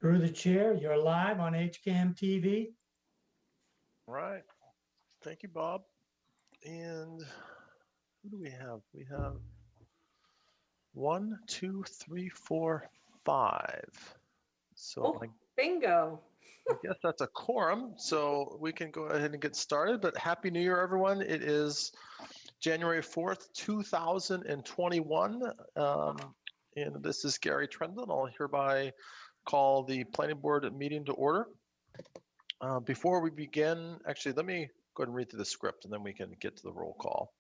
Through the chair, you're live on HCAM TV. Right. Thank you, Bob. And who do we have? We have 1, 2, 3, 4, 5. So Bingo. I guess that's a quorum. So we can go ahead and get started. But Happy New Year, everyone. It is January 4th, 2021. And this is Gary Trendon. I'll hereby call the planning board meeting to order. Before we begin, actually, let me go ahead and read through the script and then we can get to the roll call.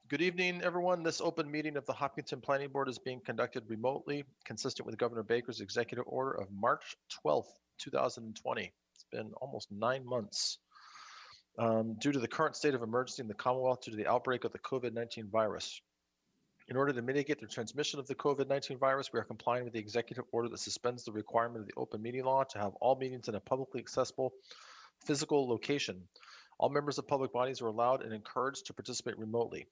Good evening, everyone. This open meeting of the Hopkinton Planning Board is being conducted remotely, consistent with Governor Baker's executive order of March 12th, 2020. It's been almost 9 months. Due to the current state of emergency in the Commonwealth due to the outbreak of the COVID-19 virus. In order to mitigate the transmission of the COVID-19 virus, we are complying with the executive order that suspends the requirement of the open meeting law to have all meetings in a publicly accessible physical location. All members of public bodies are allowed and encouraged to participate remotely.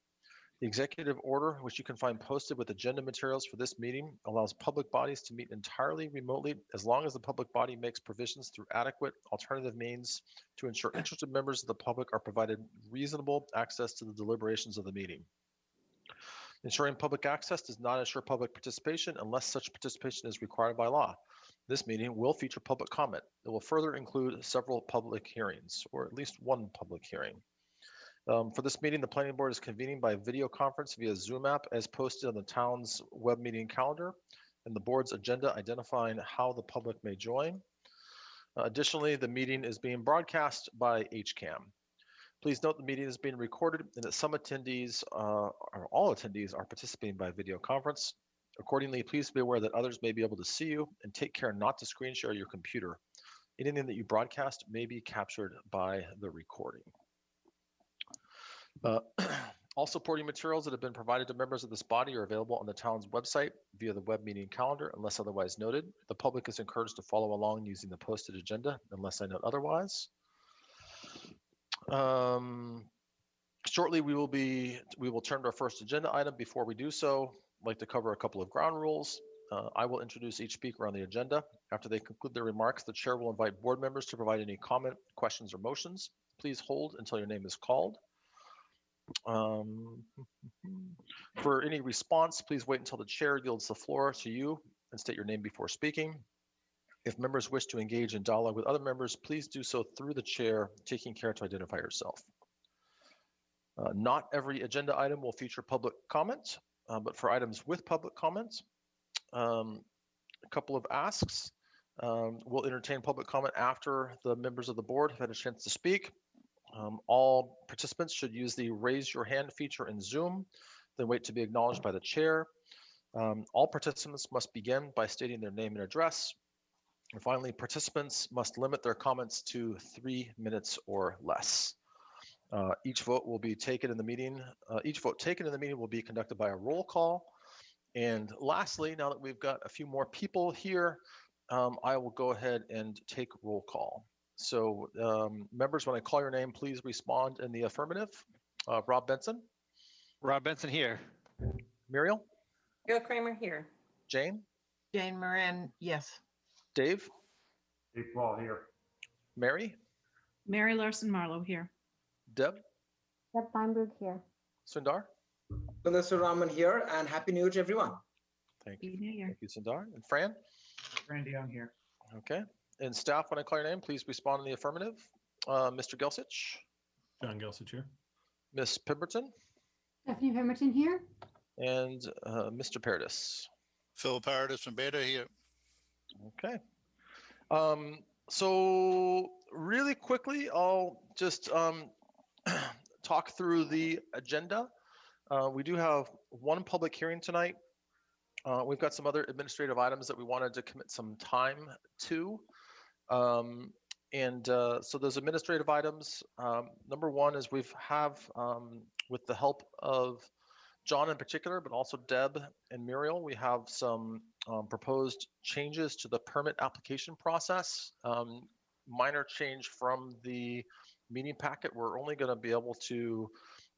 The executive order, which you can find posted with agenda materials for this meeting, allows public bodies to meet entirely remotely as long as the public body makes provisions through adequate alternative means to ensure interested members of the public are provided reasonable access to the deliberations of the meeting. Ensuring public access does not ensure public participation unless such participation is required by law. This meeting will feature public comment. It will further include several public hearings, or at least one public hearing. For this meeting, the planning board is convening by video conference via Zoom app as posted on the town's web meeting calendar and the board's agenda identifying how the public may join. Additionally, the meeting is being broadcast by HCAM. Please note the meeting is being recorded and that some attendees, or all attendees, are participating by video conference. Accordingly, please be aware that others may be able to see you and take care not to screen share your computer. Anything that you broadcast may be captured by the recording. All supporting materials that have been provided to members of this body are available on the town's website via the web meeting calendar unless otherwise noted. The public is encouraged to follow along using the posted agenda unless I note otherwise. Shortly we will turn to our first agenda item. Before we do so, I'd like to cover a couple of ground rules. I will introduce each speaker on the agenda. After they conclude their remarks, the chair will invite board members to provide any comment, questions, or motions. Please hold until your name is called. For any response, please wait until the chair yields the floor to you and state your name before speaking. If members wish to engage in dialogue with other members, please do so through the chair, taking care to identify yourself. Not every agenda item will feature public comment, but for items with public comments, a couple of asks. We'll entertain public comment after the members of the board have had a chance to speak. All participants should use the raise your hand feature in Zoom, then wait to be acknowledged by the chair. All participants must begin by stating their name and address. And finally, participants must limit their comments to 3 minutes or less. Each vote taken in the meeting will be conducted by a roll call. And lastly, now that we've got a few more people here, I will go ahead and take roll call. So members, when I call your name, please respond in the affirmative. Rob Benson. Rob Benson here. Muriel. Gail Kramer here. Jane. Jane Moran, yes. Dave. Dave Paul here. Mary. Mary Larson Marlowe here. Deb. Deb Feinberg here. Sundar. Sundar Raman here, and Happy New Year to everyone. Thank you. Happy New Year. Thank you, Sundar. And Fran. Fran DeYoung here. Okay. And staff, when I call your name, please respond in the affirmative. Mr. Gelsich. John Gelsich here. Miss Pemberton. Stephanie Pemberton here. And Mr. Paradis. Phil Paradis from Beta here. Okay. So really quickly, I'll just talk through the agenda. We do have one public hearing tonight. We've got some other administrative items that we wanted to commit some time to. So those administrative items, number one is with the help of John in particular, but also Deb and Muriel, we have some proposed changes to the permit application process. Minor change from the meeting packet. We're only going to be able to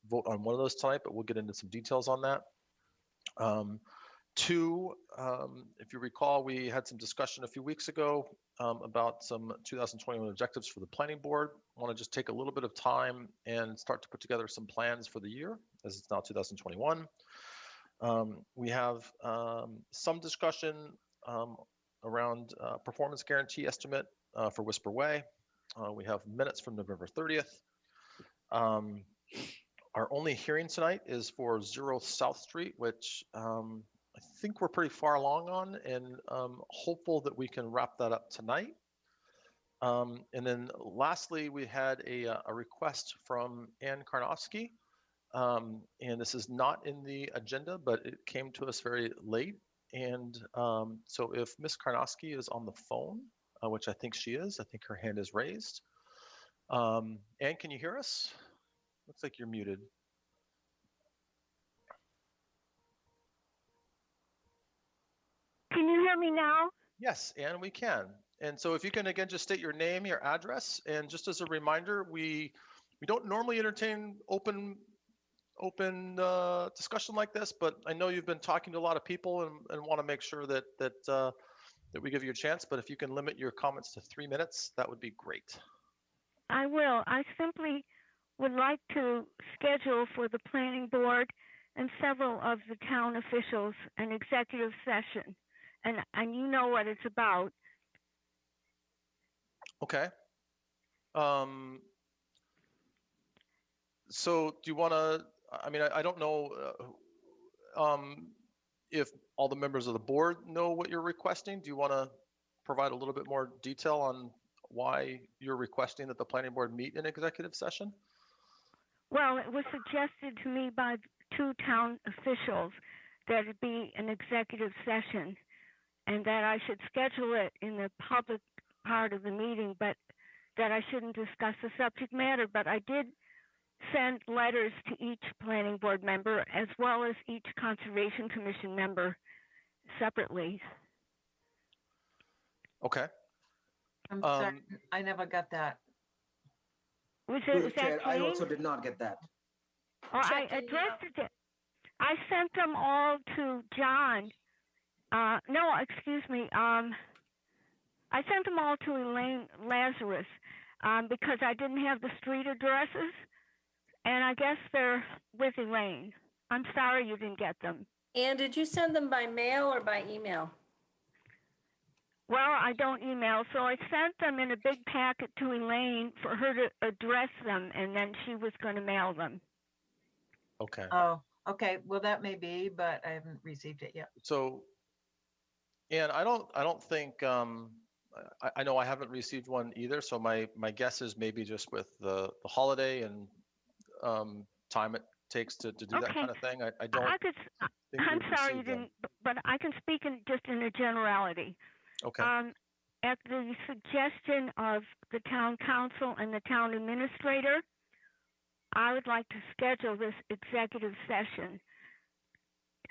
vote on one of those tonight, but we'll get into some details on that. Two, if you recall, we had some discussion a few weeks ago about some 2021 objectives for the planning board. I want to just take a little bit of time and start to put together some plans for the year, as it's now 2021. We have some discussion around performance guarantee estimate for Whisper Way. We have minutes from November 30th. Our only hearing tonight is for 0 South Street, which I think we're pretty far along on, and hopeful that we can wrap that up tonight. And then lastly, we had a request from Ann Karnofsky. And this is not in the agenda, but it came to us very late. And so if Ms. Karnofsky is on the phone, which I think she is, I think her hand is raised. Ann, can you hear us? Looks like you're muted. Can you hear me now? Yes, Ann, we can. And so if you can, again, just state your name, your address, and just as a reminder, we don't normally entertain open discussion like this, but I know you've been talking to a lot of people and want to make sure that we give you a chance. But if you can limit your comments to 3 minutes, that would be great. I will. I simply would like to schedule for the planning board and several of the town officials an executive session. And you know what it's about. Okay. So do you want to, I mean, I don't know if all the members of the board know what you're requesting. Do you want to provide a little bit more detail on why you're requesting that the planning board meet in executive session? Well, it was suggested to me by 2 town officials that it be an executive session and that I should schedule it in the public part of the meeting, but that I shouldn't discuss the subject matter. But I did send letters to each planning board member as well as each conservation commission member separately. Okay. I'm sorry, I never got that. Was Through the that chair, I Jane? also did not get that. Or I Check in, addressed it. I sent them all to John. No, excuse me. I sent them all to Elaine Lazarus because I didn't have the street addresses, and I guess they're with Elaine. I'm sorry you didn't get them. And did you send them by mail or by email? Well, I don't email, so I sent them in a big packet to Elaine for her to address them, and then she was going to mail them. Okay. Oh, okay. Well, that may be, but I haven't received it yet. So, and I don't think, I know I haven't received one either. So my guess is maybe just with the holiday and time it takes to do that kind of thing. I don't think I'm we've sorry you received them. didn't, but I can speak just in a generality. Okay. At the suggestion of the town council and the town administrator, I would like to schedule this executive session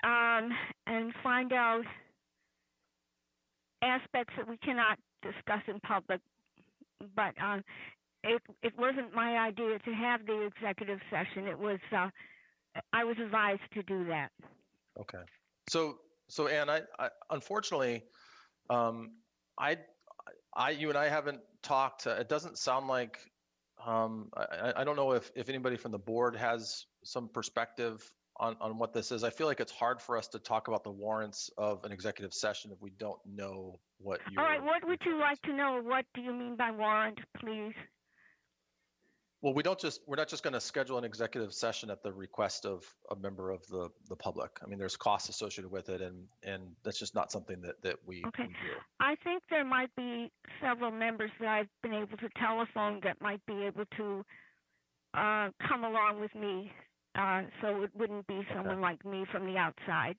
and find out aspects that we cannot discuss in public. But it wasn't my idea to have the executive session. It was I was advised to do that. Okay. So Ann, I unfortunately, you and I haven't talked. It doesn't sound like, I don't know if anybody from the board has some perspective on what this is. I feel like it's hard for us to talk about the warrants of an executive session if we don't know what you. All right, what would you like to know? What do you mean by warrant, please? Well, we're not just going to schedule an executive session at the request of a member of the public. I mean, there's costs associated with it, and that's just not something that we Okay. do. I think there might be several members that I've been able to telephone that might be able to come along with me, so it wouldn't be someone like me from the outside.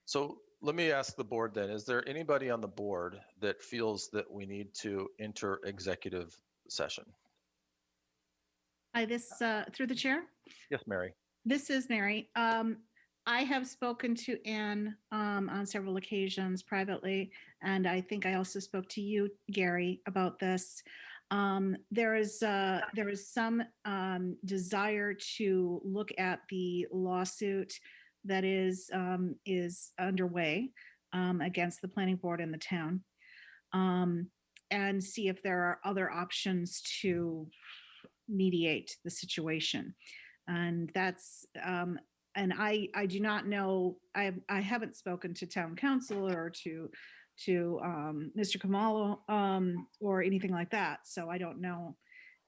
So let me ask the board then, is there anybody on the board that feels that we need to enter executive session? Hi, through the chair. Yes, Mary. This is Mary. I have spoken to Ann on several occasions privately, and I think I also spoke to you, Gary, about this. There is some desire to look at the lawsuit that is underway against the planning board and the town, and see if there are other options to mediate the situation. And that's and I do not know, I haven't spoken to town council or to Mr. Kamalo or anything like that, so I don't know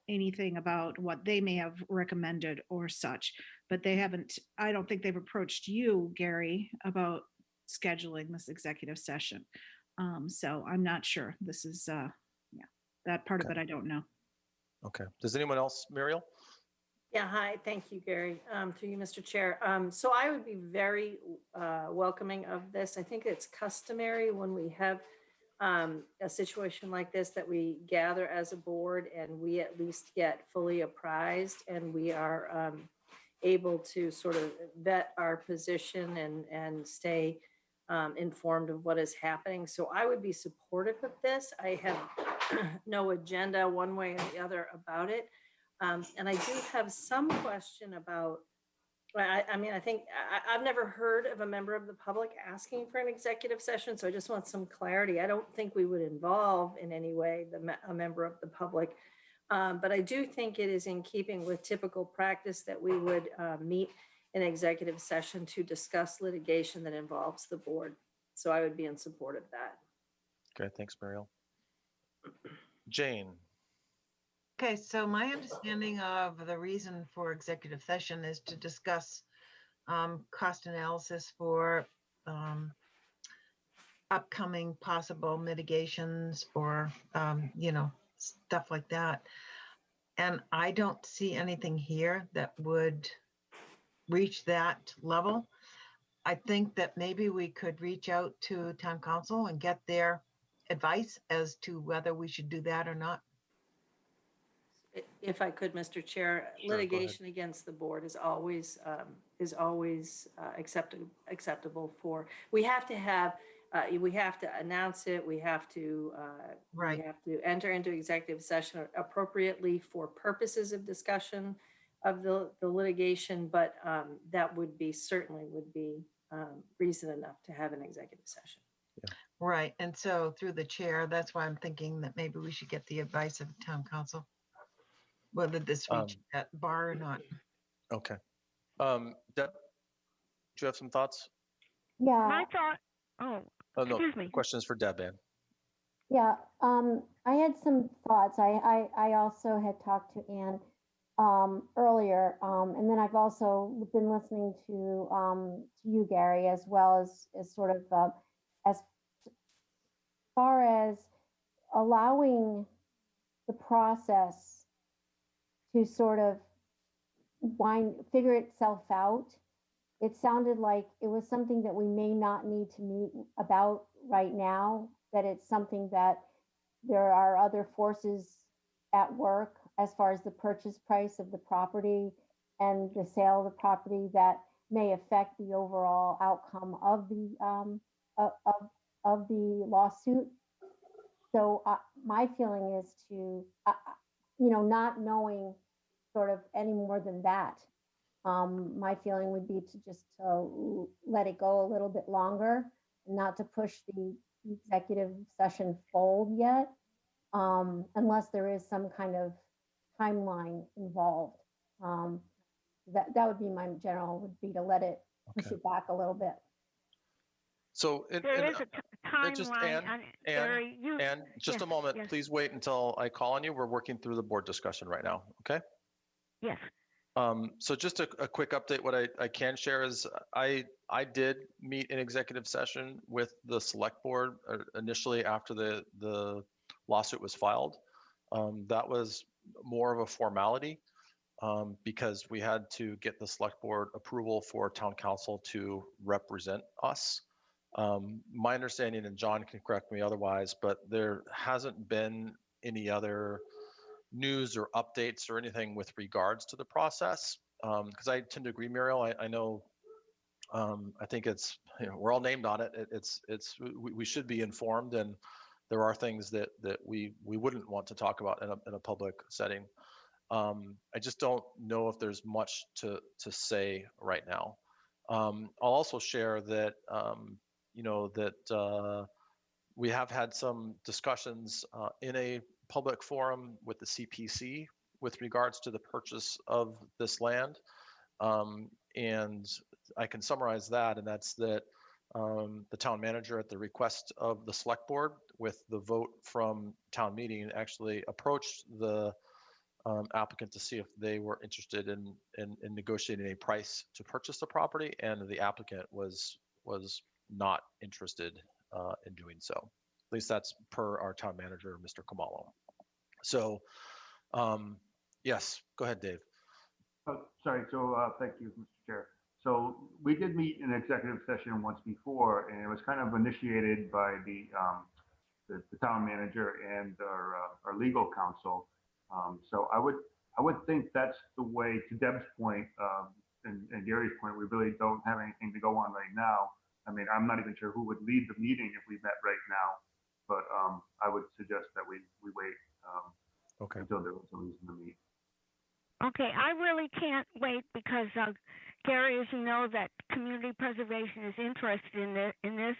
anything about what they may have recommended or such. But they haven't, I don't think they've approached you, Gary, about scheduling this executive session. So I'm not sure. This is yeah, that part of it I don't know. Okay. Does anyone else, Muriel? Yeah, hi, thank you, Gary, through you, Mr. Chair. So I would be very welcoming of this. I think it's customary when we have a situation like this that we gather as a board and we at least get fully apprised and we are able to sort of vet our position and stay informed of what is happening. So I would be supportive of this. I have no agenda one way or the other about it. And I do have some question about, I mean, I think I've never heard of a member of the public asking for an executive session, so I just want some clarity. I don't think we would involve in any way a member of the public, but I do think it is in keeping with typical practice that we would meet in executive session to discuss litigation that involves the board. So I would be in support of that. Okay, thanks, Muriel. Jane. Okay, so my understanding of the reason for executive session is to discuss cost analysis for upcoming possible mitigations or, you know, stuff like that. And I don't see anything here that would reach that level. I think that maybe we could reach out to town council and get their advice as to whether we should do that or not. If I could, Mr. Chair, Sure, go ahead. litigation against the board is always acceptable for, we have to announce it. We have to, Right. we have to enter into executive session appropriately for purposes of discussion of the litigation, but that would be, certainly would be reason enough to have an executive session. Right. And so through the chair, that's why I'm thinking that maybe we should get the advice of town council, whether this reach that bar or not. Okay. Deb, do you have some thoughts? Yeah, My thought, oh, Oh, no, excuse me. questions for Deb, Ann. yeah. I had some thoughts. I also had talked to Ann earlier, and then I've also been listening to you, Gary, as well as sort of as far as allowing the process to sort of figure itself out. It sounded like it was something that we may not need to meet about right now, that it's something that there are other forces at work as far as the purchase price of the property and the sale of the property that may affect the overall outcome of the lawsuit. So my feeling is to, not knowing sort of any more than that. My feeling would be to just let it go a little bit longer, not to push the executive session fold yet, unless there is some kind of timeline involved. That would be my general, would be to let it push it back a little bit. So, There is a timeline. and just a moment, please wait until I call on you. We're working through the board discussion right now, okay? Yes. So just a quick update. What I can share is I did meet in executive session with the select board initially after the lawsuit was filed. That was more of a formality because we had to get the select board approval for town council to represent us. My understanding, and John can correct me otherwise, but there hasn't been any other news or updates or anything with regards to the process. Because I tend to agree, Muriel. I know, I think it's, we're all named on it. We should be informed, and there are things that we wouldn't want to talk about in a public setting. I just don't know if there's much to say right now. I'll also share that, we have had some discussions in a public forum with the CPC with regards to the purchase of this land. And I can summarize that, and that's that the town manager, at the request of the select board with the vote from town meeting, actually approached the applicant to see if they were interested in negotiating a price to purchase the property, and the applicant was not interested in doing so. At least that's per our town manager, Mr. Kamalo. So, yes, go ahead, Dave. Oh, sorry. So thank you, Mr. Chair. So we did meet in executive session once before, and it was kind of initiated by the town manager and our legal counsel. So I would think that's the way, to Deb's point and Gary's point, we really don't have anything to go on right now. I mean, I'm not even sure who would lead the meeting if we met right now, but I would suggest that we wait until there was a reason to meet. Okay, I really can't wait because Gary, as you know, that community preservation is interested in this.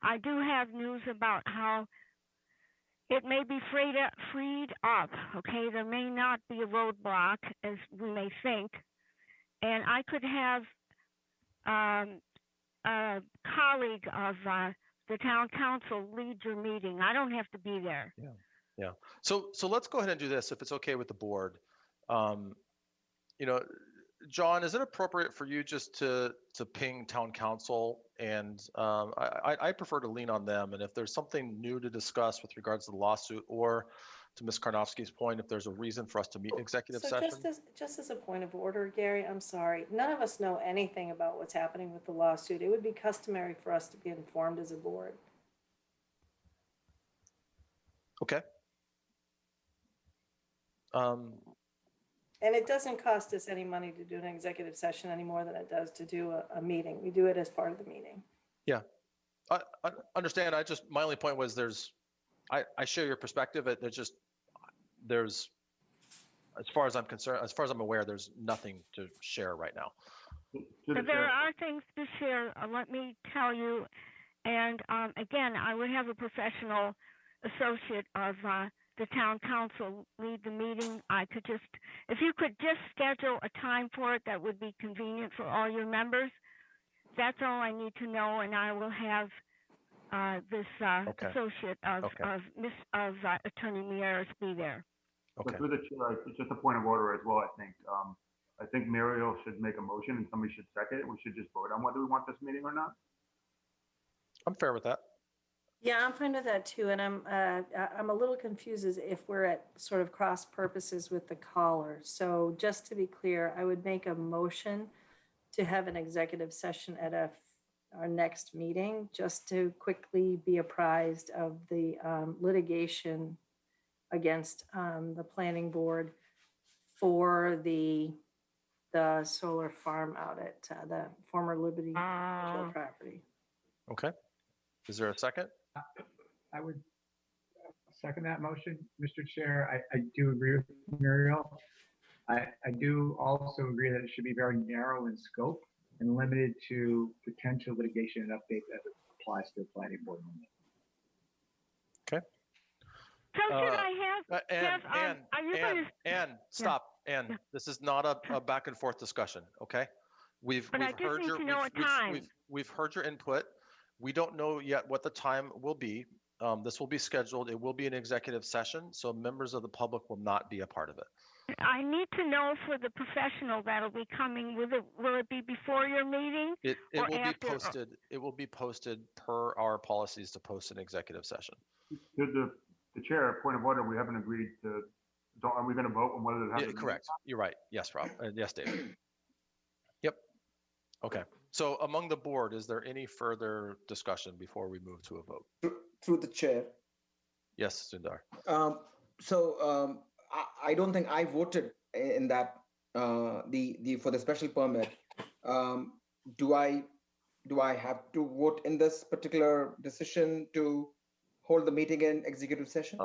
I do have news about how it may be freed up. Okay, there may not be a roadblock as we may think, and I could have a colleague of the town council lead your meeting. I don't have to be there. Yeah. So let's go ahead and do this, if it's okay with the board. John, is it appropriate for you just to ping town council? And I prefer to lean on them. And if there's something new to discuss with regards to the lawsuit, or to Ms. Karnofsky's point, if there's a reason for us to meet in executive session. Just as a point of order, Gary, I'm sorry. None of us know anything about what's happening with the lawsuit. It would be customary for us to be informed as a board. Okay. And it doesn't cost us any money to do an executive session any more than it does to do a meeting. We do it as part of the meeting. Yeah, I understand. My only point was I share your perspective. There's, as far as I'm concerned, as far as I'm aware, there's nothing to share right now. But there are things to share, let me tell you. And again, I would have a professional associate of the town council lead the meeting. If you could just schedule a time for it that would be convenient for all your members, that's all I need to know, and I will have this associate of Attorney Mieres be there. Okay. Through the chair, just a point of order as well. I think Muriel should make a motion and somebody should second it. We should just vote on whether we want this meeting or not. I'm fair with that. Yeah, I'm fine with that too. And I'm a little confused as if we're at sort of cross purposes with the caller. So just to be clear, I would make a motion to have an executive session at our next meeting, just to quickly be apprised of the litigation against the planning board for the solar farm out at the former Liberty property. Okay. Is there a second? I would second that motion, Mr. Chair. I do agree with Muriel. I do also agree that it should be very narrow in scope and limited to potential litigation and updates as it applies to the planning board. Okay. So should I have Anne, stop. Anne, this is not a back and forth discussion. Okay. We've heard your input. We don't know yet what the time will be. This will be scheduled. It will be an executive session, so members of the public will not be a part of it. I need to know for the professional that'll be coming. Will it be before your meeting? It will be posted. It will be posted per our policies to post an executive session. The chair, point of order, we haven't agreed to. Are we going to vote on whether to have it? Correct. You're right. Yes, Rob. Yes, David. Yep. Okay. So among the board, is there any further discussion before we move to a vote? Through the chair. Yes, Sundar. I don't think I voted in that for the special permit. Do I have to vote in this particular decision to hold the meeting in executive session?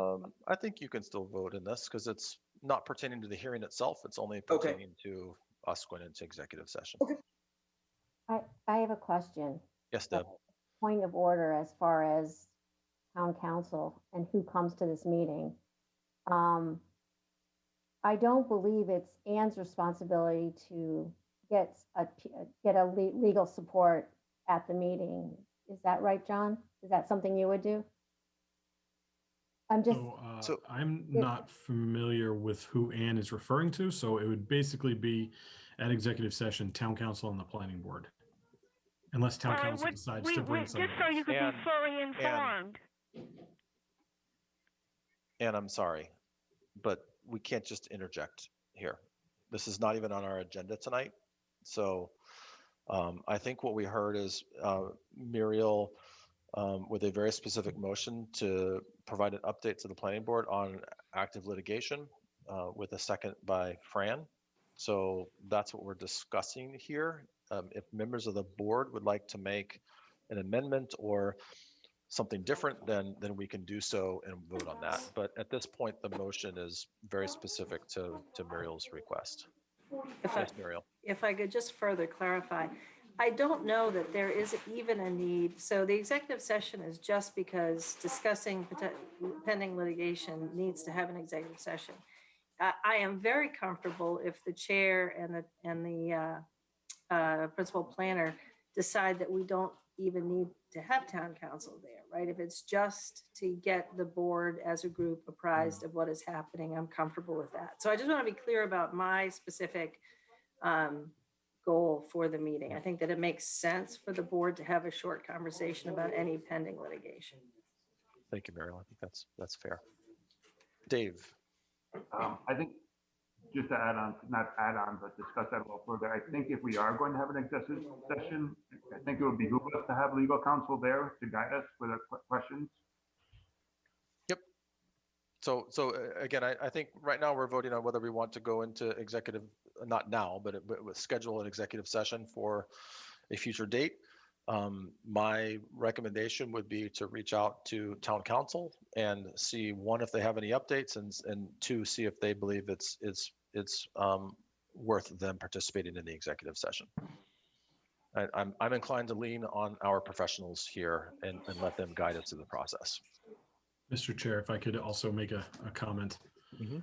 I think you can still vote in this because it's not pertaining to the hearing itself. It's only pertaining to us going into executive session. Okay. I have a question. Yes, Deb. Point of order as far as town council and who comes to this meeting. I don't believe it's Ann's responsibility to get legal support at the meeting. Is that right, John? Is that something you would do? I'm just, So- I'm not familiar with who Ann is referring to, so it would basically be at executive session, town council and the planning board. Unless town Well, it council would- decides to bring just someone so else. you could And- be fully informed. And I'm sorry, but we can't just interject here. This is not even on our agenda tonight. So I think what we heard is Muriel with a very specific motion to provide an update to the planning board on active litigation with a second by Fran. So that's what we're discussing here. If members of the board would like to make an amendment or something different, then we can do so and vote on that. But at this point, the motion is very specific to Muriel's request. Yes, Muriel. If I could just further clarify, I don't know that there is even a need. So the executive session is just because discussing pending litigation needs to have an executive session. I am very comfortable if the chair and the principal planner decide that we don't even need to have town council there, right? If it's just to get the board as a group apprised of what is happening, I'm comfortable with that. So I just want to be clear about my specific goal for the meeting. I think that it makes sense for the board to have a short conversation about any pending litigation. Thank you, Muriel. I think that's fair. Dave. I think just to add on, not add on, but discuss that a little further. I think if we are going to have an executive session, I think it would behoove us to have legal counsel there to guide us with our questions. Yep. So again, I think right now we're voting on whether we want to go into executive, not now, but schedule an executive session for a future date. My recommendation would be to reach out to town council and see, one, if they have any updates, and two, see if they believe it's worth them participating in the executive session. I'm inclined to lean on our professionals here and let them guide us through the process. Mr. Chair, if I could also make a comment. Mhm.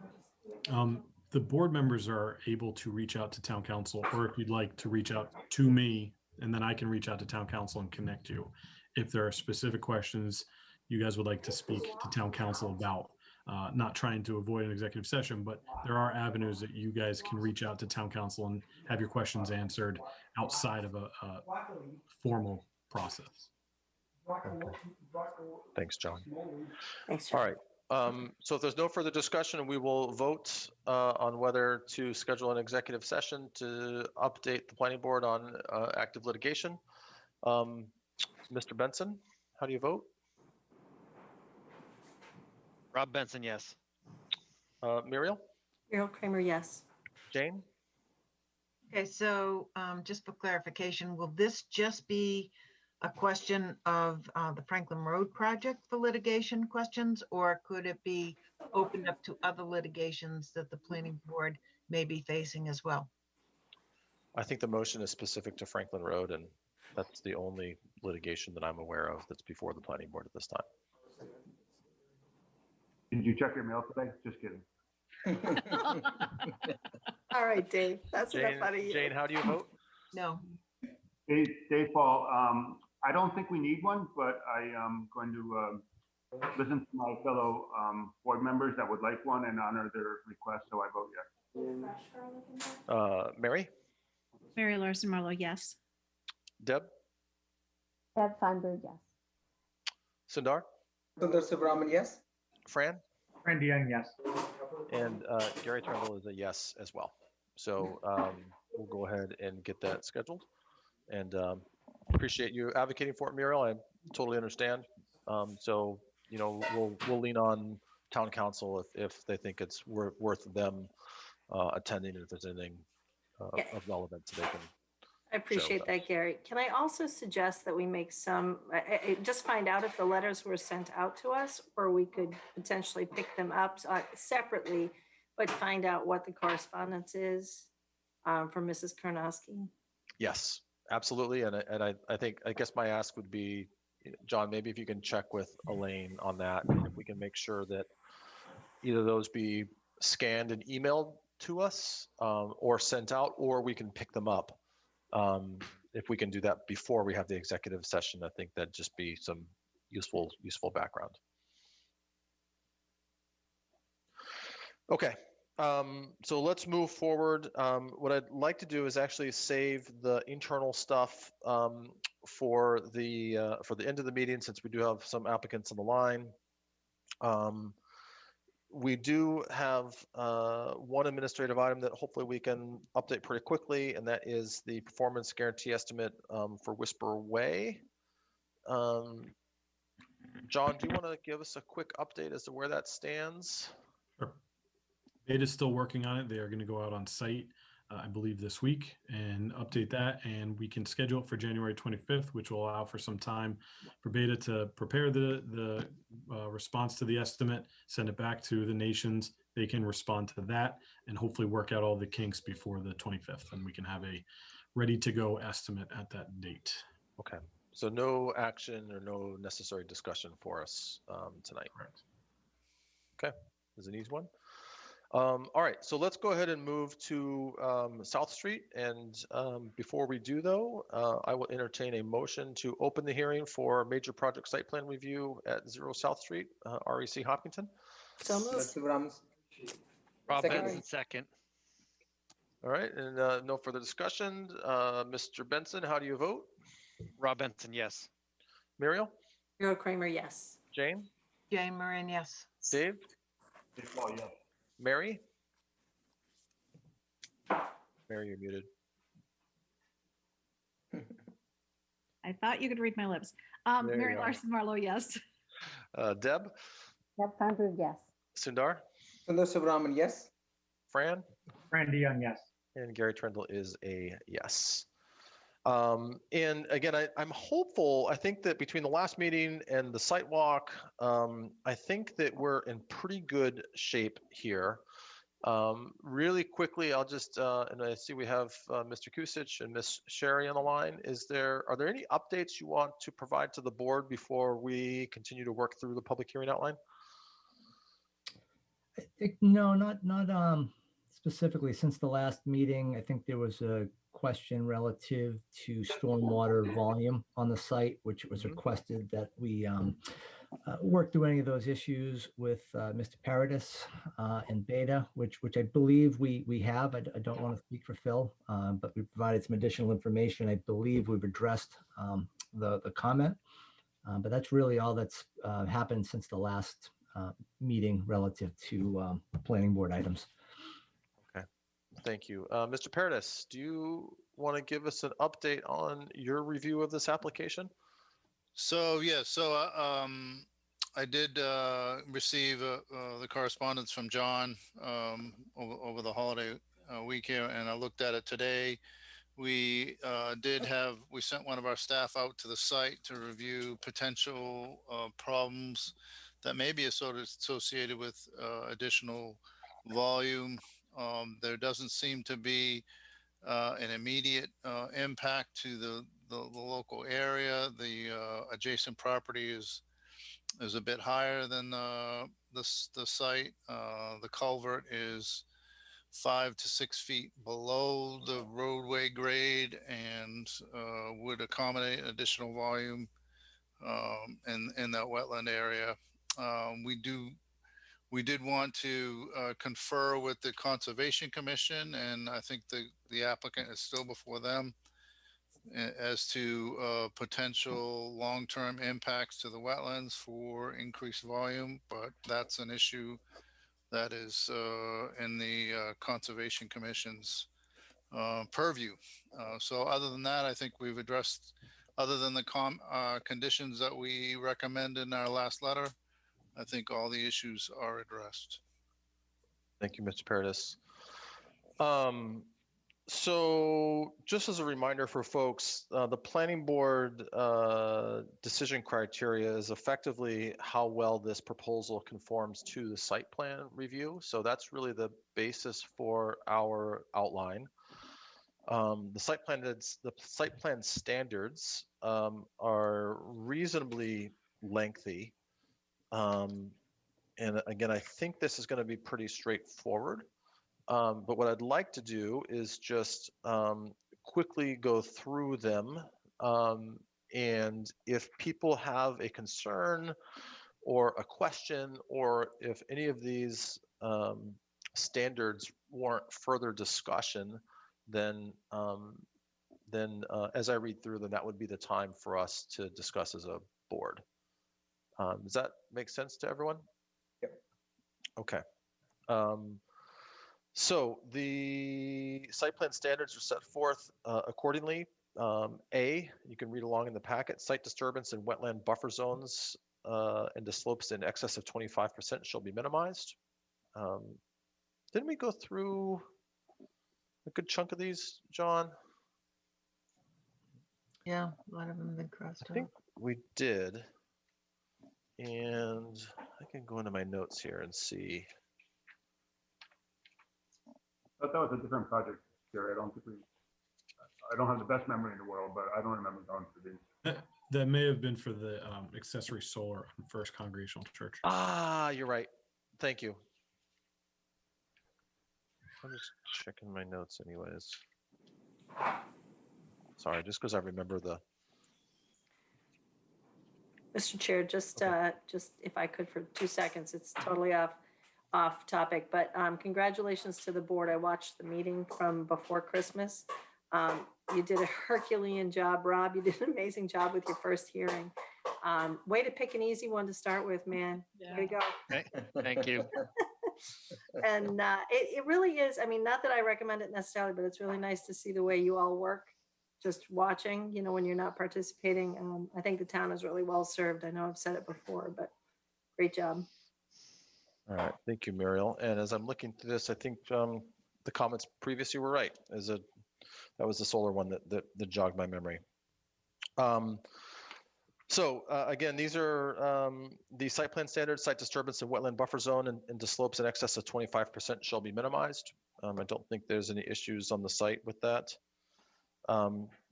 The board members are able to reach out to town council, or if you'd like to reach out to me, and then I can reach out to town council and connect you. If there are specific questions you guys would like to speak to town council about, not trying to avoid an executive session, but there are avenues that you guys can reach out to town council and have your questions answered outside of a formal process. Thanks, John. Thanks, John. All right. So if there's no further discussion, we will vote on whether to schedule an executive session to update the planning board on active litigation. Mr. Benson, how do you vote? Rob Benson, yes. Muriel? Muriel Kramer, yes. Jane? Okay, so just for clarification, will this just be a question of the Franklin Road project for litigation questions, or could it be opened up to other litigations that the planning board may be facing as well? I think the motion is specific to Franklin Road, and that's the only litigation that I'm aware of that's before the planning board at this time. Did you check your mail today? Just kidding. All right, Dave, that's Jane, enough out of you. Jane, how do you vote? No. Dave Paul, I don't think we need one, but I am going to listen to my fellow board members that would like one and honor their request, so I vote yes. Mary? Mary Larson Marlowe, yes. Deb? Deb Feinberg, yes. Sundar? Sundar Subramanian, yes. Fran? Fran Dion, yes. And Gary Trundle is a yes as well. So we'll go ahead and get that scheduled. And appreciate you advocating for it, Muriel. I totally understand. So, you know, we'll lean on town council if they think it's worth them attending, and if there's anything of relevance they can. I appreciate that, Gary. Can I also suggest that we make some, just find out if the letters were sent out to us, or we could potentially pick them up separately, but find out what the correspondence is from Mrs. Karnowski? Yes, Absolutely. I think, I guess my ask would be, John, maybe if you can check with Elaine on that, and if we can make sure that either those be scanned and emailed to us, or sent out, or we can pick them up. If we can do that before we have the executive session, I think that'd just be some useful background. Okay, so let's move forward. What I'd like to do is actually save the internal stuff for the end of the meeting, since we do have some applicants on the line. We do have one administrative item that hopefully we can update pretty quickly, and that is the performance guarantee estimate for Whisper Way. John, do you want to give us a quick update as to where that stands? Sure. Beta's still working on it. They are going to go out on site, I believe, this week and update that. And we can schedule it for January 25th, which will allow for some time for Beta to prepare the response to the estimate, send it back to the nations. They can respond to that and hopefully work out all the kinks before the 25th. And we can have a ready to go estimate at that date. Okay. So no action or no necessary discussion for us tonight. Correct. Okay. Is an easy one. All right, so let's go ahead and move to South Street. And before we do, though, I will entertain a motion to open the hearing for major project site plan review at 0 South Street, REC Hopkinton. So moved. Mr. Brahms. Rob Second. Benson, second. All right, and no further discussion. Mr. Benson, how do you vote? Rob Benson, yes. Muriel? Carol Kramer, yes. Jane? Jane Moran, yes. Dave? Dave Paul, yes. Mary? Mary, you're muted. I thought you could read my lips. There Mary you are. Larson Marlowe, yes. Deb? Deb Conrad, yes. Sundar? Sundar Subramanian, yes. Fran? Fran Dion, yes. And Gary Trendle is a yes. And again, I'm hopeful. I think that between the last meeting and the site walk, I think that we're in pretty good shape here. Really quickly, I'll just, and I see we have Mr. Kusich and Miss Sherry on the line. Are there any updates you want to provide to the board before we continue to work through the public hearing outline? No, not specifically. Since the last meeting, I think there was a question relative to stormwater volume on the site, which was requested that we work through any of those issues with Mr. Paradis and Beta, which I believe we have. I don't want to speak for Phil, but we provided some additional information. I believe we've addressed the comment, but that's really all that's happened since the last meeting relative to planning board items. Okay, thank you. Mr. Paradis, do you want to give us an update on your review of this application? So, yeah, I did receive the correspondence from John over the holiday week here, and I looked at it today. We sent one of our staff out to the site to review potential problems that may be associated with additional volume. There doesn't seem to be an immediate impact to the local area. The adjacent property is a bit higher than the site. The culvert is 5 to 6 feet below the roadway grade and would accommodate additional volume in that wetland area. We did want to confer with the Conservation Commission, and I think the applicant is still before them as to potential long-term impacts to the wetlands for increased volume, but that's an issue that is in the Conservation Commission's purview. So other than that, I think we've addressed, other than the conditions that we recommend in our last letter, I think all the issues are addressed. Thank you, Mr. Paradis. So just as a reminder for folks, the planning board decision criteria is effectively how well this proposal conforms to the site plan review. So that's really the basis for our outline. The site plan standards are reasonably lengthy. And again, I think this is going to be pretty straightforward. But what I'd like to do is just quickly go through them. And if people have a concern or a question, or if any of these standards warrant further discussion, then as I read through them, that would be the time for us to discuss as a board. Does that make sense to everyone? Yep. Okay. So the site plan standards are set forth accordingly. A, you can read along in the packet, site disturbance and wetland buffer zones and the slopes in excess of 25% shall be minimized. Didn't we go through a good chunk of these, John? Yeah, a lot of them have been crossed I think out. we did. And I can go into my notes here and see. I thought that was a different project, Jerry. I don't have the best memory in the world, but I don't remember going through these. That may have been for the accessory solar on First Congregational Church. Ah, you're right. Thank you. I'm just checking my notes anyways. Sorry, just because I remember the. Mr. Chair, just if I could for 2 seconds, it's totally off topic, but congratulations to the board. I watched the meeting from before Christmas. You did a Herculean job, Rob. You did an amazing job with your first hearing. Way to pick an easy one to start with, man. Yeah. Way to go. Thank you. And it really is, I mean, not that I recommend it necessarily, but it's really nice to see the way you all work. Just watching, you know, when you're not participating. I think the town is really well served. I know I've said it before, but great job. All right, thank you, Muriel. And as I'm looking through this, I think the comments previously were right. That was the solar one that jogged my memory. So again, these are the site plan standards, site disturbance and wetland buffer zone and the slopes in excess of 25% shall be minimized. I don't think there's any issues on the site with that.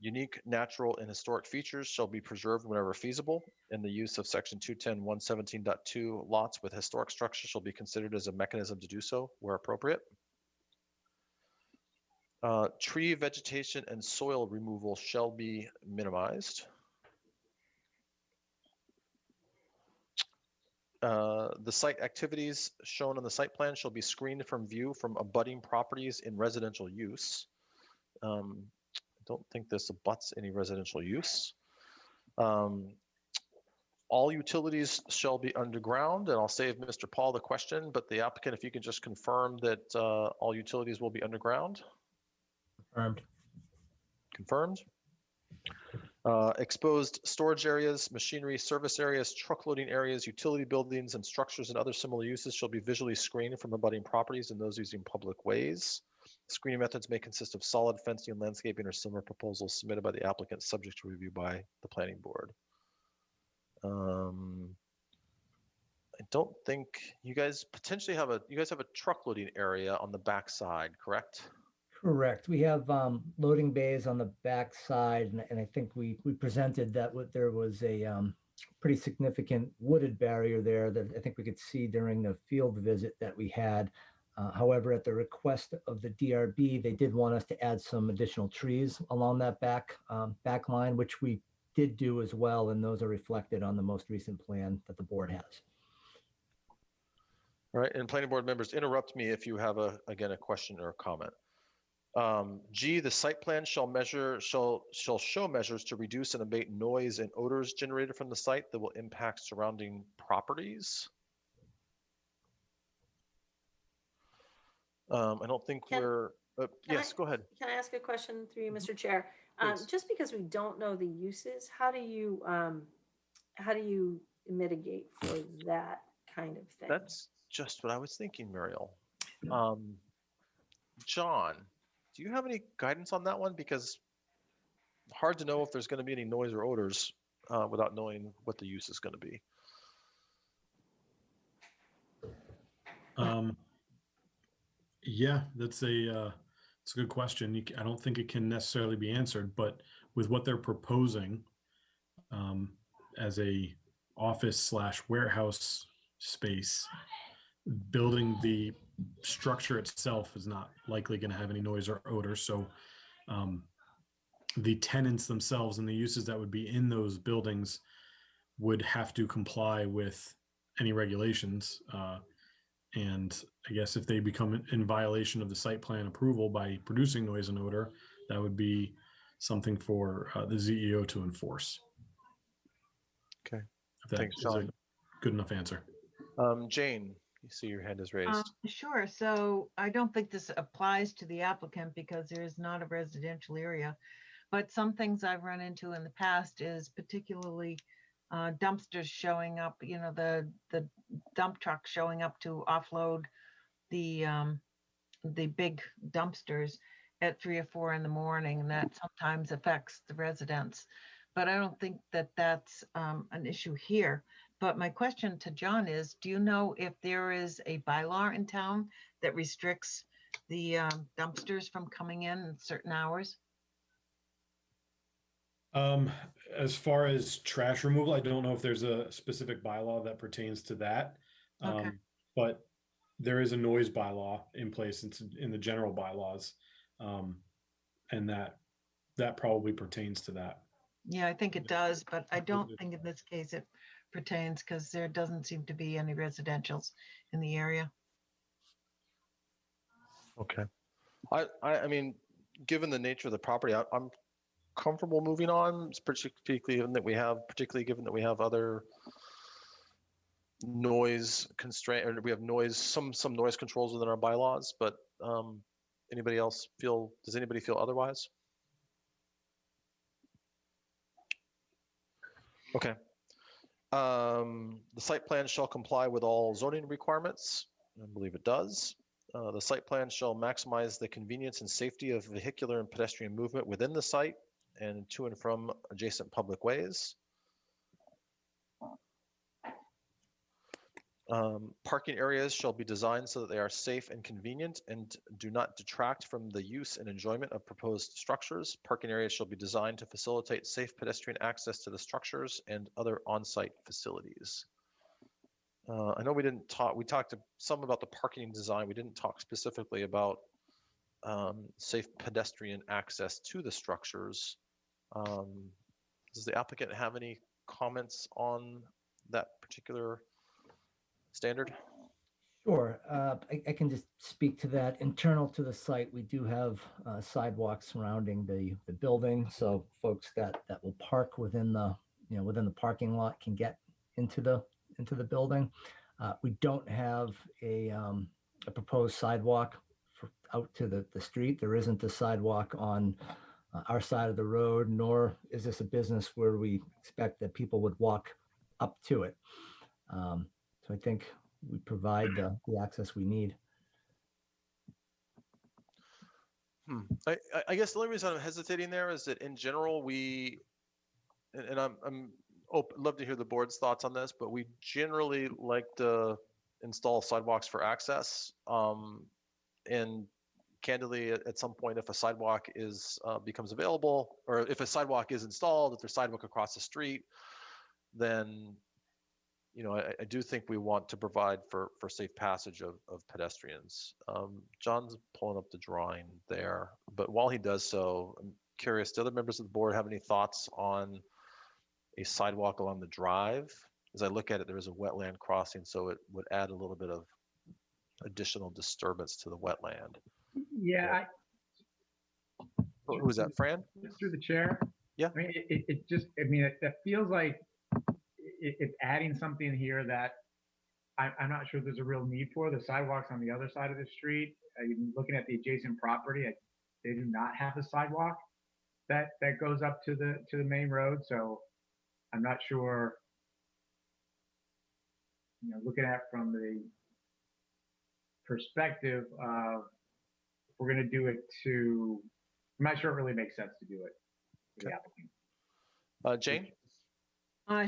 Unique natural and historic features shall be preserved whenever feasible, and the use of section 210.117.2 lots with historic structures shall be considered as a mechanism to do so where appropriate. Tree vegetation and soil removal shall be minimized. The site activities shown on the site plan shall be screened from view from abutting properties in residential use. I don't think this abuts any residential use. All utilities shall be underground, and I'll save Mr. Paul the question, but the applicant, if you can just confirm that all utilities will be underground. Confirmed. Confirmed. Exposed storage areas, machinery, service areas, truck loading areas, utility buildings, and structures and other similar uses shall be visually screened from abutting properties and those using public ways. Screening methods may consist of solid fencing, landscaping, or similar proposals submitted by the applicant, subject to review by the planning board. I don't think you guys potentially have a truck loading area on the back side, correct? Correct. We have loading bays on the back side, and I think we presented that there was a pretty significant wooded barrier there that I think we could see during the field visit that we had. However, at the request of the DRB, they did want us to add some additional trees along that back line, which we did do as well, and those are reflected on the most recent plan that the board has. All right, and planning board members, interrupt me if you have again a question or a comment. G, the site plan shall show measures to reduce and abate noise and odors generated from the site that will impact surrounding properties. I don't think yes, go ahead. Can I ask a question through you, Mr. Chair? Just because we don't know the uses, how do you mitigate for that kind of thing? That's just what I was thinking, Muriel. John, do you have any guidance on that one? Because hard to know if there's going to be any noise or odors without knowing what the use is going to be. Yeah, that's a It's a good question. I don't think it can necessarily be answered, but with what they're proposing as a office/warehouse space, building the structure itself is not likely going to have any noise or odor. So the tenants themselves and the uses that would be in those buildings would have to comply with any regulations. And I guess if they become in violation of the site plan approval by producing noise and odor, that would be something for the ZEO to enforce. Okay. If that Thanks, is a John. good enough answer. Jane, you see your hand is raised. Sure. So I don't think this applies to the applicant because there is not a residential area. But some things I've run into in the past is particularly dumpsters showing up, you know, the dump truck showing up to offload the big dumpsters at 3 or 4 in the morning, and that sometimes affects the residents. But I don't think that that's an issue here. But my question to John is, do you know if there is a bylaw in town that restricts the dumpsters from coming in at certain hours? As far as trash removal, I don't know if there's a specific bylaw that pertains to that. Okay. But there is a noise bylaw in place. It's in the general bylaws. And that probably pertains to that. Yeah, I think it does, but I don't think in this case it pertains because there doesn't seem to be any residentials in the area. Okay. I mean, given the nature of the property, I'm comfortable moving on, particularly given that we have other noise constraint, or we have some noise controls within our bylaws. But does anybody feel otherwise? Okay. The site plan shall comply with all zoning requirements. I believe it does. The site plan shall maximize the convenience and safety of vehicular and pedestrian movement within the site and to and from adjacent public ways. Parking areas shall be designed so that they are safe and convenient and do not detract from the use and enjoyment of proposed structures. Parking areas shall be designed to facilitate safe pedestrian access to the structures and other on-site facilities. I know we talked some about the parking design. We didn't talk specifically about safe pedestrian access to the structures. Does the applicant have any comments on that particular standard? Sure. I can just speak to that. Internal to the site, we do have sidewalks surrounding the building, so folks that will park within the parking lot can get into the building. We don't have a proposed sidewalk out to the street. There isn't a sidewalk on our side of the road, nor is this a business where we expect that people would walk up to it. So I think we provide the access we need. I guess the only reason I'm hesitating there is that in general, I'm love to hear the board's thoughts on this, but we generally like to install sidewalks for access. And candidly, at some point, if a sidewalk becomes available, or if a sidewalk is installed, if there's sidewalk across the street, then I do think we want to provide for safe passage of pedestrians. John's pulling up the drawing there, but while he does so, I'm curious, do other members of the board have any thoughts on a sidewalk along the drive? As I look at it, there is a wetland crossing, so it would add a little bit of additional disturbance to the wetland. Yeah. Who was that, Fran? Through the chair. Yeah. I mean, it feels like it's adding something here that I'm not sure there's a real need for. The sidewalks on the other side of the street, looking at the adjacent property, they do not have a sidewalk that goes up to the main road. So I'm not sure, looking at it from the perspective of if we're going to do it I'm not sure it really makes sense to do it for the applicant. Jane?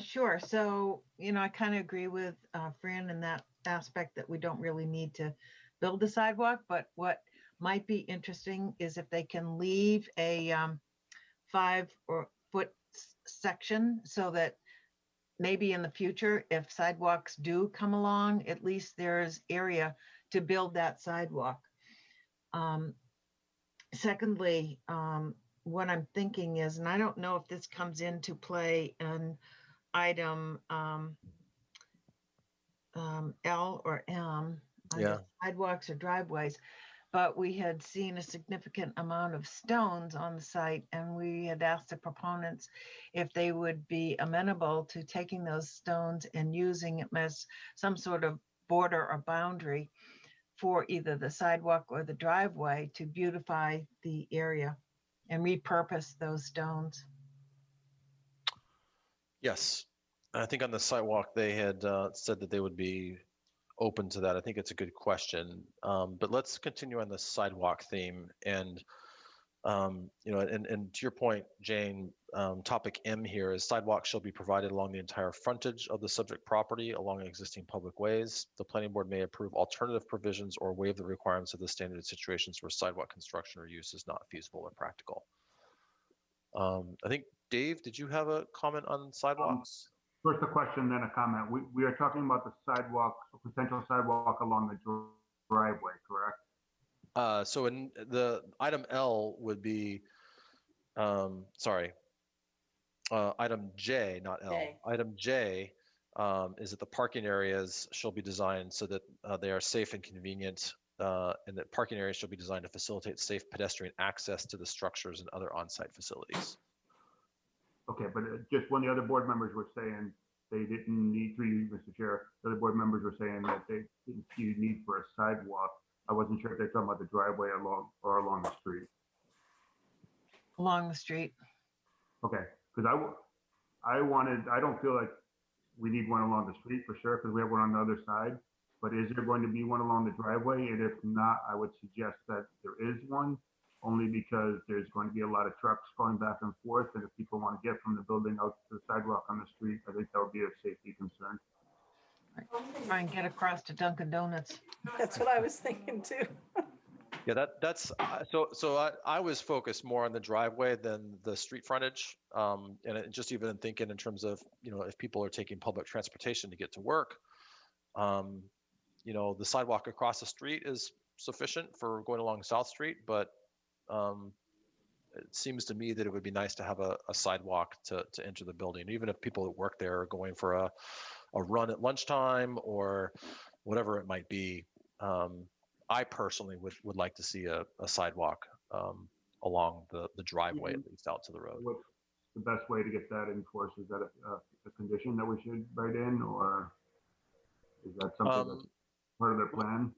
Sure. So, I kind of agree with Fran in that aspect that we don't really need to build a sidewalk, but what might be interesting is if they can leave a 5 foot section so that maybe in the future, if sidewalks do come along, at least there's area to build that sidewalk. Secondly, what I'm thinking is, and I don't know if this comes into play in item L or M, Yeah. either sidewalks or driveways, but we had seen a significant amount of stones on the site, and we had asked the proponents if they would be amenable to taking those stones and using them as some sort of border or boundary for either the sidewalk or the driveway to beautify the area and repurpose those stones. Yes. I think on the sidewalk, they had said that they would be open to that. I think it's a good question. But let's continue on the sidewalk theme. And, and to your point, Jane, topic M here is sidewalks shall be provided along the entire frontage of the subject property along existing public ways. The planning board may approve alternative provisions or waive the requirements of the standard situations where sidewalk construction or use is not feasible or practical. I think, Dave, did you have a comment on sidewalks? First a question, then a comment. We are talking about the sidewalk, potential sidewalk along the driveway, correct? So in the item L would be, item J, not L. J. Item J is that the parking areas shall be designed so that they are safe and convenient, and that parking areas shall be designed to facilitate safe pedestrian access to the structures and other on-site facilities. Okay, but just when the other board members were saying they didn't need, through you, Mr. Chair, the other board members were saying that they didn't see need for a sidewalk. I wasn't sure if they're talking about the driveway along the street. Along the street. Okay, because I don't feel like we need one along the street for sure, because we have one on the other side. But is there going to be one along the driveway? And if not, I would suggest that there is one, only because there's going to be a lot of trucks going back and forth. And if people want to get from the building out to the sidewalk on the street, I think that would be a safety concern. Try and get across to Dunkin' Donuts. That's what I was thinking too. Yeah, that's so I was focused more on the driveway than the street frontage, just even thinking in terms of, if people are taking public transportation to get to work, the sidewalk across the street is sufficient for going along South Street, but it seems to me that it would be nice to have a sidewalk to enter the building, even if people that work there are going for a run at lunchtime or whatever it might be. I personally would like to see a sidewalk along the driveway, at least out to the road. What's the best way to get that enforced? Is that a condition that we should write in, or is that something that's part of their plan?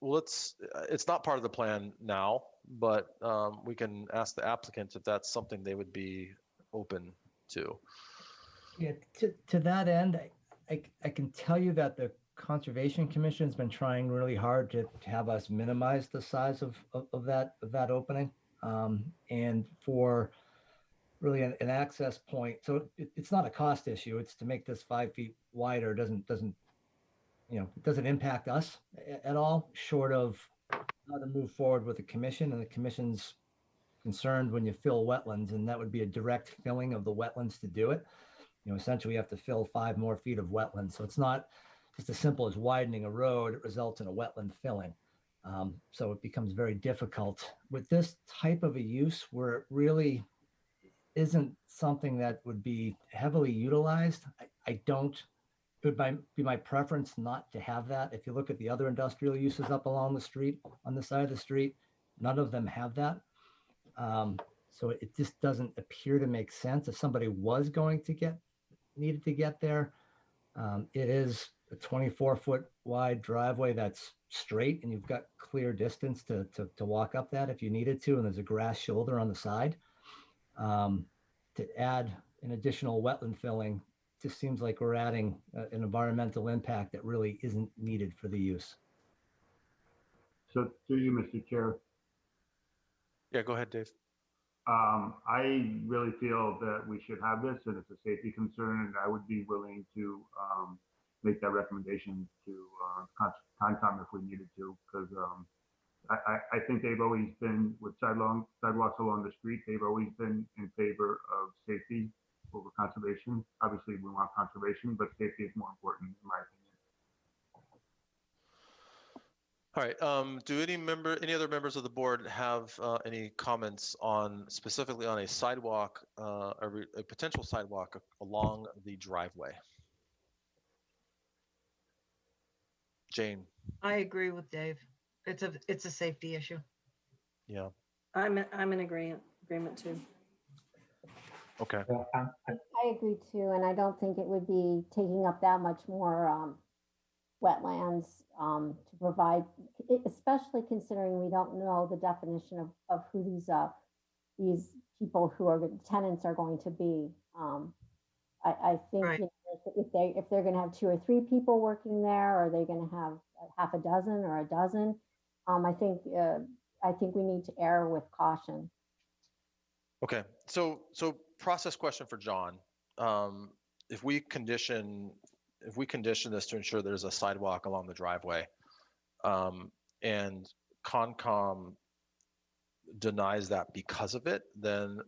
Well, it's not part of the plan now, but we can ask the applicant if that's something they would be open to. Yeah, to that end, I can tell you that the Conservation Commission has been trying really hard to have us minimize the size of that opening, and for really an access point. So it's not a cost issue. It's to make this 5 feet wider. It doesn't impact us at all, short of how to move forward with the commission. And the commission's concerned when you fill wetlands, and that would be a direct filling of the wetlands to do it. Essentially you have to fill 5 more feet of wetlands. So it's not just as simple as widening a road. It results in a wetland filling. So it becomes very difficult with this type of a use where it really isn't something that would be heavily utilized. It would be my preference not to have that. If you look at the other industrial uses up along the street, on the side of the street, none of them have that. So it just doesn't appear to make sense. If somebody was going to needed to get there, it is a 24-foot wide driveway that's straight, and you've got clear distance to walk up that if you needed to, and there's a grass shoulder on the side. To add an additional wetland filling just seems like we're adding an environmental impact that really isn't needed for the use. So through you, Mr. Chair. Yeah, go ahead, Dave. I really feel that we should have this, and it's a safety concern, and I would be willing to make that recommendation to Concom if we needed to, because I think they've always been with sidewalks along the street. They've always been in favor of safety over conservation. Obviously, we want conservation, but safety is more important in my opinion. All right. Do any other members of the board have any comments on specifically on a sidewalk, a potential sidewalk along the driveway? Jane. I agree with Dave. It's a safety issue. Yeah. I'm in agreement too. Okay. I agree too, and I don't think it would be taking up that much more wetlands to provide, especially considering we don't know the definition of who these people who are tenants are going to be. I think Right. you know, if they're going to have 2 or 3 people working there, or are they going to have half a dozen or a dozen? I think we need to err with caution. Okay. So process question for John. If we condition this to ensure there's a sidewalk along the driveway, and Concom denies that because of it, then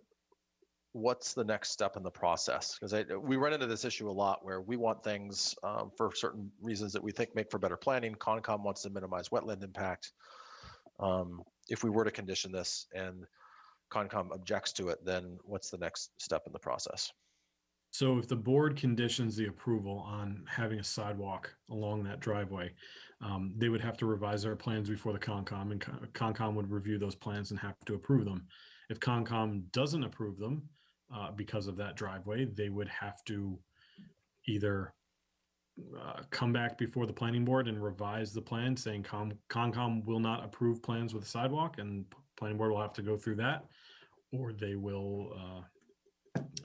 what's the next step in the process? Because we run into this issue a lot where we want things for certain reasons that we think make for better planning. Concom wants to minimize wetland impact. If we were to condition this and Concom objects to it, then what's the next step in the process? So if the board conditions the approval on having a sidewalk along that driveway, they would have to revise their plans before the Concom, and Concom would review those plans and have to approve them. If Concom doesn't approve them because of that driveway, they would have to either come back before the planning board and revise the plan saying Concom will not approve plans with a sidewalk, and planning board will have to go through that, or they will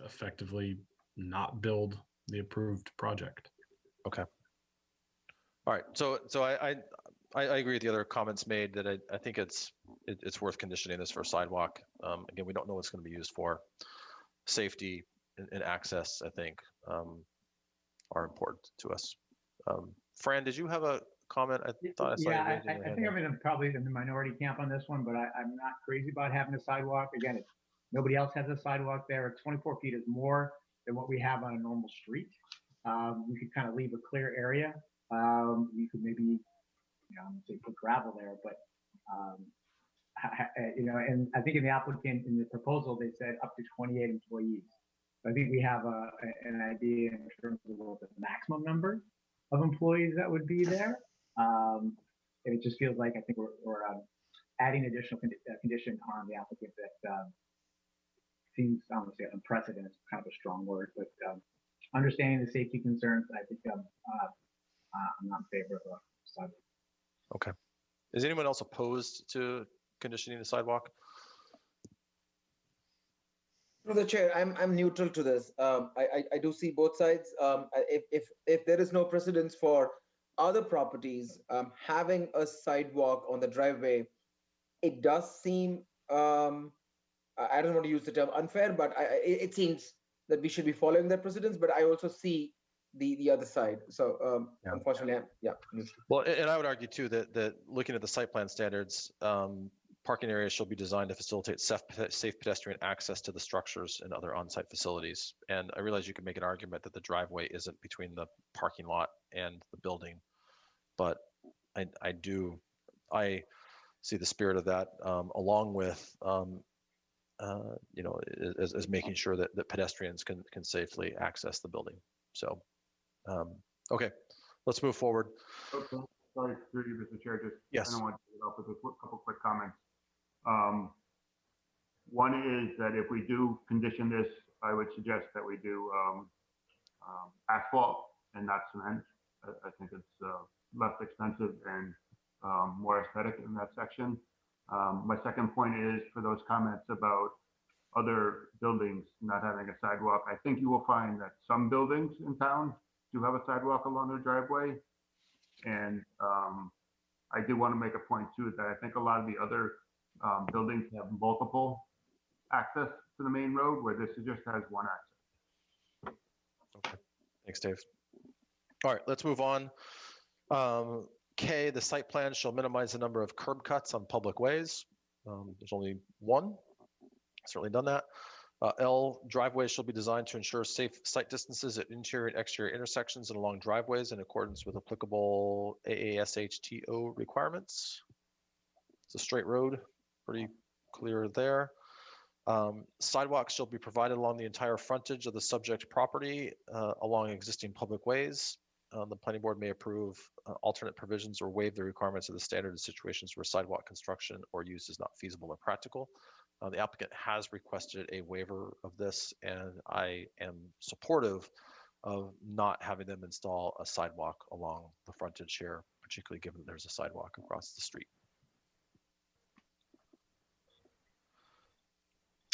effectively not build the approved project. Okay. All right. So I agree with the other comments made that I think it's worth conditioning this for a sidewalk. Again, we don't know what it's going to be used for. Safety and access, I think, are important to us. Fran, did you have a comment? I thought I saw you Yeah, raising your I hand think there. I'm probably in the minority camp on this one, but I'm not crazy about having a sidewalk. Again, nobody else has a sidewalk there. 24 feet is more than what we have on a normal street. You could kind of leave a clear area. You could maybe, say put gravel there, but and I think in the applicant, in the proposal, they said up to 28 employees. So I think we have an idea in terms of what the maximum number of employees that would be there. And it just feels like I think we're adding additional condition on the applicant that seems, I don't want to say unprecedented, it's kind of a strong word, but understanding the safety concerns, I think I'm not in favor of a sidewalk. Okay. Is anyone else opposed to conditioning the sidewalk? No, the chair, I'm neutral to this. I do see both sides. If there is no precedence for other properties having a sidewalk on the driveway, it does seem, I don't want to use the term unfair, but it seems that we should be following that precedence. But I also see the other side. So unfortunately, Well, and I would argue too that looking at the site plan standards, parking areas shall be designed to facilitate safe pedestrian access to the structures and other on-site facilities. And I realize you can make an argument that the driveway isn't between the parking lot and the building, but I see the spirit of that along with as making sure that pedestrians can safely access the building. So, okay, let's move forward. Okay. Sorry, through you, Mr. Chair. Just Yes. I don't want to get off with a couple quick comments. One is that if we do condition this, I would suggest that we do asphalt and not cement. I think it's less expensive and more aesthetic in that section. My second point is for those comments about other buildings not having a sidewalk. I think you will find that some buildings in town do have a sidewalk along their driveway. And I do want to make a point too that I think a lot of the other buildings have multiple access to the main road, where this just has one access. Okay, thanks, Dave. All right, let's move on. K, the site plan shall minimize the number of curb cuts on public ways. There's only one. Certainly done that. L, driveways shall be designed to ensure safe site distances at interior and exterior intersections and along driveways in accordance with applicable AASHTO requirements. It's a straight road, pretty clear there. Sidewalks shall be provided along the entire frontage of the subject property along existing public ways. The planning board may approve alternate provisions or waive the requirements of the standard in situations where sidewalk construction or use is not feasible or practical. The applicant has requested a waiver of this, and I am supportive of not having them install a sidewalk along the frontage here, particularly given that there's a sidewalk across the street.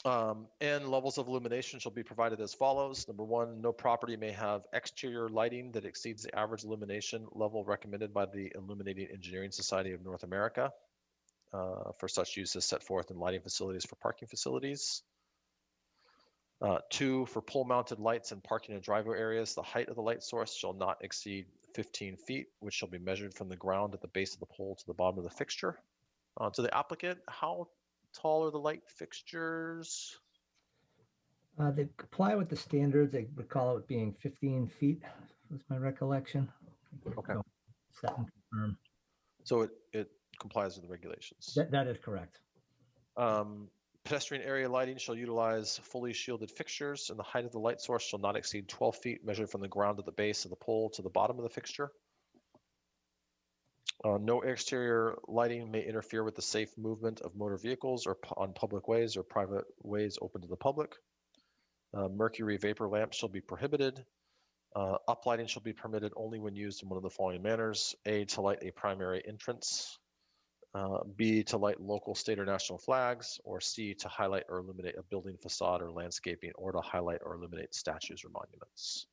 And levels of illumination shall be provided as follows. Number one, no property may have exterior lighting that exceeds the average illumination level recommended by the Illuminating Engineering Society of North America for such use as set forth in lighting facilities for parking facilities. Two, for pole mounted lights in parking and driveway areas, the height of the light source shall not exceed 15 feet, which shall be measured from the ground at the base of the pole to the bottom of the fixture. To the applicant, how tall are the light fixtures? They comply with the standards. I recall it being 15 feet, was my recollection. Okay. So, set and confirm. So it complies with the regulations. That is correct. Pedestrian area lighting shall utilize fully shielded fixtures, and the height of the light source shall not exceed 12 feet, measured from the ground at the base of the pole to the bottom of the fixture. No exterior lighting may interfere with the safe movement of motor vehicles or on public ways or private ways open to the public. Mercury vapor lamps shall be prohibited. Uplighting shall be permitted only when used in one of the following manners. A, to light a primary entrance. B, to light local, state, or national flags. Or C, to highlight or illuminate a building facade or landscaping, or to highlight or illuminate statues or monuments.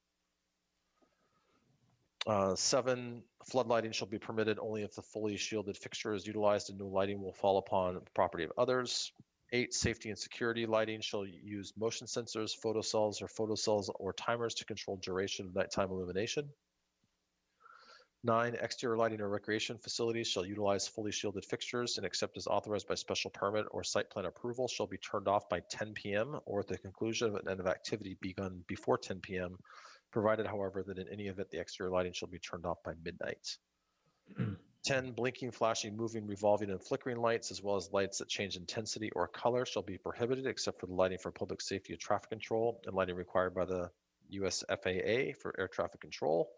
7, floodlighting shall be permitted only if the fully shielded fixture is utilized and no lighting will fall upon the property of others. 8, safety and security lighting shall use motion sensors, photocells or timers to control duration of nighttime illumination. 9, exterior lighting or recreation facilities shall utilize fully shielded fixtures and, except as authorized by special permit or site plan approval, shall be turned off by 10 p.m. or at the conclusion of an end of activity begun before 10 p.m., provided, however, that in any event the exterior lighting shall be turned off by midnight. 10, blinking, flashing, moving, revolving, and flickering lights, as well as lights that change intensity or color, shall be prohibited except for the lighting for public safety and traffic control and lighting required by the US FAA for air traffic control.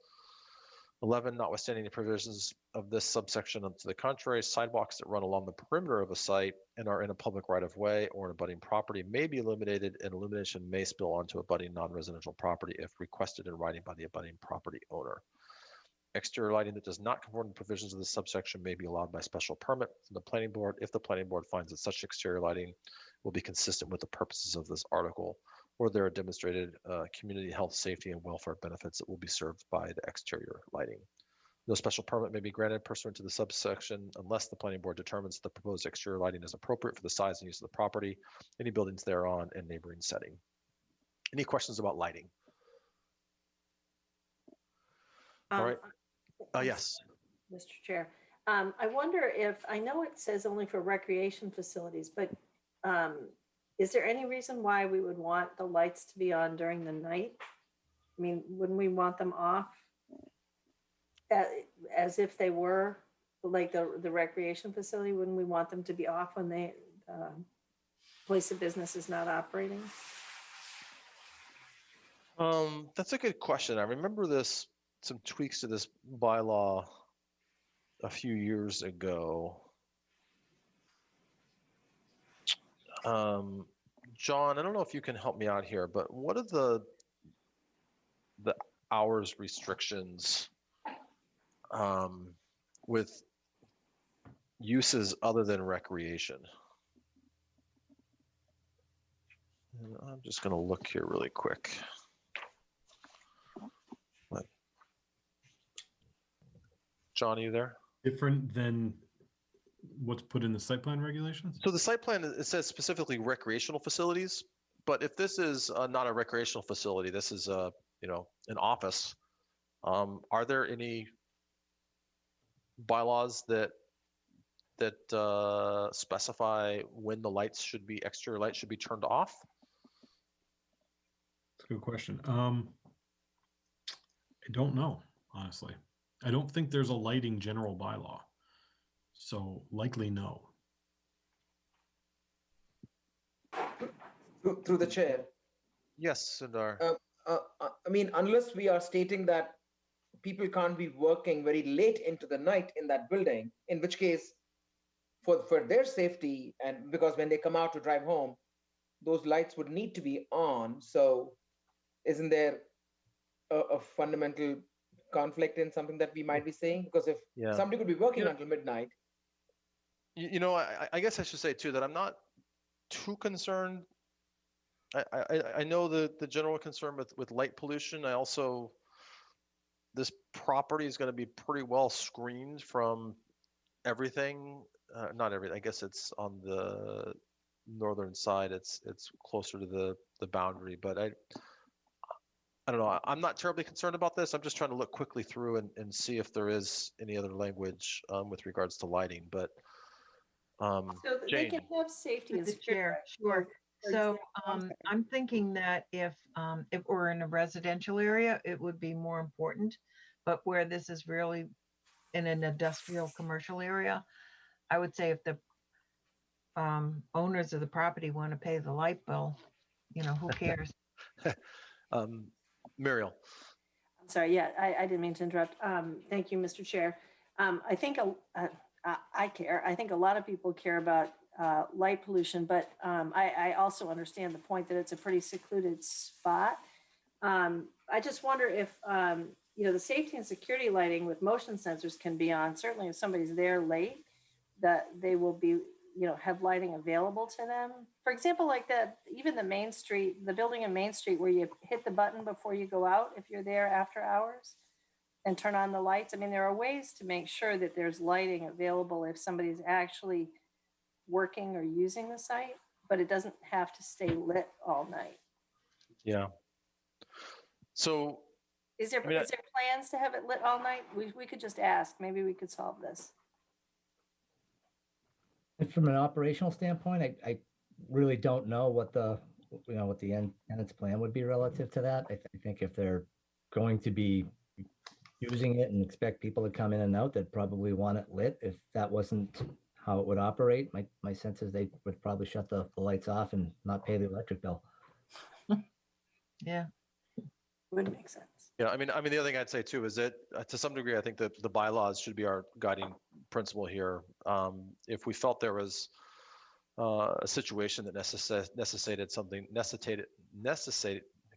11, notwithstanding the provisions of this subsection to the contrary, sidewalks that run along the perimeter of a site and are in a public right-of-way or an abutting property may be illuminated, and illumination may spill onto abutting non-residential property if requested in writing by the abutting property owner. Exterior lighting that does not conform to provisions of this subsection may be allowed by special permit from the planning board if the planning board finds that such exterior lighting will be consistent with the purposes of this article, or there are demonstrated community health, safety, and welfare benefits that will be served by the exterior lighting. No special permit may be granted pursuant to the subsection unless the planning board determines that the proposed exterior lighting is appropriate for the size and use of the property, any buildings thereon, and neighboring setting. Any questions about lighting? All right. Yes. Mr. Chair, I wonder if, I know it says only for recreation facilities, but is there any reason why we would want the lights to be on during the night? I mean, wouldn't we want them off as if they were like the recreation facility? Wouldn't we want them to be off when the place of business is not operating? That's a good question. I remember some tweaks to this bylaw a few years ago. John, I don't know if you can help me out here, but what are the hours restrictions with uses other than recreation? And I'm just going to look here really quick. John, are you there? Different than what's put in the site plan regulations? So the site plan, it says specifically recreational facilities, but if this is not a recreational facility, this is an office. Are there any bylaws that specify when the lights should be, exterior lights should be turned off? That's a good question. I don't know, honestly. I don't think there's a lighting general bylaw. So likely no. Through the chair. Yes, Sundar. I mean, unless we are stating that people can't be working very late into the night in that building, in which case, for their safety, and because when they come out to drive home, those lights would need to be on. So isn't there a fundamental conflict in something that we might be saying? Because if somebody could be working until midnight. You know, I guess I should say too that I'm not too concerned. I know the general concern with light pollution. I also, this property is going to be pretty well screened from everything. Not everything. I guess it's on the northern side. It's closer to the boundary. But I don't know. I'm not terribly concerned about this. I'm just trying to look quickly through and see if there is any other language with regards to lighting. But So they Jane. can have safety Through and the chair, sure. So I'm thinking that if we're in a residential area, it would be more important. But where this is really in an industrial commercial area, I would say if the owners of the property want to pay the light bill, you know, who cares? Muriel. I'm sorry, yeah, I didn't mean to interrupt. Thank you, Mr. Chair. I think I care. I think a lot of people care about light pollution, but I also understand the point that it's a pretty secluded spot. I just wonder if, you know, the safety and security lighting with motion sensors can be on. Certainly if somebody's there late, that they will be, you know, have lighting available to them. For example, like even the Main Street, the building in Main Street where you hit the button before you go out, if you're there after hours and turn on the lights. I mean, there are ways to make sure that there's lighting available if somebody's actually working or using the site, but it doesn't have to stay lit all night. Yeah. So Is there plans to have it lit all night? We could just ask. Maybe we could solve this. And from an operational standpoint, I really don't know what the tenant's plan would be relative to that. I think if they're going to be using it and expect people to come in and out, they'd probably want it lit. If that wasn't how it would operate, my sense is they would probably shut the lights off and not pay the electric bill. Yeah. Would make sense. Yeah, I mean, the other thing I'd say too is that to some degree, I think that the bylaws should be our guiding principle here. If we felt there was a situation that necessitated, I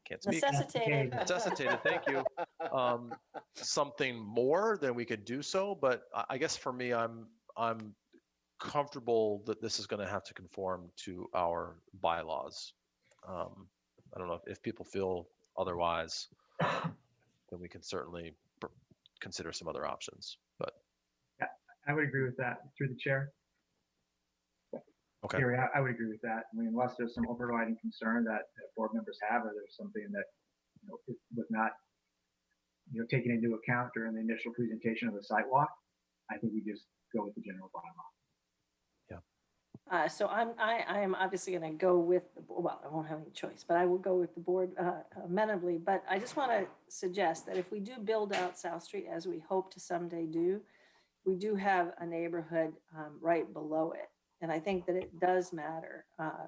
can't speak. Necessitated, thank you. Something more, then we could do so. But I guess for me, I'm comfortable that this is going to have to conform to our bylaws. I don't know if people feel otherwise, then we can certainly consider some other options. But yeah, I would agree with that. Through the chair. Okay. Gary, I would agree with that. I mean, unless there's some overriding concern that board members have, or there's something that it was not taken into account during the initial presentation of the sidewalk, I think we just go with the general bylaw. So I am obviously going to go with the, well, I won't have any choice, but I will go with the board amenably. But I just want to suggest that if we do build out South Street, as we hope to someday do, we do have a neighborhood right below it. And I think that it does matter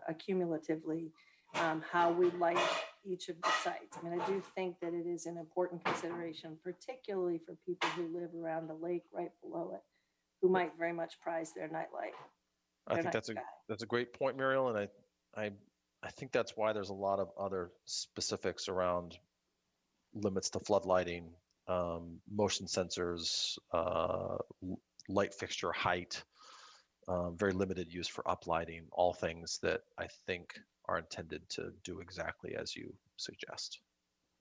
accumulatively how we light each of the sites. I mean, I do think that it is an important consideration, particularly for people who live around the lake right below it, who might very much prize their nightlight. I think that's a great point, Muriel, and I think that's why there's a lot of other specifics around limits to flood lighting, motion sensors, light fixture height, very limited use for uplighting, all things that I think are intended to do exactly as you suggest.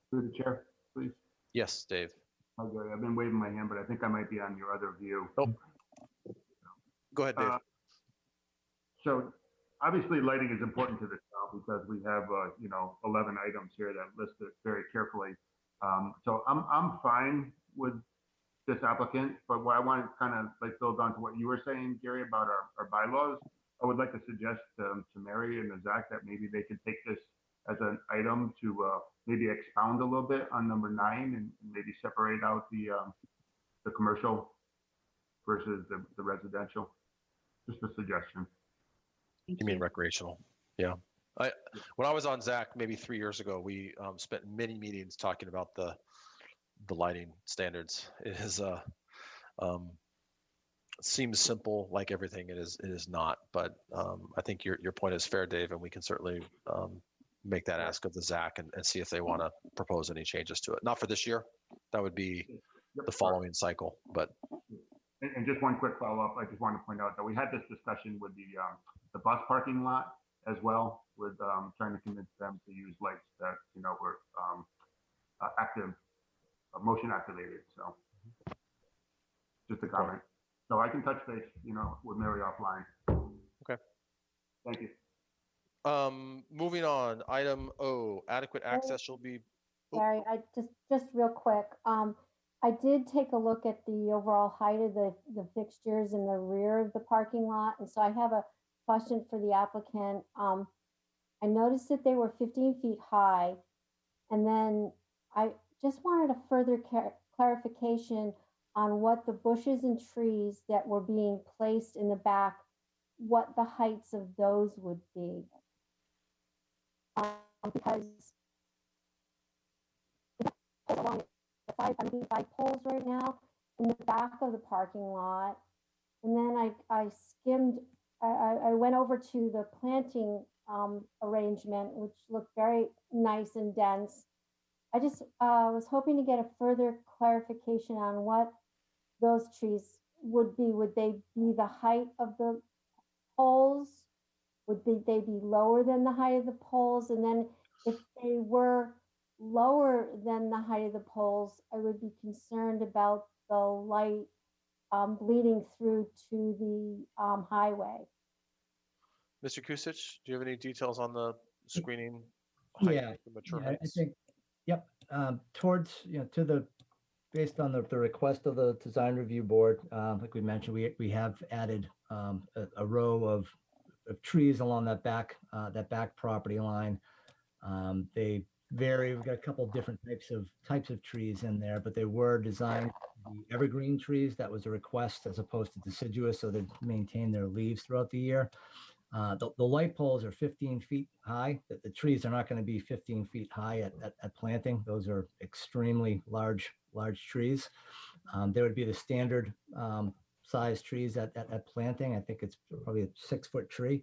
Through the chair, please. Yes, Dave. Okay, I've been waving my hand, but I think I might be on your other view. Oh. Go ahead, Dave. So obviously lighting is important to the town because we have 11 items here that list it very carefully. So I'm fine with this applicant, but what I want to kind of like build on to what you were saying, Gary, about our bylaws. I would like to suggest to Mary and Zach that maybe they could take this as an item to maybe expound a little bit on number 9 and maybe separate out the commercial versus the residential. Just a suggestion. You mean recreational? Yeah. When I was on Zach maybe 3 years ago, we spent many meetings talking about the lighting standards. It is seems simple, like everything. It is not, but I think your point is fair, Dave, and we can certainly make that ask of the Zach and see if they want to propose any changes to it. Not for this year. That would be the following cycle, but. And just one quick follow-up. I just want to point out that we had this discussion with the bus parking lot as well, with trying to convince them to use lights that were active, motion activated. So just a comment. So I can touch base, with Mary offline. Okay. Thank you. Moving on, item O, adequate access shall be. Gary, I just real quick. I did take a look at the overall height of the fixtures in the rear of the parking lot. And so I have a question for the applicant. I noticed that they were 15 feet high. And then I just wanted a further clarification on what the bushes and trees that were being placed in the back, what the heights of those would be. Because along the 5 poles right now in the back of the parking lot. And then I skimmed, I went over to the planting arrangement, which looked very nice and dense. I just was hoping to get a further clarification on what those trees would be. Would they be the height of the poles? Would they be lower than the height of the poles? And then if they were lower than the height of the poles, I would be concerned about the light bleeding through to the highway. Mr. Kusich, do you have any details on the screening height Yeah, of the mature I heights? think, yep. Towards, to the, based on the request of the design review board, like we mentioned, we have added a row of trees along that back property line. They vary. We've got a couple of different types of trees in there, but they were designed to be evergreen trees. That was a request as opposed to deciduous, so they maintain their leaves throughout the year. The light poles are 15 feet high. The trees are not going to be 15 feet high at planting. Those are extremely large trees. There would be the standard size trees at planting. I think it's probably a 6-foot tree.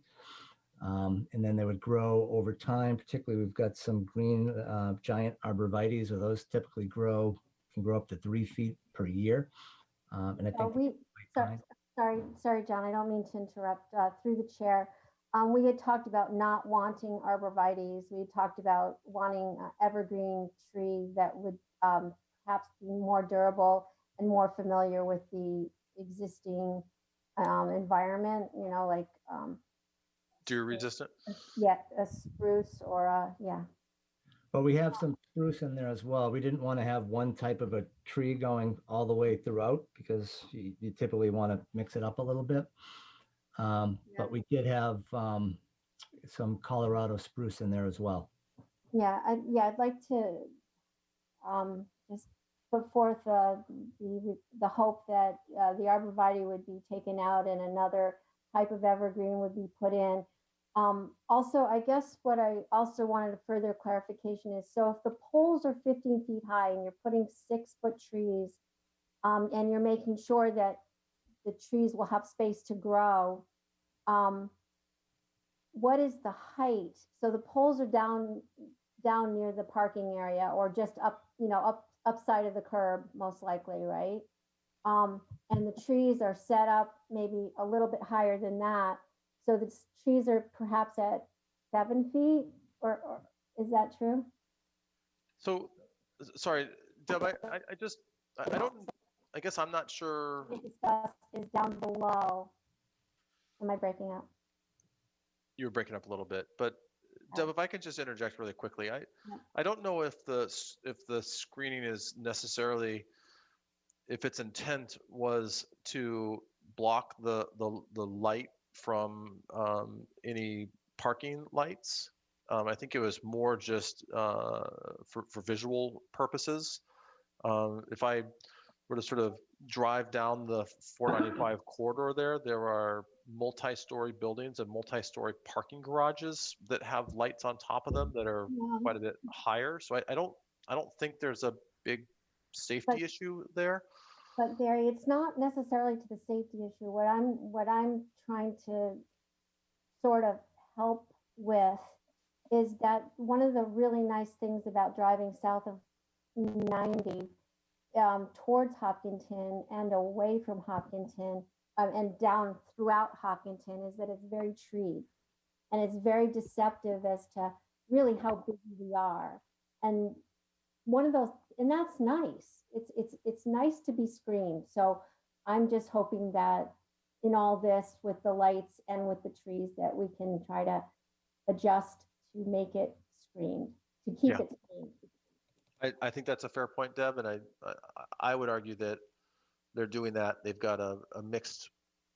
And then they would grow over time. Particularly, we've got some green giant arborvitaes, or those typically can grow up to 3 feet per year. And I think sorry, John, I don't mean to interrupt. Through the chair, we had talked about not wanting arborvitaes. We had talked about wanting evergreen tree that would perhaps be more durable and more familiar with the existing environment. Like deer resistant? Yeah, a spruce or a, yeah. But we have some spruce in there as well. We didn't want to have one type of a tree going all the way throughout, because you typically want to mix it up a little bit. But we did have some Colorado spruce in there as well. Yeah, I'd like to just put forth the hope that the arborvitae would be taken out and another type of evergreen would be put in. Also, I guess what I also wanted a further clarification is, so if the poles are 15 feet high and you're putting 6-foot trees, and you're making sure that the trees will have space to grow, what is the height? So the poles are down near the parking area, or just up, upside of the curb, most likely, right? And the trees are set up maybe a little bit higher than that. So the trees are perhaps at 7 feet, or is that true? So, sorry, Deb, I guess I'm not sure. Discussed is down below. Am I breaking up? You were breaking up a little bit, but Deb, if I could just interject really quickly, I don't know if the screening is necessarily if its intent was to block the light from any parking lights. I think it was more just for visual purposes. If I were to sort of drive down the 495 corridor there are multi-story buildings and multi-story parking garages that have lights on top of them that are Yeah. quite a bit higher. So I don't think there's a big safety issue there. But Gary, it's not necessarily to the safety issue. What I'm trying to sort of help with is that one of the really nice things about driving south of 90 towards Hopkinton and away from Hopkinton and down throughout Hopkinton is that it's very treed and it's very deceptive as to really how busy we are. And one of those, and that's nice. It's nice to be screened. So I'm just hoping that in all this with the lights and with the trees that we can try to adjust to make it screened, to keep it screened. I think that's a fair point, Deb, and I would argue that they're doing that. They've got a mixed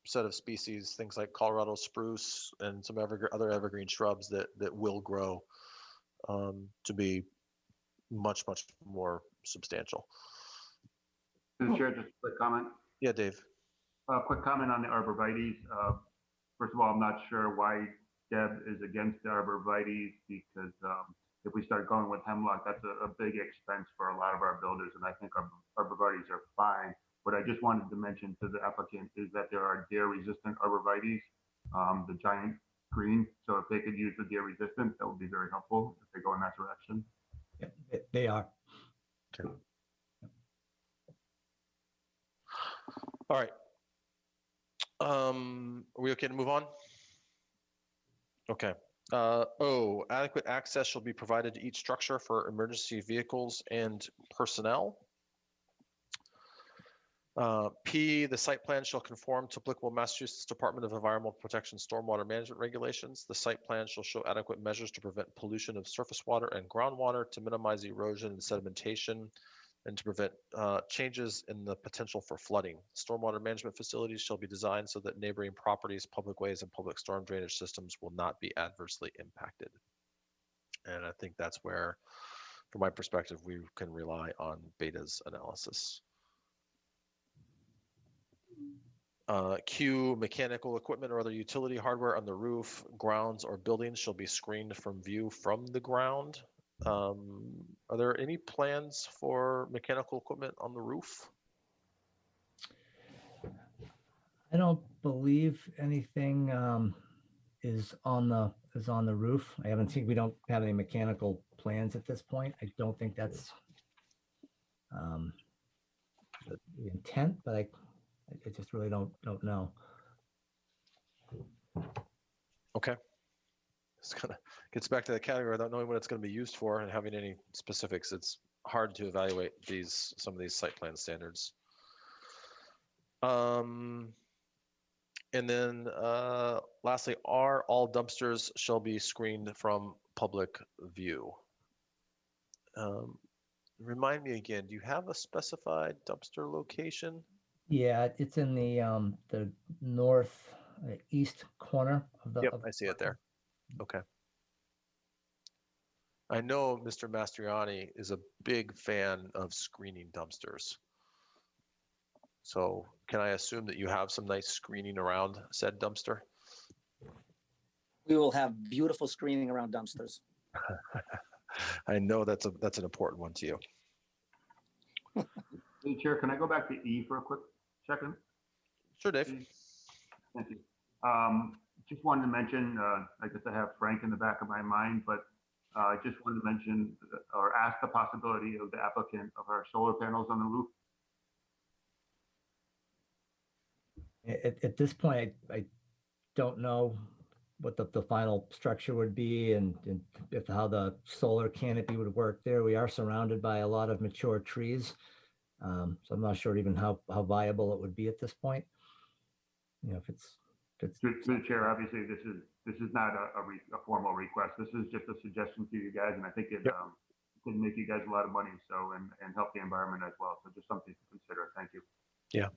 set of species, things like Colorado spruce and some other evergreen shrubs that will grow to be much more substantial. Mr. Chair, just a quick comment. Yeah, Dave. Quick comment on the arborvitaes. First of all, I'm not sure why Deb is against the arborvitaes because if we start going with hemlock, that's a big expense for a lot of our builders, and I think arborvitaes are fine. What I just wanted to mention to the applicant is that there are deer-resistant arborvitaes, the giant green. So if they could use the deer-resistant, that would be very helpful if they go in that direction. Yeah, they are. Okay. All right. Are we okay to move on? Okay. Adequate access shall be provided to each structure for emergency vehicles and personnel. P, the site plan shall conform to applicable Massachusetts Department of Environmental Protection stormwater management regulations. The site plan shall show adequate measures to prevent pollution of surface water and groundwater, to minimize erosion and sedimentation, and to prevent changes in the potential for flooding. Stormwater management facilities shall be designed so that neighboring properties, public ways, and public storm drainage systems will not be adversely impacted. And I think that's where, from my perspective, we can rely on Beta's analysis. Q, mechanical equipment or other utility hardware on the roof, grounds, or buildings shall be screened from view from the ground. Are there any plans for mechanical equipment on the roof? I don't believe anything is on the roof. I haven't seen. We don't have any mechanical plans at this point. I don't think that's the intent, but I just really don't know. Okay. This kind of gets back to the category without knowing what it's going to be used for and having any specifics. It's hard to evaluate some of these site plan standards. And then lastly, all dumpsters shall be screened from public view. Remind me again, do you have a specified dumpster location? Yeah, it's in the north east corner of the. Yep, I see it there. Okay. I know Mr. Mastriani is a big fan of screening dumpsters. So can I assume that you have some nice screening around said dumpster? We will have beautiful screening around dumpsters. I know that's an important one to you. Hey, Chair, can I go back to E for a quick second? Sure, Dave. Thank you. Just wanted to mention, I guess I have Frank in the back of my mind, but I just wanted to mention or ask the possibility of the applicant of our solar panels on the roof. At this point, I don't know what the final structure would be and if how the solar canopy would work there. We are surrounded by a lot of mature trees. So I'm not sure even how viable it would be at this point. You know, if it's Through the chair, obviously this is not a formal request. This is just a suggestion to you guys, and I think it can make you guys a lot of money. So, and help the environment as well. So just something to consider. Thank you. Yeah.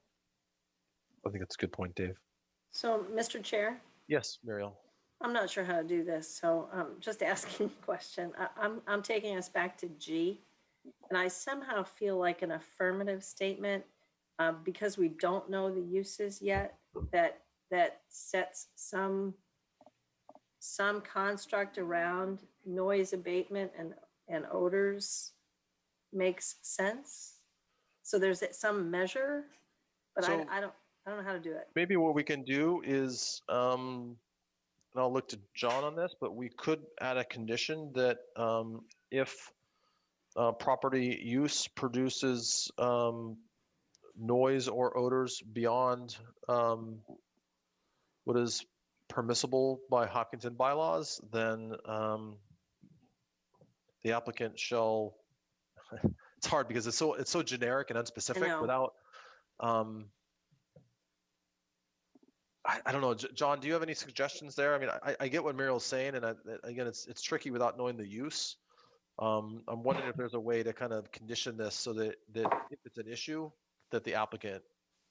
I think that's a good point, Dave. So, Mr. Chair, Yes, Muriel. I'm not sure how to do this, so just asking a question. I'm taking us back to G, and I somehow feel like an affirmative statement because we don't know the uses yet that sets some construct around noise abatement and odors makes sense. So there's some measure, but So- I don't know how to do it. Maybe what we can do is, and I'll look to John on this, but we could add a condition that if property use produces noise or odors beyond what is permissible by Hopkinton bylaws, then the applicant shall. It's hard because it's so generic and unspecific without. I don't know, John. Do you have any suggestions there? I mean, I get what Muriel's saying, and again, it's tricky without knowing the use. I'm wondering if there's a way to kind of condition this so that if it's an issue, that the applicant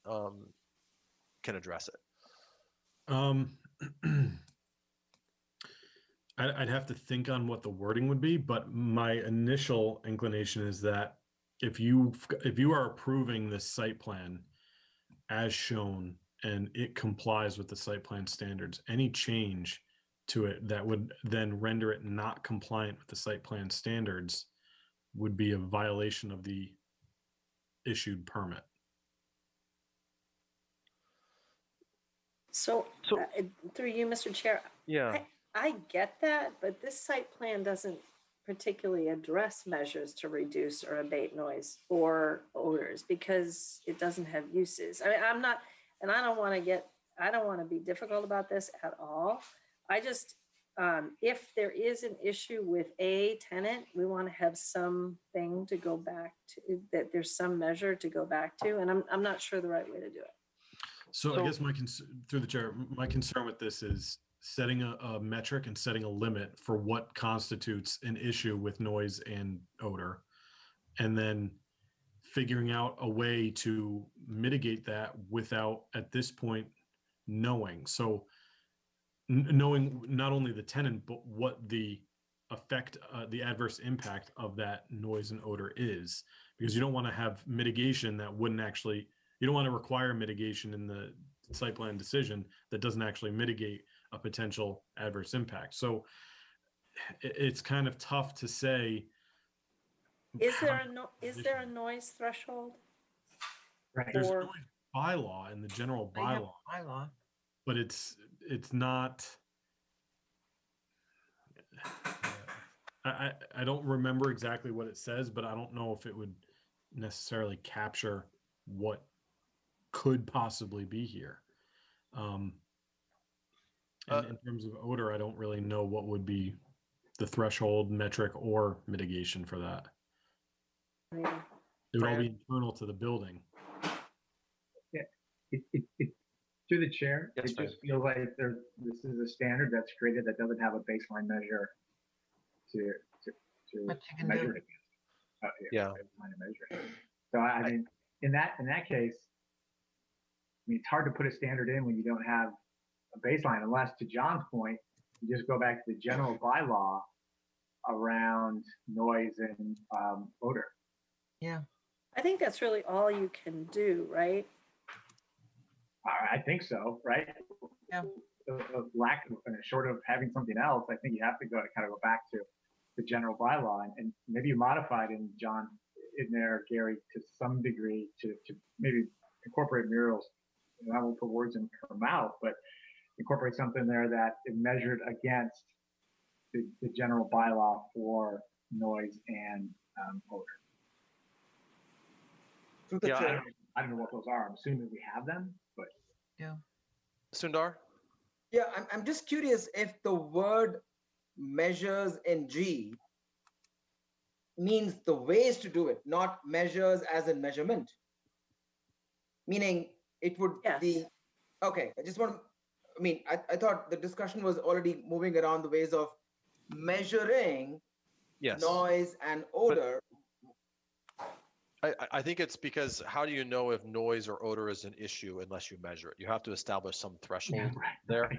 can address it. I'd have to think on what the wording would be, but my initial inclination is that if you are approving this site plan as shown and it complies with the site plan standards, any change to it that would then render it not compliant with the site plan standards would be a violation of the issued permit. So through you, Mr. Chair, yeah, I get that, but this site plan doesn't particularly address measures to reduce or abate noise or odors because it doesn't have uses. I mean, I'm not, and I don't want to be difficult about this at all. I just, if there is an issue with a tenant, we want to have something to go back to, that there's some measure to go back to, and I'm not sure the right way to do it. So I guess through the chair, my concern with this is setting a metric and setting a limit for what constitutes an issue with noise and odor, and then figuring out a way to mitigate that without, at this point, knowing. So knowing not only the tenant, but what the effect, the adverse impact of that noise and odor is, because you don't want to have mitigation that wouldn't actually, you don't want to require mitigation in the site plan decision that doesn't actually mitigate a potential adverse impact. So it's kind of tough to say. Is there a noise threshold? Right. There's a noise bylaw in the general bylaw, but it's not. I don't remember exactly what it says, but I don't know if it would necessarily capture what could possibly be here. And in terms of odor, I don't really know what would be the threshold, metric, or mitigation for that. Yeah. It would all be internal to the building. Yeah, to the chair, Yes, it just feels like this is a standard that's created that doesn't have a baseline measure to measure it against. Yeah. Measure. So I mean, in that case, I mean, it's hard to put a standard in when you don't have a baseline, unless, to John's point, you just go back to the general bylaw around noise and odor. Yeah. I think that's really all you can do, right? I think so, right? Yeah. Lack of, short of having something else, I think you have to kind of go back to the general bylaw, and maybe you modified in John in there, Gary, to some degree to maybe incorporate murals. And I won't put words in her mouth, but incorporate something there that is measured against the general bylaw for noise and odor. Yeah, I don't know what those are. I'm assuming we have them, but yeah. Sundar? Yeah, I'm just curious if the word measures in G means the ways to do it, not measures as in measurement. Meaning it would be, okay, I just want to, I mean, I thought the discussion was already moving around the ways of measuring Yes. noise and odor. I think it's because how do you know if noise or odor is an issue unless you measure it? You have to establish some threshold there.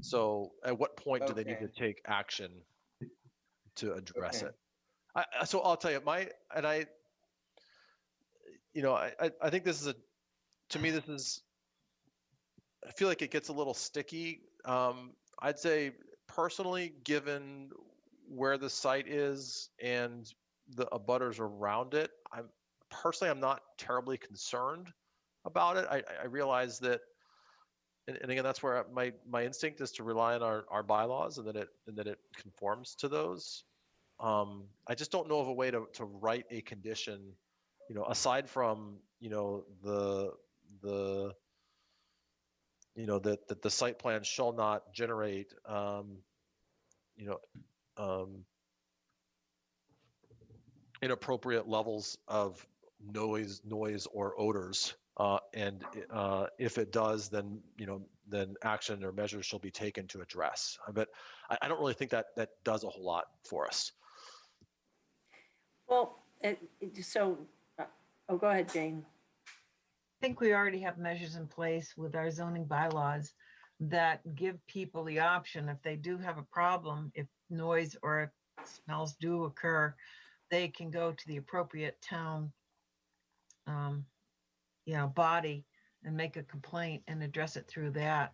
So at what point do they need to take action to address it? So I'll tell you, I think this is to me, I feel like it gets a little sticky. I'd say personally, given where the site is and the abutters around it, I'm not terribly concerned about it. I realize that, and again, that's where my instinct is to rely on our bylaws and that it conforms to those. I just don't know of a way to write a condition, aside from, that the site plan shall not generate, inappropriate levels of noise or odors. And if it does, then action or measures shall be taken to address. But I don't really think that does a whole lot for us. Well, go ahead, Jane. I think we already have measures in place with our zoning bylaws that give people the option, if they do have a problem, if noise or if smells do occur, they can go to the appropriate town, body and make a complaint and address it through that.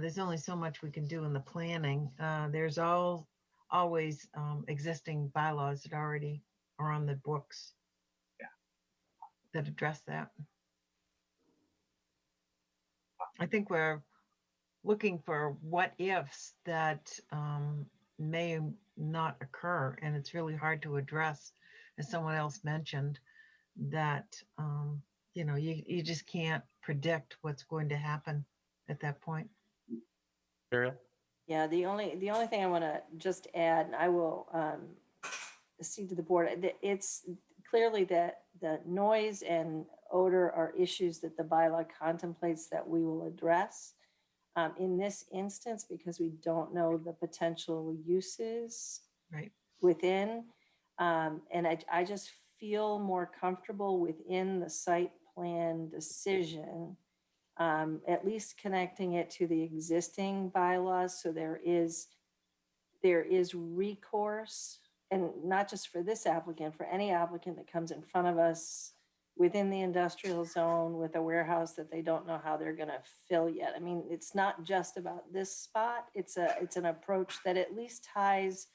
There's only so much we can do in the planning. There's always existing bylaws that already are on the books that address that. I think we're looking for what ifs that may not occur, and it's really hard to address, as someone else mentioned, that you just can't predict what's going to happen at that point. Mariel? Yeah, the only thing I want to just add, and I will cede to the board, it's clearly that the noise and odor are issues that the bylaw contemplates that we will address. In this instance, because we don't know the potential uses within, and I just feel more comfortable within the site plan decision, at least connecting it to the existing bylaws. So there is recourse, and not just for this applicant, for any applicant that comes in front of us within the industrial zone with a warehouse that they don't know how they're going to fill yet. I mean, it's not just about this spot. It's an approach that at least ties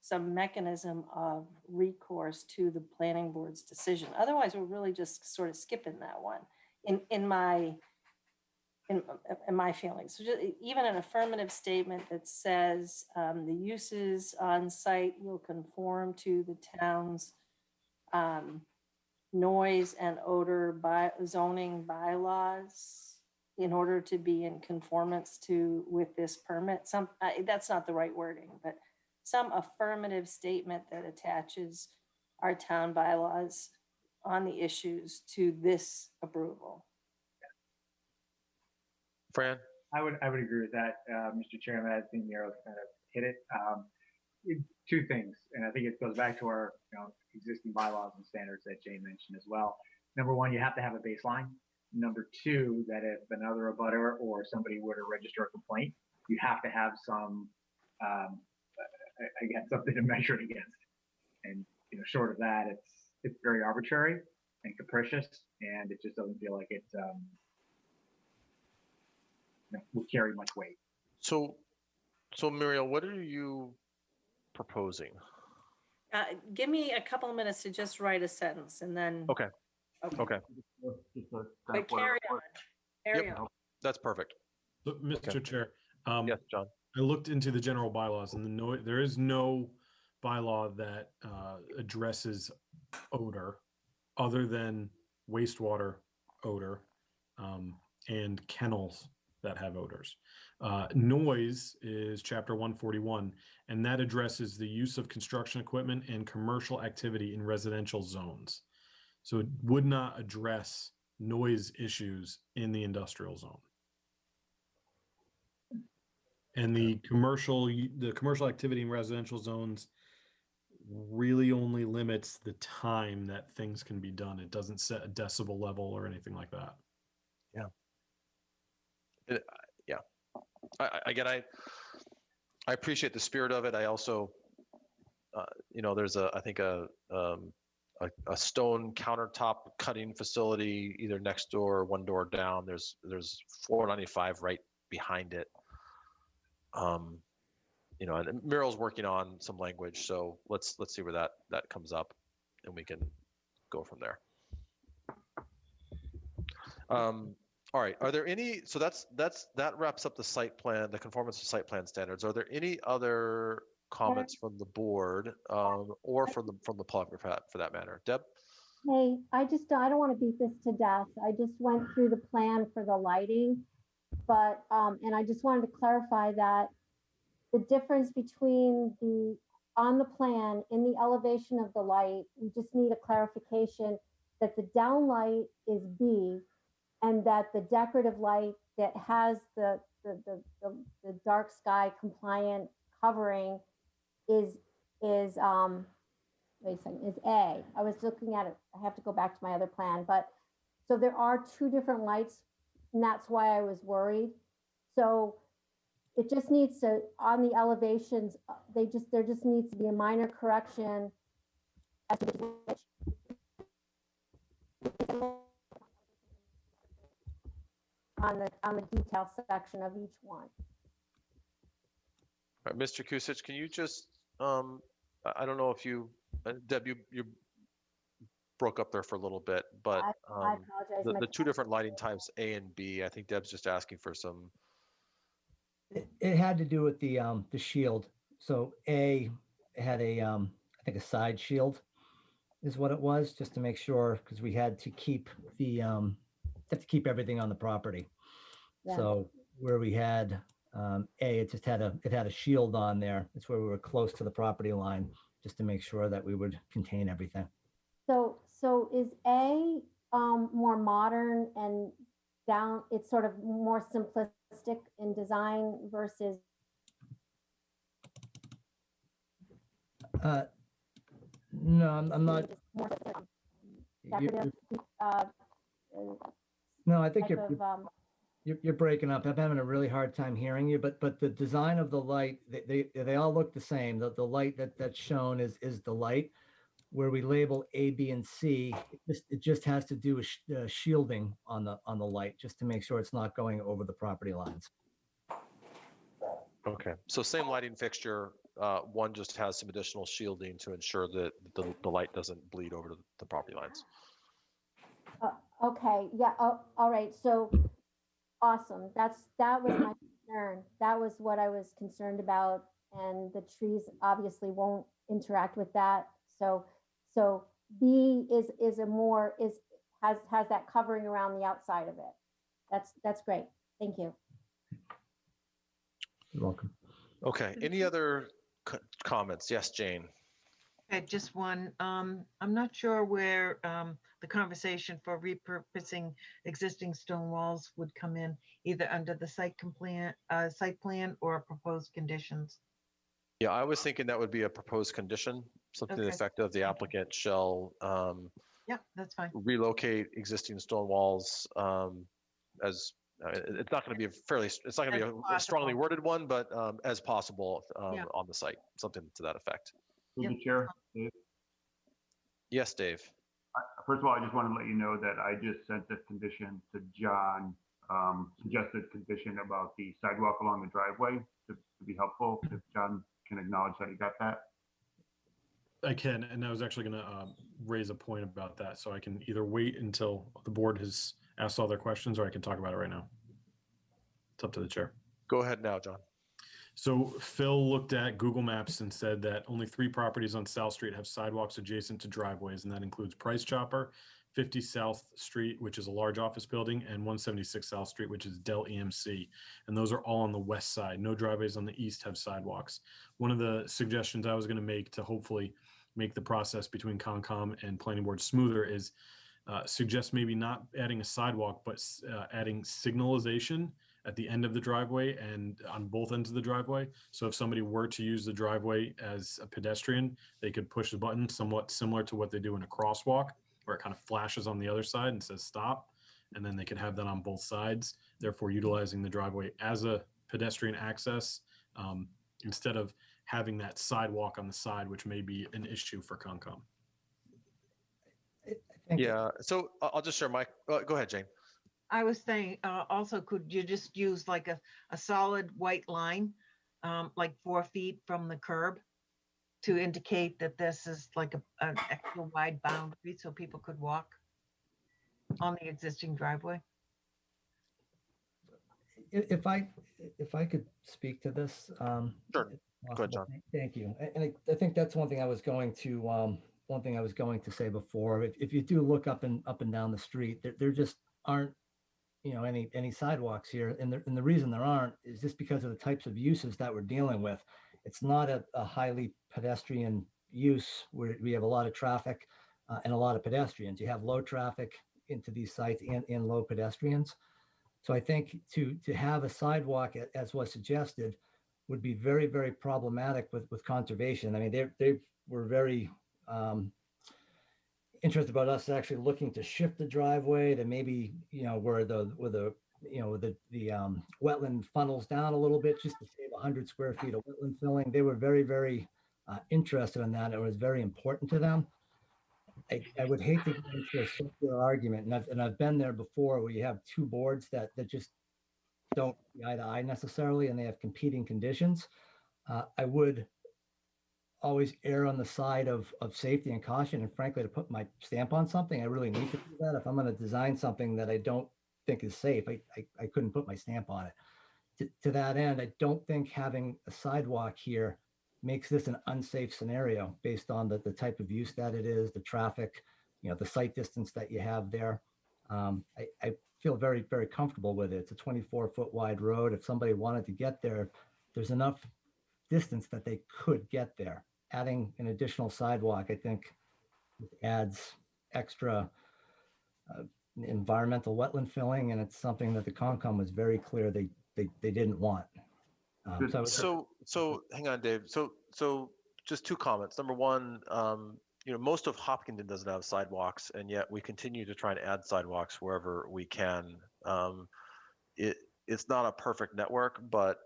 some mechanism of recourse to the planning board's decision. Otherwise, we're really just sort of skipping that one in my feelings. So just, even an affirmative statement that says the uses on site will conform to the town's noise and odor zoning bylaws in order to be in conformance with this permit. That's not the right wording, but some affirmative statement that attaches our town bylaws on the issues to this approval. Fran? I would agree with that, Mr. Chairman. I think Nero's kind of hit it. Two things, and I think it goes back to our existing bylaws and standards that Jane mentioned as well. Number one, you have to have a baseline. Number two, that if another abutter or somebody were to register a complaint, you have to have some, again, something to measure it against. And short of that, it's very arbitrary and capricious, and it just doesn't feel like it will carry much weight. So Muriel, what are you proposing? Give me a couple of minutes to just write a sentence, and then. Okay. But carry on. Carry on. That's perfect. So, Mr. Chair. Yes, John. I looked into the general bylaws, and there is no bylaw that addresses odor other than wastewater odor and kennels that have odors. Noise is chapter 141, and that addresses the use of construction equipment and commercial activity in residential zones. So it would not address noise issues in the industrial zone. And the commercial activity in residential zones really only limits the time that things can be done. It doesn't set a decibel level or anything like that. Yeah. Yeah. Again, I appreciate the spirit of it. I also, there's I think a stone countertop cutting facility either next door or one door down. There's 495 right behind it. And Muriel's working on some language, so let's see where that comes up, and we can go from there. All right. Are there any? So that wraps up the site plan, the conformance to site plan standards. Are there any other comments from the board or from the public for that matter? Deb? Hey, I don't want to beat this to death. I just went through the plan for the lighting, but, and I just wanted to clarify that the difference between on the plan, in the elevation of the light, we just need a clarification that the downlight is B and that the decorative light that has the dark sky compliant covering is wait a second, is A. I was looking at it. I have to go back to my other plan, but so there are two different lights, and that's why I was worried. So it just needs to, on the elevations, there just needs to be a minor correction as to which on the detail section of each one. All right, Mr. Kusich, can you just, I don't know if you, Deb, you broke up there for a little bit, but I apologize. the two different lighting types, A and B, I think Deb's just asking for some. It had to do with the shield. So A had I think a side shield is what it was, just to make sure, because we had to keep everything on the property. Yeah. So where we had A, it had a shield on there. It's where we were close to the property line, just to make sure that we would contain everything. So is A more modern and down? It's sort of more simplistic in design versus. No, I'm not. No, I think you're breaking up. I'm having a really hard time hearing you, but the design of the light, they all look the same. The light that's shown is the light. Where we label A, B, and C, it just has to do with shielding on the light, just to make sure it's not going over the property lines. Okay, so same lighting fixture, one just has some additional shielding to ensure that the light doesn't bleed over to the property lines. Okay, yeah, all right, so awesome. That was my concern. That was what I was concerned about, and the trees obviously won't interact with that. So B has that covering around the outside of it. That's great. Thank you. You're welcome. Okay, any other comments? Yes, Jane. Okay, just one. I'm not sure where the conversation for repurposing existing stone walls would come in, either under the site plan or proposed conditions. Yeah, I was thinking that would be a proposed condition, something to the effect of the applicant shall yeah, that's fine. relocate existing stone walls as it's not going to be it's not going to be a strongly worded one, but as possible on the site, something to that effect. Through the chair, Dave? Yes, Dave. First of all, I just want to let you know that I just sent this condition to John, suggested condition about the sidewalk along the driveway to be helpful. If John can acknowledge that you got that. I can, and I was actually going to raise a point about that, so I can either wait until the board has asked all their questions, or I can talk about it right now. It's up to the chair. Go ahead now, John. So Phil looked at Google Maps and said that only 3 properties on South Street have sidewalks adjacent to driveways, and that includes Price Chopper, 50 South Street, which is a large office building, and 176 South Street, which is Dell EMC. And those are all on the west side. No driveways on the east have sidewalks. One of the suggestions I was going to make to hopefully make the process between Concom and Planning Board smoother is suggest maybe not adding a sidewalk, but adding signalization at the end of the driveway and on both ends of the driveway. So if somebody were to use the driveway as a pedestrian, they could push the button somewhat similar to what they do in a crosswalk, where it kind of flashes on the other side and says stop. And then they can have that on both sides, therefore utilizing the driveway as a pedestrian access instead of having that sidewalk on the side, which may be an issue for Concom. Yeah, so I'll just share my, go ahead, Jane. I was saying, also, could you just use like a solid white line, like 4 feet from the curb to indicate that this is like an extra wide boundary so people could walk on the existing driveway? If I could speak to this. Sure. Go ahead, John. Thank you. And I think that's one thing I was going to say before. If you do look up and down the street, there just aren't, any sidewalks here. And the reason there aren't is just because of the types of uses that we're dealing with. It's not a highly pedestrian use where we have a lot of traffic and a lot of pedestrians. You have low traffic into these sites and low pedestrians. So I think to have a sidewalk, as was suggested, would be very, very problematic with conservation. I mean, they were very interested about us actually looking to shift the driveway to maybe, where the wetland funnels down a little bit just to save 100 square feet of wetland filling. They were very, very interested in that. It was very important to them. I would hate to get into a circular argument, and I've been there before, where you have two boards that just don't see eye to eye necessarily, and they have competing conditions. I would always err on the side of safety and caution, and frankly, to put my stamp on something, I really need to do that. If I'm going to design something that I don't think is safe, I couldn't put my stamp on it. To that end, I don't think having a sidewalk here makes this an unsafe scenario based on the type of use that it is, the traffic, the sight distance that you have there. I feel very, very comfortable with it. It's a 24-foot wide road. If somebody wanted to get there, there's enough distance that they could get there. Adding an additional sidewalk, I think, adds extra environmental wetland filling, and it's something that the Concom was very clear they didn't want. So hang on, Dave. So just two comments. Number one, most of Hopkinton doesn't have sidewalks, and yet we continue to try and add sidewalks wherever we can. It's not a perfect network, but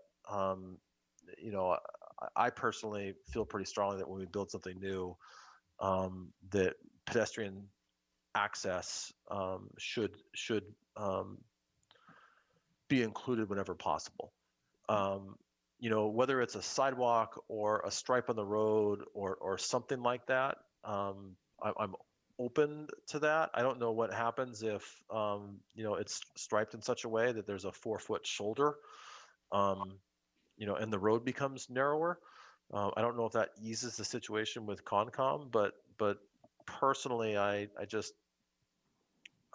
I personally feel pretty strongly that when we build something new, that pedestrian access should be included whenever possible. Whether it's a sidewalk or a stripe on the road or something like that, I'm open to that. I don't know what happens if it's striped in such a way that there's a 4-foot shoulder, and the road becomes narrower. I don't know if that eases the situation with Concom, but personally, I just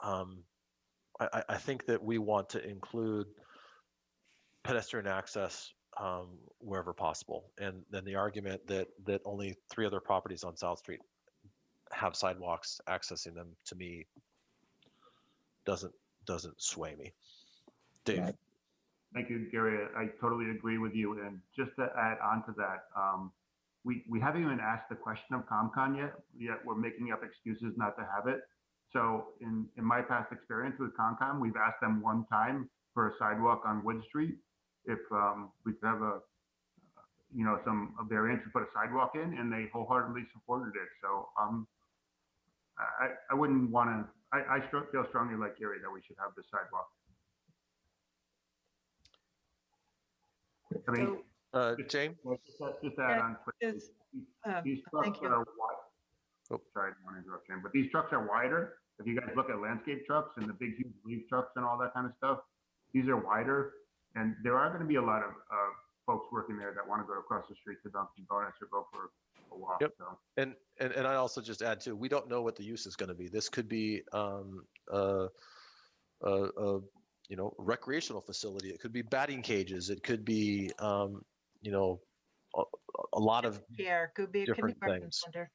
I think that we want to include pedestrian access wherever possible. And then the argument that only 3 other properties on South Street have sidewalks accessing them, to me, doesn't sway me. Dave. Right. Thank you, Gary. I totally agree with you. And just to add on to that, we haven't even asked the question of ComCon yet we're making up excuses not to have it. So in my past experience with ComCon, we've asked them one time for a sidewalk on Wood Street if we could have a variance to put a sidewalk in, and they wholeheartedly supported it. So I wouldn't want to. I feel strongly like Gary that we should have the sidewalk. I mean, Jane? Just to add on quickly, these trucks are wide. Oh, sorry, I don't want to interrupt, Jane, but these trucks are wider. If you guys look at landscape trucks and the big, huge leaf trucks and all that kind of stuff, these are wider. And there are going to be a lot of folks working there that want to go across the street to Dunkin' Donuts or go for a walk. Yep. So. And I also just add too, we don't know what the use is going to be. This could be recreational facility. It could be batting cages. It could be a lot of could be a different kindergarten things. center.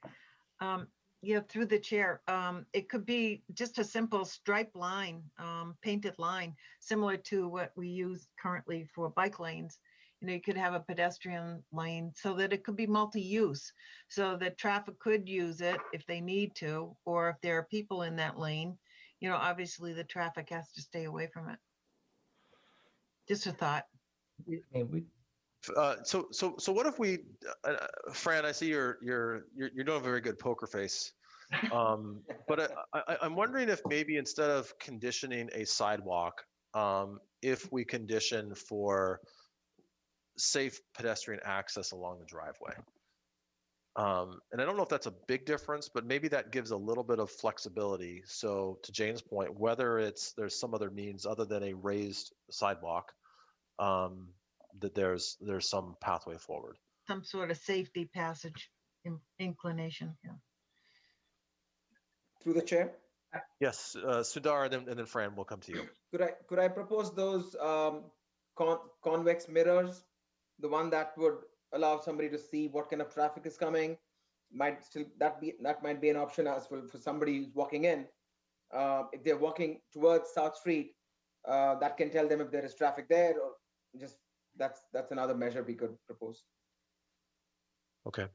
Yeah, through the chair. It could be just a simple stripe line, painted line, similar to what we use currently for bike lanes. You know, you could have a pedestrian lane so that it could be multi-use, so that traffic could use it if they need to, or if there are people in that lane, you know, obviously the traffic has to stay away from it. Just a thought. And we, So what if we, Fran? I see you're doing a very good poker face. But I'm wondering if maybe instead of conditioning a sidewalk, if we condition for safe pedestrian access along the driveway. And I don't know if that's a big difference, but maybe that gives a little bit of flexibility. So to Jane's point, whether there's some other means other than a raised sidewalk, that there's some pathway forward. Some sort of safety passage inclination. Yeah. Through the chair, Yes, Sudar, and then Fran, will come to you. could I propose those convex mirrors, the one that would allow somebody to see what kind of traffic is coming? That might be an option as well for somebody who's walking in. If they're walking towards South Street, that can tell them if there is traffic there, or just that's another measure we could propose. Okay.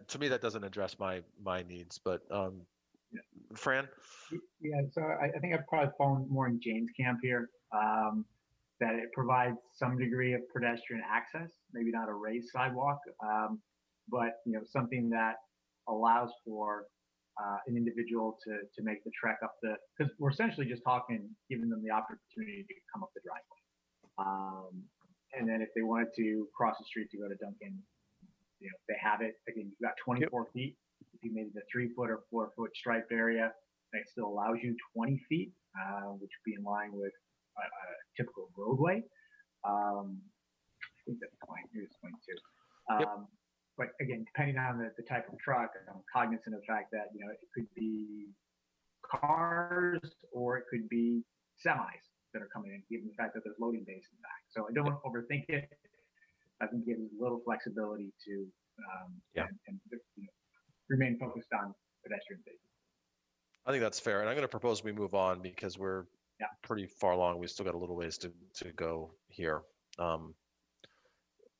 To me, that doesn't address my needs, but Fran? Yeah, so I think I've probably fallen more in Jane's camp here, that it provides some degree of pedestrian access, maybe not a raised sidewalk, but you know, something that allows for an individual to make the trek up because we're essentially just talking, giving them the opportunity to come up the driveway. And then if they wanted to cross the street to go to Dunkin', you know, they have it. Again, you've got 24 feet. If you made it a 3-foot or 4-foot striped area, that still allows you 20 feet, which would be in line with a typical roadway. I think that's 20. Here's 22. But again, depending on the type of truck, I'm cognizant of the fact that, you know, it could be cars or it could be semis that are coming in, given the fact that there's loading bays in the back. So I don't want to overthink it. I think it gives a little flexibility to and you know, remain focused on pedestrian safety. I think that's fair, and I'm going to propose we move on because we're pretty far along. We still got a little ways to go here.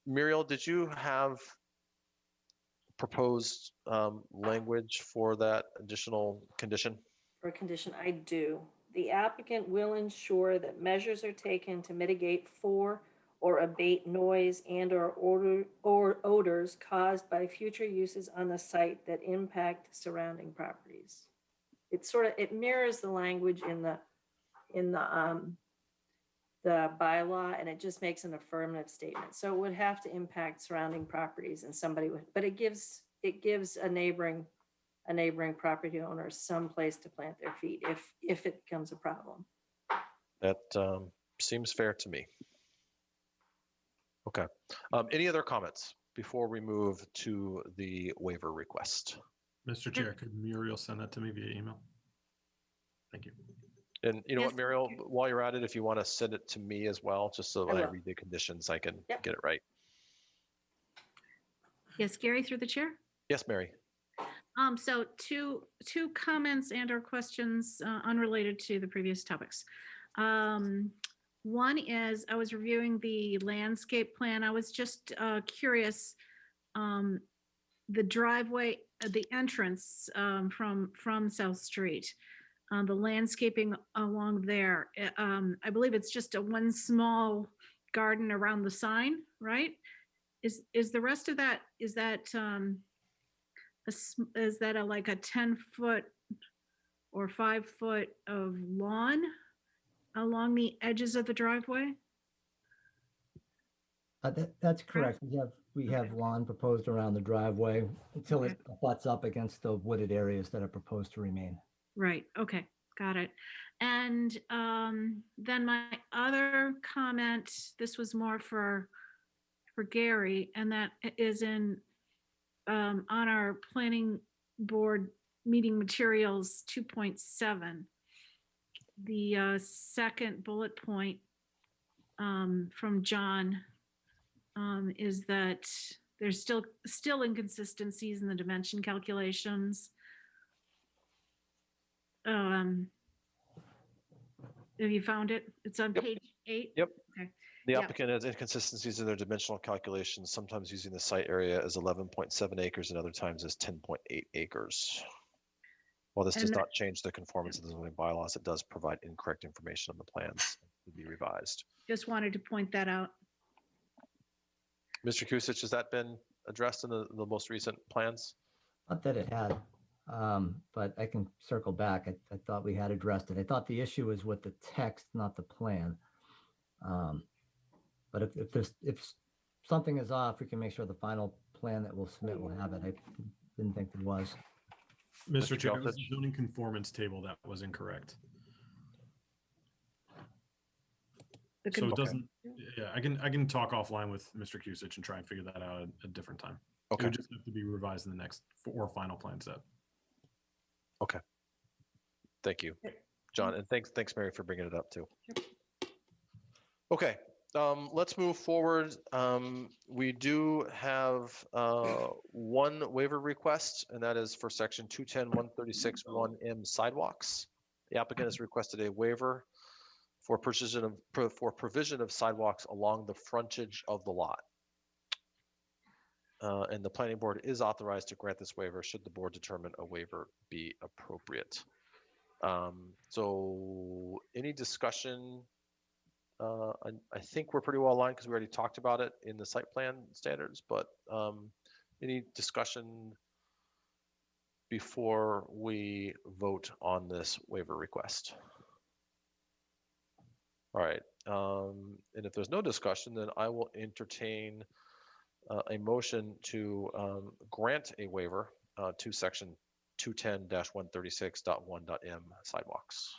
Muriel, did you have proposed language for that additional condition? For a condition, I do. The applicant will ensure that measures are taken to mitigate for or abate noise and or odors caused by future uses on the site that impact surrounding properties. It mirrors the language in the bylaw, and it just makes an affirmative statement. So it would have to impact surrounding properties, and somebody would, but it gives a neighboring property owner some place to plant their feet if it becomes a problem. That seems fair to me. Okay. Any other comments before we move to the waiver request? Mr. Chair, could Muriel send that to me via email? Thank you. And you know what, Muriel, while you're at it, if you want to send it to me as well, just so that I read the conditions, I can get it right. Yes, Gary, through the chair. Yes, Mary. So two comments and/or questions unrelated to the previous topics. One is I was reviewing the landscape plan. I was just curious, the driveway, the entrance from South Street, the landscaping along there. I believe it's just one small garden around the sign, right? Is the rest of that, is that like a 10-foot or 5-foot of lawn along the edges of the driveway? That's correct. We have lawn proposed around the driveway until it butts up against the wooded areas that are proposed to remain. Right. Okay. Got it. And then my other comment, this was more for Gary, and that is in on our planning board meeting materials 2.7. The second bullet point from John is that There's still inconsistencies in the dimension calculations. Have you found it? It's on Yep. page 8. Yep. Okay. The Yep. applicant has inconsistencies in their dimensional calculations, sometimes using the site area as 11.7 acres and other times as 10.8 acres. While this And does the- not change the conformance of the zoning bylaws, it does provide incorrect information on the plans to be revised. Just wanted to point that out. Mr. Kusich, has that been addressed in the most recent plans? Not that it had, but I can circle back. I thought we had addressed it. I thought the issue was with the text, not the plan. But if something is off, we can make sure the final plan that we'll submit will have it. I didn't think there was. Mr. Chair, it was Gelfich? the zoning conformance table that was incorrect. So it doesn't, yeah, I can talk offline with Mr. Kusich and try and figure that out at a different time. Okay. It would just have to be revised in the next or final plan set. Okay. Thank you, John, and thanks, Mary, for bringing it up too. Okay, let's move forward. We do have one waiver request, and that is for section 210, 136, 1M sidewalks. The applicant has requested a waiver for provision of sidewalks along the frontage of the lot. And the planning board is authorized to grant this waiver should the board determine a waiver be appropriate. So any discussion? I think we're pretty well aligned because we already talked about it in the site plan standards, but any discussion before we vote on this waiver request? All right, and if there's no discussion, then I will entertain a motion to grant a waiver to section 210-136.1.m sidewalks.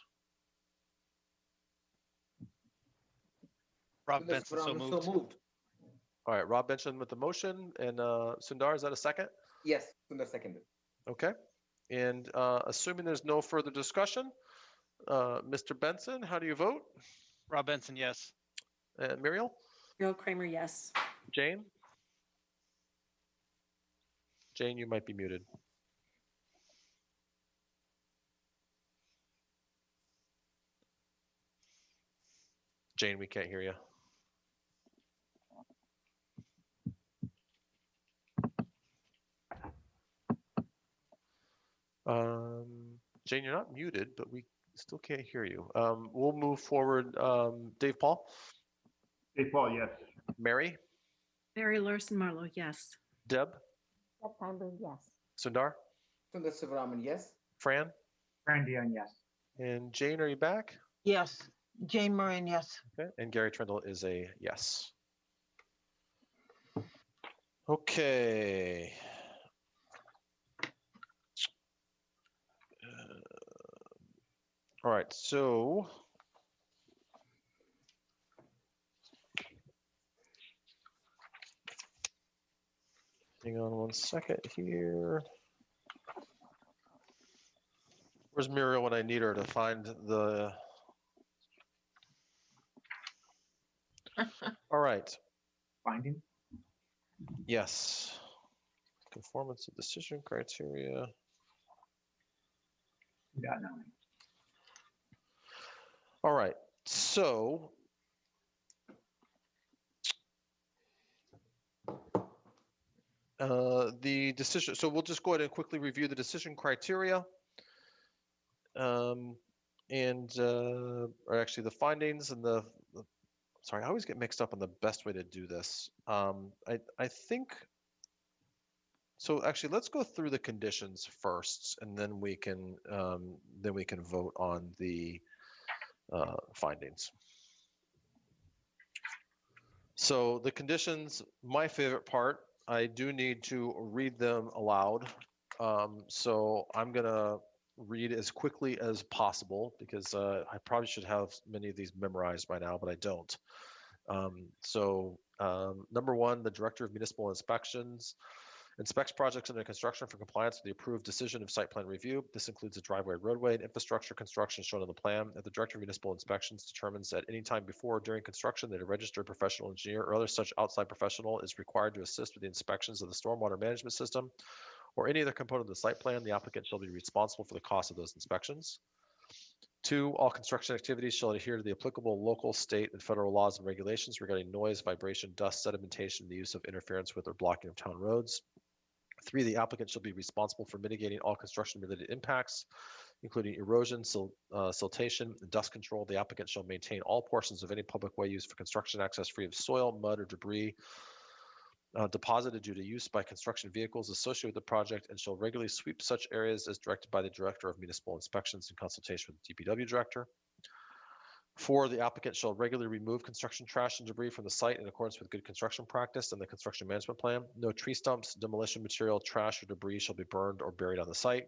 Rob Benson, so moved. All right, Rob Benson with the motion, and Sundar, is that a second? Yes, Sundar seconded. Okay, and assuming there's no further discussion, Mr. Benson, how do you vote? Rob Benson, yes. Muriel? Muriel Kramer, yes. Jane? Jane, you might be muted. Jane, we can't hear you. Jane, you're not muted, but we still can't hear you. We'll move forward. Dave Paul? Dave Paul, yes. Mary? Mary Larson Marlowe, yes. Deb? Deb Steinberg, yes. Sundar? Sundar Sivaraman, yes. Fran? Fran Dion, yes. And Jane, are you back? Yes. Jane Moran, yes. Okay, and Gary Trindle is a yes. Okay. All right, so hang on one second here. Where's Muriel when I need her to find the? All right. Finding? Yes. Conformance of decision criteria. Yeah, no. All right, so the decision, so we'll just go ahead and quickly review the decision criteria. Or actually the findings and sorry, I always get mixed up on the best way to do this. I think, so actually let's go through the conditions first, and then we can vote on the findings. So the conditions, my favorite part, I do need to read them aloud. So I'm gonna read as quickly as possible because I probably should have many of these memorized by now, but I don't. Number one, the Director of Municipal Inspections Inspects projects under construction for compliance with the approved decision of site plan review. This includes a driveway, roadway, and infrastructure construction shown on the plan. If the Director of Municipal Inspections determines at any time before or during construction that a registered professional engineer or other such outside professional is required to assist with the inspections of the stormwater management system or any other component of the site plan, the applicant shall be responsible for the cost of those inspections. 2, all construction activities shall adhere to the applicable local, state, and federal laws and regulations regarding noise, vibration, dust, sedimentation, the use of interference with or blocking of town roads. 3, the applicant shall be responsible for mitigating all construction-related impacts, including erosion, siltation, and dust control. The applicant shall maintain all portions of any public way used for construction access free of soil, mud, or debris deposited due to use by construction vehicles associated with the project, and shall regularly sweep such areas as directed by the Director of Municipal Inspections in consultation with the DPW Director. 4, the applicant shall regularly remove construction trash and debris from the site in accordance with good construction practice and the construction management plan. No tree stumps, demolition material, trash, or debris shall be burned or buried on the site.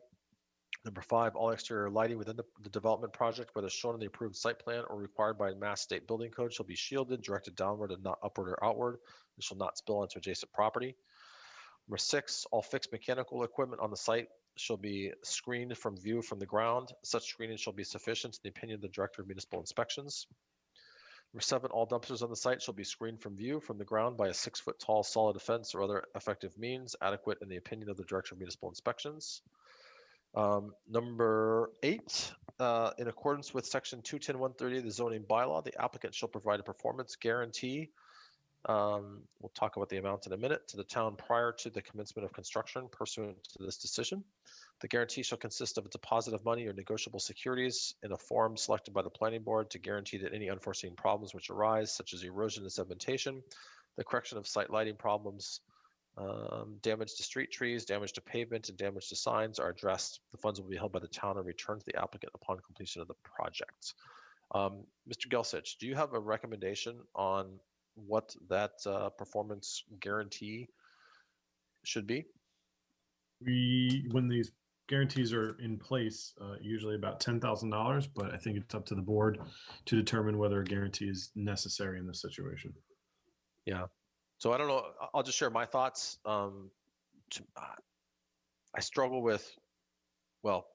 Number 5, all exterior lighting within the development project, whether shown in the approved site plan or required by Mass State Building Code, shall be shielded, directed downward and not upward or outward, and shall not spill onto adjacent property. Number 6, all fixed mechanical equipment on the site shall be screened from view from the ground. Such screening shall be sufficient in the opinion of the Director of Municipal Inspections. Number 7, all dumpsters on the site shall be screened from view from the ground by a 6-foot tall solid fence or other effective means adequate in the opinion of the Director of Municipal Inspections. Number 8, in accordance with section 210-130 of the zoning bylaw, the applicant shall provide a performance guarantee. We'll talk about the amount in a minute, to the town prior to the commencement of construction pursuant to this decision. The guarantee shall consist of a deposit of money or negotiable securities in a form selected by the planning board to guarantee that any unforeseen problems which arise, such as erosion and sedimentation, the correction of site lighting problems, damage to street trees, damage to pavement, and damage to signs are addressed. The funds will be held by the town and returned to the applicant upon completion of the project. Mr. Gelsich, do you have a recommendation on what that performance guarantee should be? When these guarantees are in place, usually about $10,000, but I think it's up to the board to determine whether a guarantee is necessary in this situation. Yeah. So I don't know. I'll just share my thoughts. I struggle with, well,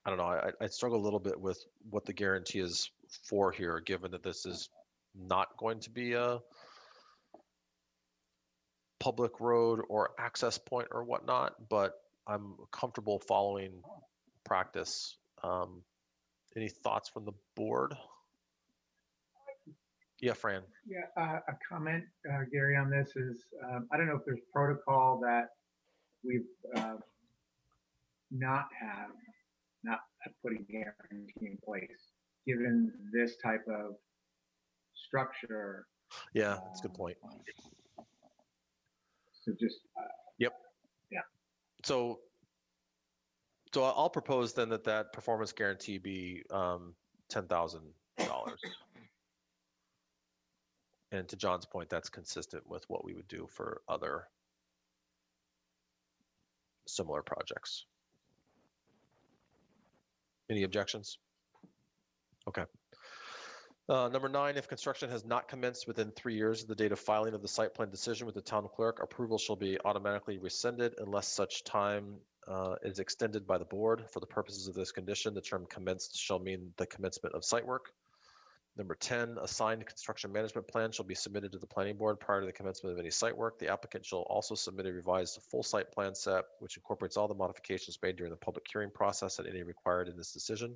I don't know. I struggle a little bit with what the guarantee is for here, given that this is not going to be a public road or access point or whatnot, but I'm comfortable following practice. Any thoughts from the board? Yeah, Fran. Yeah, a comment, Gary, on this is, I don't know if there's protocol that we've not putting a guarantee in place, given this type of structure. Yeah, that's a good point. So just. Yep. Yeah. So I'll propose then that performance guarantee be $10,000. And to John's point, that's consistent with what we would do for other similar projects. Any objections? Okay. Number 9, if construction has not commenced within 3 years of the date of filing of the site plan decision with the town clerk, approval shall be automatically rescinded unless such time is extended by the board. For the purposes of this condition, the term commenced shall mean the commencement of site work. Number 10, a signed construction management plan shall be submitted to the planning board prior to the commencement of any site work. The applicant shall also submit a revised full site plan set, which incorporates all the modifications made during the public hearing process and any required in this decision.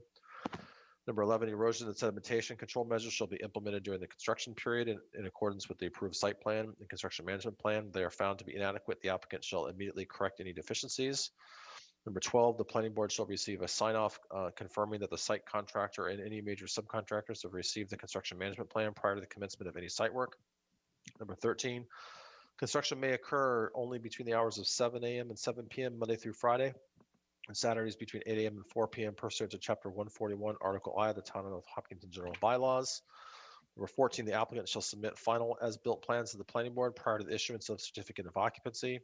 Number 11, erosion and sedimentation control measures shall be implemented during the construction period in accordance with the approved site plan and construction management plan. They are found to be inadequate. The applicant shall immediately correct any deficiencies. Number 12, the planning board shall receive a sign-off confirming that the site contractor and any major subcontractors have received the construction management plan prior to the commencement of any site work. Number 13, construction may occur only between the hours of 7 a.m. and 7 p.m. Monday through Friday, and Saturdays between 8 a.m. and 4 p.m. pursuant to Chapter 141, Article I of the Town of Hopkinton General Bylaws. Number 14, the applicant shall submit final as-built plans to the planning board prior to the issuance of certificate of occupancy.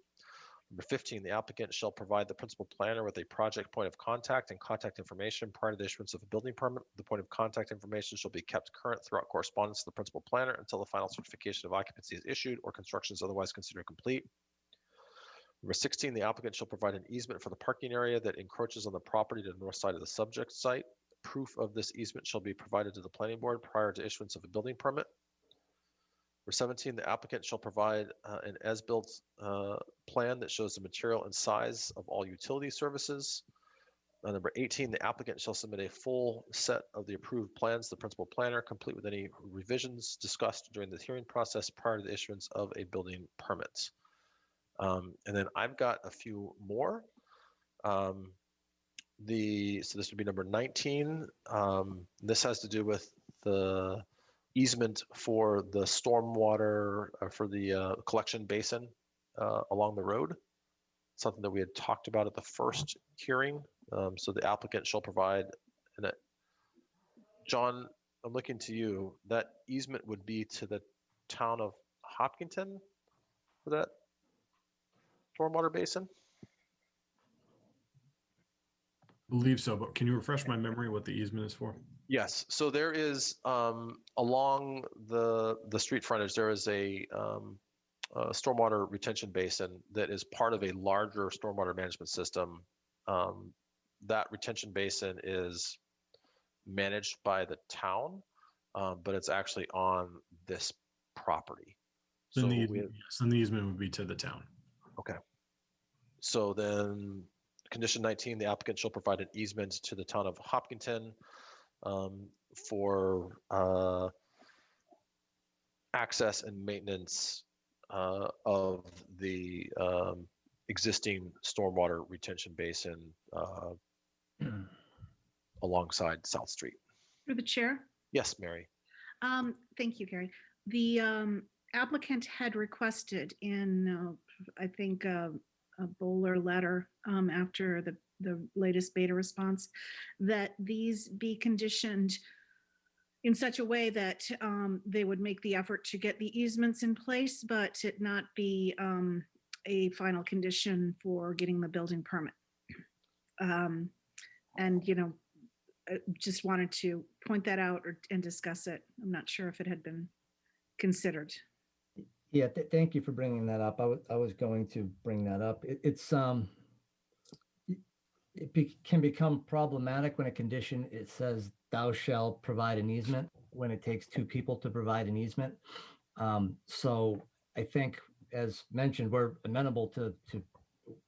Number 15, the applicant shall provide the principal planner with a project point of contact and contact information prior to the issuance of a building permit. The point of contact information shall be kept current throughout correspondence to the principal planner until the final certification of occupancy is issued or construction is otherwise considered complete. Number 16, the applicant shall provide an easement for the parking area that encroaches on the property to the north side of the subject site. Proof of this easement shall be provided to the planning board prior to issuance of a building permit. Number 17, the applicant shall provide an as-built plan that shows the material and size of all utility services. Number 18, the applicant shall submit a full set of the approved plans to the principal planner, complete with any revisions discussed during the hearing process prior to the issuance of a building permit. And then I've got a few more. So this would be number 19. This has to do with the easement for the stormwater for the collection basin along the road. Something that we had talked about at the first hearing. So the applicant shall provide, and John, I'm looking to you, that easement would be to the town of Hopkinton for that stormwater basin? Believe so, but can you refresh my memory what the easement is for? Yes, so there is along the street frontage, there is a stormwater retention basin that is part of a larger stormwater management system. That retention basin is managed by the town, but it's actually on this property. Then the easement would be to the town. Okay. So then condition 19, the applicant shall provide an easement to the town of Hopkinton for access and maintenance of the existing stormwater retention basin alongside South Street. Through the chair. Yes, Mary. Thank you, Gary. The applicant had requested in, I think, a Bowler letter after the latest beta response that these be conditioned in such a way that they would make the effort to get the easements in place, but it not be a final condition for getting the building permit. And, you know, I just wanted to point that out and discuss it. I'm not sure if it had been considered. Yeah, thank you for bringing that up. I was going to bring that up. Can become problematic when a condition, it says thou shalt provide an easement when it takes two people to provide an easement. So I think, as mentioned, we're amenable to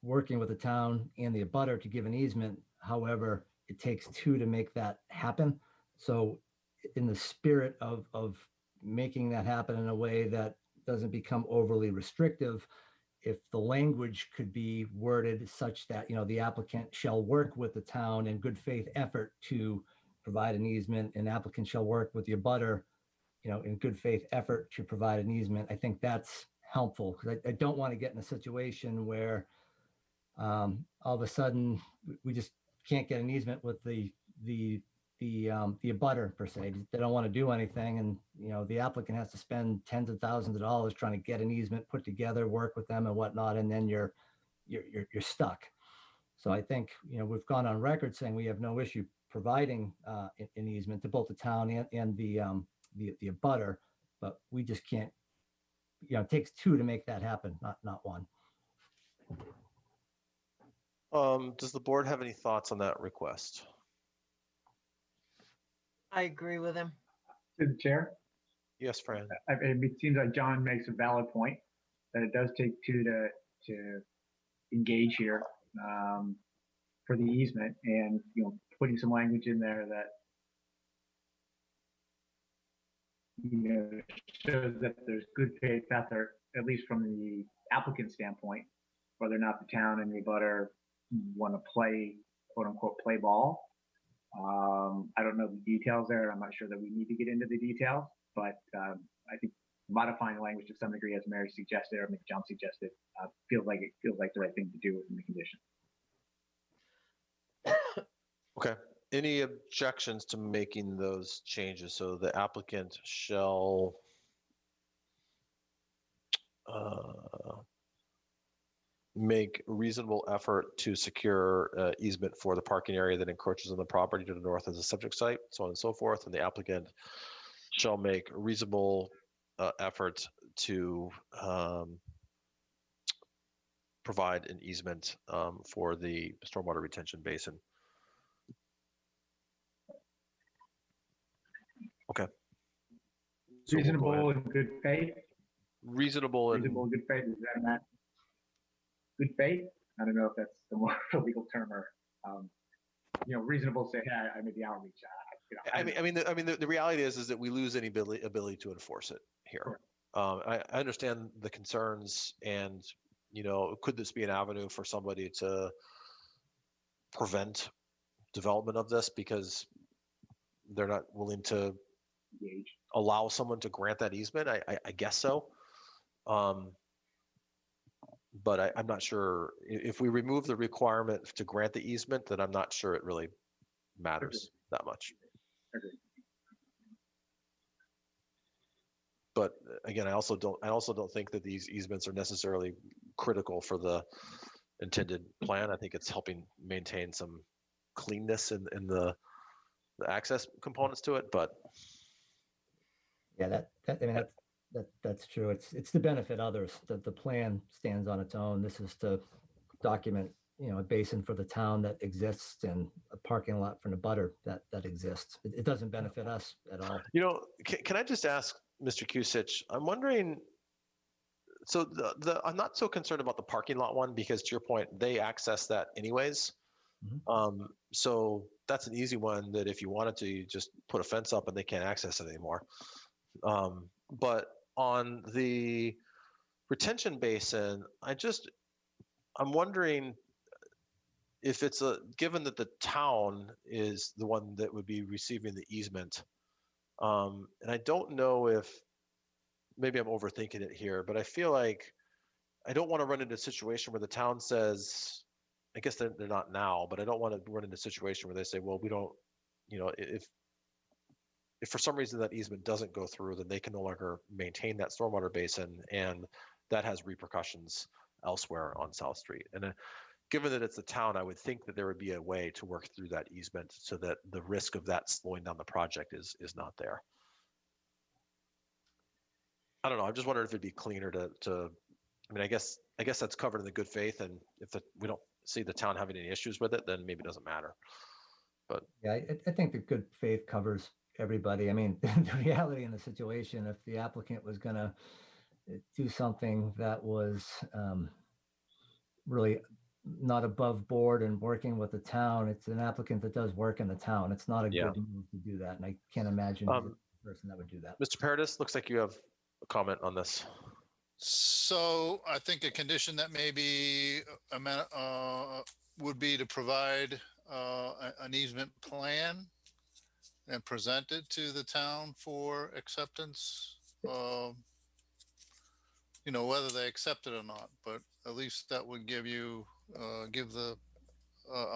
working with the town and the abutter to give an easement. However, it takes two to make that happen. So in the spirit of making that happen in a way that doesn't become overly restrictive, if the language could be worded such that, you know, the applicant shall work with the town in good faith effort to provide an easement, and applicant shall work with the abutter, you know, in good faith effort to provide an easement, I think that's helpful, because I don't want to get in a situation where all of a sudden we just can't get an easement with the abutter per se. They don't want to do anything, and you know the applicant has to spend tens of thousands of dollars trying to get an easement put together, work with them and whatnot, and then you're stuck. So I think, you know, we've gone on record saying we have no issue providing an easement to both the town and the abutter, but we just can't. You know, it takes two to make that happen, not one. Does the board have any thoughts on that request? I agree with him. To the chair. Yes, Fran. It seems like John makes a valid point that it does take two to engage here for the easement, and you know, putting some language in there that shows that there's good faith effort, at least from the applicant standpoint, whether or not the town and the abutter want to play, quote unquote, play ball. I don't know the details there. I'm not sure that we need to get into the details, but I think modifying the language to some degree, as Mary suggested, or maybe John suggested, feels like the right thing to do within the condition. Okay. Any objections to making those changes? So the applicant shall make reasonable effort to secure easement for the parking area that encroaches on the property to the north as a subject site, so on and so forth. And the applicant shall make reasonable effort to provide an easement for the stormwater retention basin. Okay. So we'll go Reasonable ahead. and good faith. Reasonable and Reasonable and good faith. Is that good faith? I don't know if that's the more legal term or, reasonable. Say, hey, I made the outreach. The reality is that we lose any ability to enforce it here. I understand the concerns, and could this be an avenue for somebody to prevent development of this because they're not willing to allow someone to grant that easement? I guess so. But I'm not sure if we remove the requirement to grant the easement, then I'm not sure it really matters that much. But again, I also don't think that these easements are necessarily critical for the intended plan. I think it's helping maintain some cleanness in the access components to it. But Yeah, that's true. It's to benefit others. That the plan stands on its own. This is to document, a basin for the town that exists and a parking lot for the butter that exists. It doesn't benefit us at all. Can I just ask Mr. Kusich? I'm wondering. So I'm not so concerned about the parking lot one because, to your point, they access that anyways. Mm-hmm. So that's an easy one that if you wanted to, you just put a fence up and they can't access it anymore. But on the retention basin, I'm wondering if it's given that the town is the one that would be receiving the easement. And I don't know if maybe I'm overthinking it here, but I feel like I don't want to run into a situation where the town says, I guess they're not now, but I don't want to run into a situation where they say, well, we don't, if for some reason that easement doesn't go through, then they can no longer maintain that stormwater basin, and that has repercussions elsewhere on South Street. And given that it's the town, I would think that there would be a way to work through that easement so that the risk of that slowing down the project is not there. I don't know. I'm just wondering if it'd be cleaner to I guess that's covered in the good faith, and if we don't see the town having any issues with it, then maybe it doesn't matter. But yeah, I think the good faith covers everybody. I mean, the reality in the situation, if the applicant was going to do something that was really not above board and working with the town, it's an applicant that does work in the town. It's not a good move to do that, and I can't imagine the person that would do that. Mr. Paradis, looks like you have a comment on this. So I think a condition that maybe would be to provide an easement plan and present it to the town for acceptance. Whether they accept it or not, but at least that would give a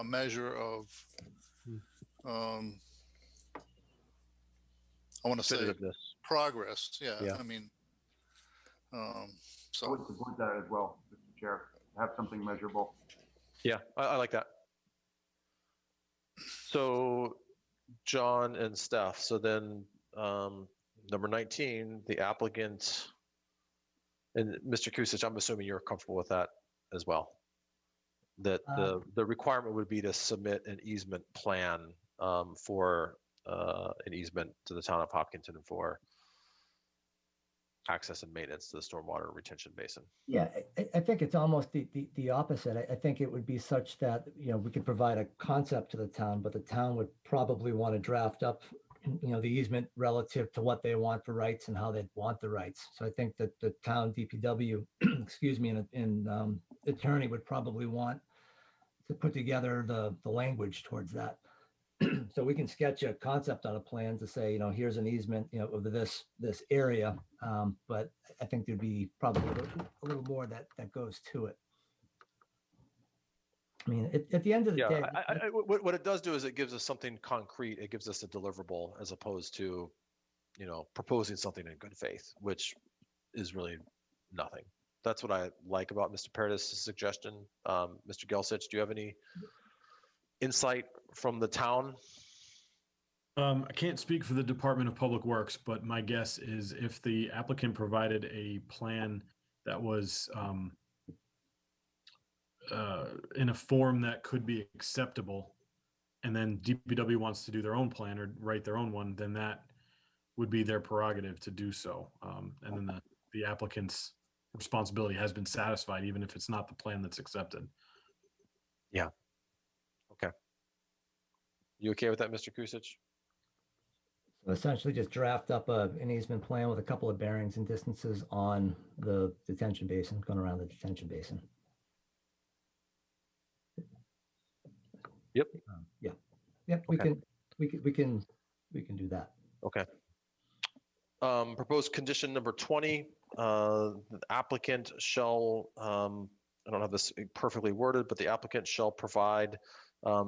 measure of I want to say progress. Yeah. I mean, so I would support that as well, Mr. Chair. Have something measurable. Yeah, I like that. So John and Steph. So then number 19, the applicant, and Mr. Kusich, I'm assuming you're comfortable with that as well. That the requirement would be to submit an easement plan for an easement to the town of Hopkinton for access and maintenance to the stormwater retention basin. Yeah, I think it's almost the opposite. I think it would be such that, we could provide a concept to the town, but the town would probably want to draft up, the easement relative to what they want for rights and how they'd want the rights. So I think that the town DPW, excuse me, and attorney would probably want to put together the language towards that. So we can sketch a concept on a plan to say, here's an easement, of this area. But I think there'd be probably a little more that goes to it. I mean, at the end of the day, what it does do is it gives us something concrete. It gives us a deliverable as opposed to, proposing something in good faith, which is really nothing. That's what I like about Mr. Paradis' suggestion. Mr. Gelsich, do you have any insight from the town? I can't speak for the Department of Public Works, but my guess is if the applicant provided a plan that was in a form that could be acceptable, and then DPW wants to do their own plan or write their own one, then that would be their prerogative to do so. And then the applicant's responsibility has been satisfied, even if it's not the plan that's accepted. Yeah. Okay. You okay with that, Mr. Kusich? So essentially just draft up an easement plan with a couple of bearings and distances on the detention basin, going around the detention basin. Yep. Yeah. Yep. Okay. We can do that. Okay. Proposed condition number 20, the applicant shall, I don't have this perfectly worded, but the applicant shall provide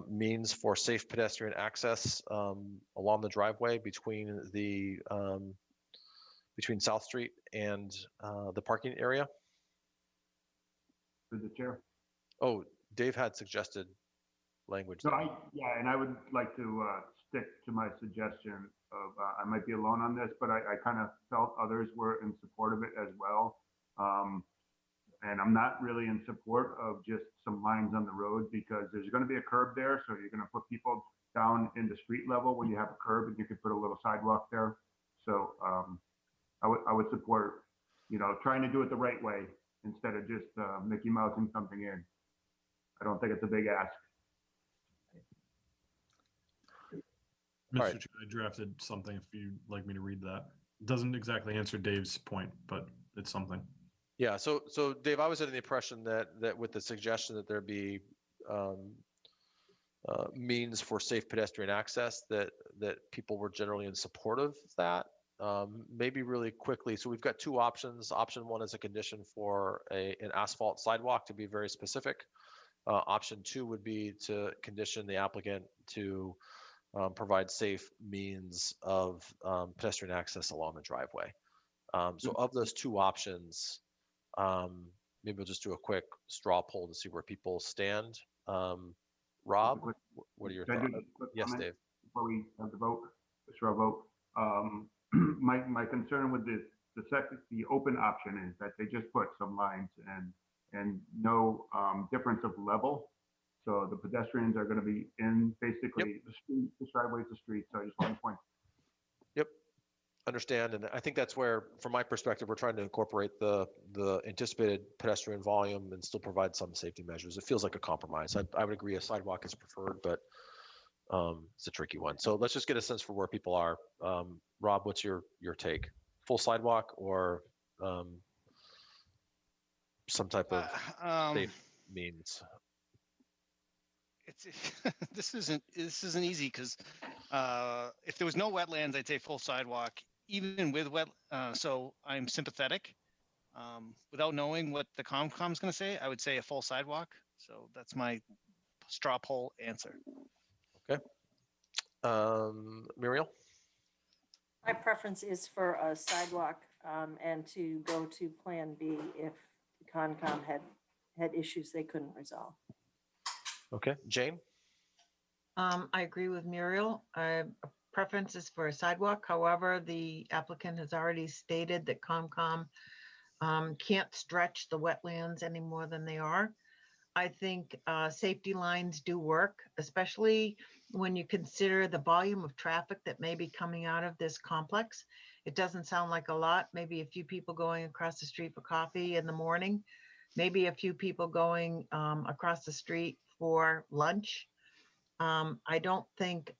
means for safe pedestrian access along the driveway between South Street and the parking area. Through the chair. Oh, Dave had suggested language. No, yeah, and I would like to stick to my suggestion of, I might be alone on this, but I kind of felt others were in support of it as well. And I'm not really in support of just some lines on the road, because there's going to be a curb there. So you're going to put people down in the street level when you have a curb, and you could put a little sidewalk there. So I would support, trying to do it the right way instead of just Mickey Mousing something in. I don't think it's a big ask. Mr. Right. Chair, I drafted something if you'd like me to read that. It doesn't exactly answer Dave's point, but it's something. Yeah, so Dave, I was under the impression that with the suggestion that there be means for safe pedestrian access, that people were generally in support of that. Maybe really quickly, so we've got two options. Option one is a condition for an asphalt sidewalk, to be very specific. Option two would be to condition the applicant to provide safe means of pedestrian access along the driveway. So of those two options, maybe we'll just do a quick straw poll to see where people stand. Rob, what are your Can I thoughts? do a quick Yes, comment Dave. Before we have the vote, the straw vote. My concern with the open option is that they just put some lines and no difference of level. So the pedestrians are going to be in basically the street, the driveway is the street. So I just want to point. Yep, understand. And I think that's where, from my perspective, we're trying to incorporate the anticipated pedestrian volume and still provide some safety measures. It feels like a compromise. I would agree a sidewalk is preferred, but it's a tricky one. So let's just get a sense for where people are. Rob, what's your take? Full sidewalk or some type of safe means? It's this isn't easy, because if there was no wetlands, I'd say full sidewalk. Even with so I'm sympathetic. Without knowing what the Comcom's going to say, I would say a full sidewalk. So that's my straw poll answer. Okay. Muriel? My preference is for a sidewalk and to go to Plan B if the Concom had issues they couldn't resolve. Okay, Jane? I agree with Muriel. Preference is for a sidewalk. However, the applicant has already stated that Comcom can't stretch the wetlands any more than they are. I think safety lines do work, especially when you consider the volume of traffic that may be coming out of this complex. It doesn't sound like a lot, maybe a few people going across the street for coffee in the morning, maybe a few people going across the street for lunch. I don't think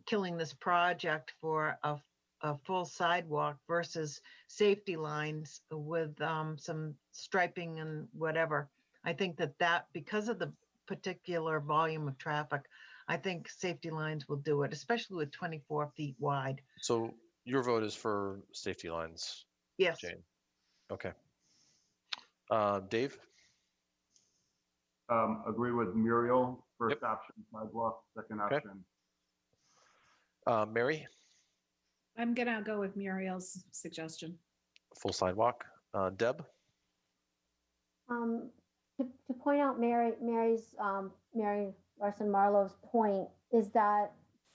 killing this project for a full sidewalk versus safety lines with some striping and whatever. I think that because of the particular volume of traffic, I think safety lines will do it, especially with 24 feet wide. So your vote is for safety lines? Yes. Jane? Okay. Dave? Agree with Muriel. First option, sidewalk. Second option. Mary? I'm gonna go with Muriel's suggestion. Full sidewalk. Deb? To point out Mary Larson Marlowe's point is that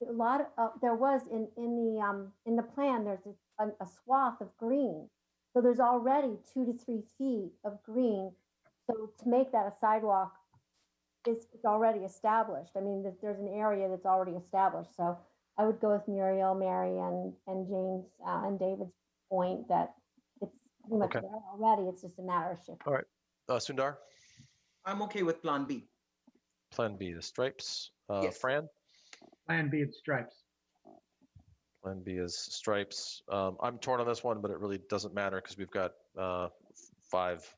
a lot of there was in the plan, there's a swath of green. So there's already 2 to 3 feet of green So to make that a sidewalk is already established. I mean, there's an area that's already established. So I would go with Muriel, Mary, and James and David's point that it's pretty much Okay. there already. It's just a matter of shift. All right. Sundar, I'm okay with Plan B. Plan B, the stripes. Yes. Fran, Plan B, it's stripes. Plan B is stripes. I'm torn on this one, but it really doesn't matter because we've got 5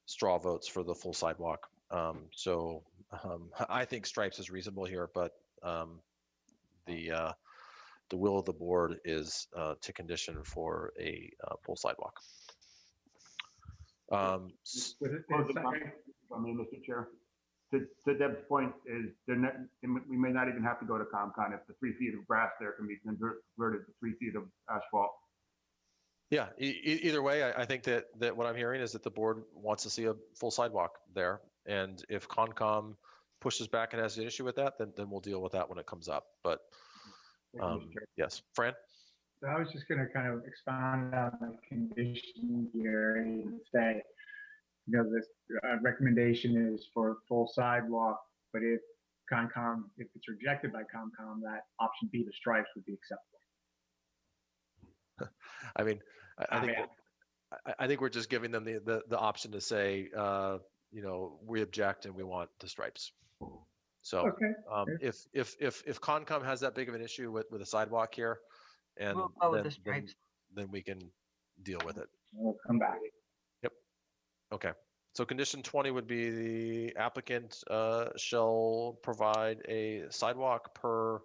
straw votes for the full sidewalk. I think stripes is reasonable here, but the will of the board is to condition for a full sidewalk. Mr. Chair, to Deb's point, is we may not even have to go to ComCon if the 3 feet of grass there can be converted to 3 feet of asphalt. Yeah, either way, I think that what I'm hearing is that the board wants to see a full sidewalk there. And if Concom pushes back and has an issue with that, then we'll deal with that when it comes up. But yes, Fran? So I was just going to kind of expound on the condition here and say, this recommendation is for full sidewalk, but if it's rejected by ComCom, that option B, the stripes, would be acceptable. I mean, I think we're just giving them the option to say, we object and we want the stripes. So okay. If Concom has that big of an issue with a sidewalk here, and We'll go with the stripes. then we can deal with it. We'll come back. Yep. Okay. So condition 20 would be the applicant shall provide a sidewalk per.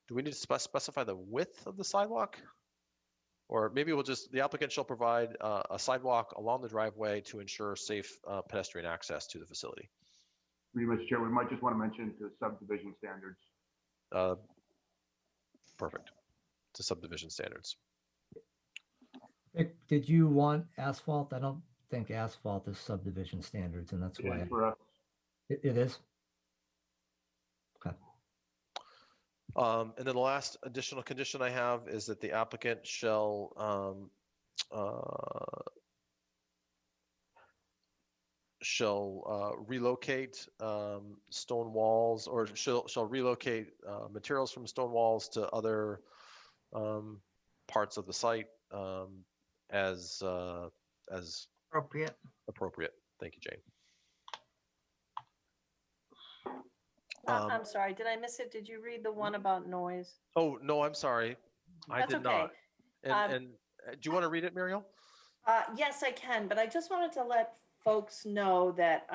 Do we need to specify the width of the sidewalk? Or maybe the applicant shall provide a sidewalk along the driveway to ensure safe pedestrian access to the facility. Mr. Chair, we might just want to mention to subdivision standards. Perfect. To subdivision standards. Vic, did you want asphalt? I don't think asphalt is subdivision standards, and that's why. For us. It is? Okay. And then the last additional condition I have is that the applicant shall relocate stone walls, or shall relocate materials from stone walls to other parts of the site as appropriate. Thank you, Jane. I'm sorry, did I miss it? Did you read the one about noise? Oh, no, I'm sorry. I did not. And do you want to read it, Muriel? Yes, I can, but I just wanted to let folks know that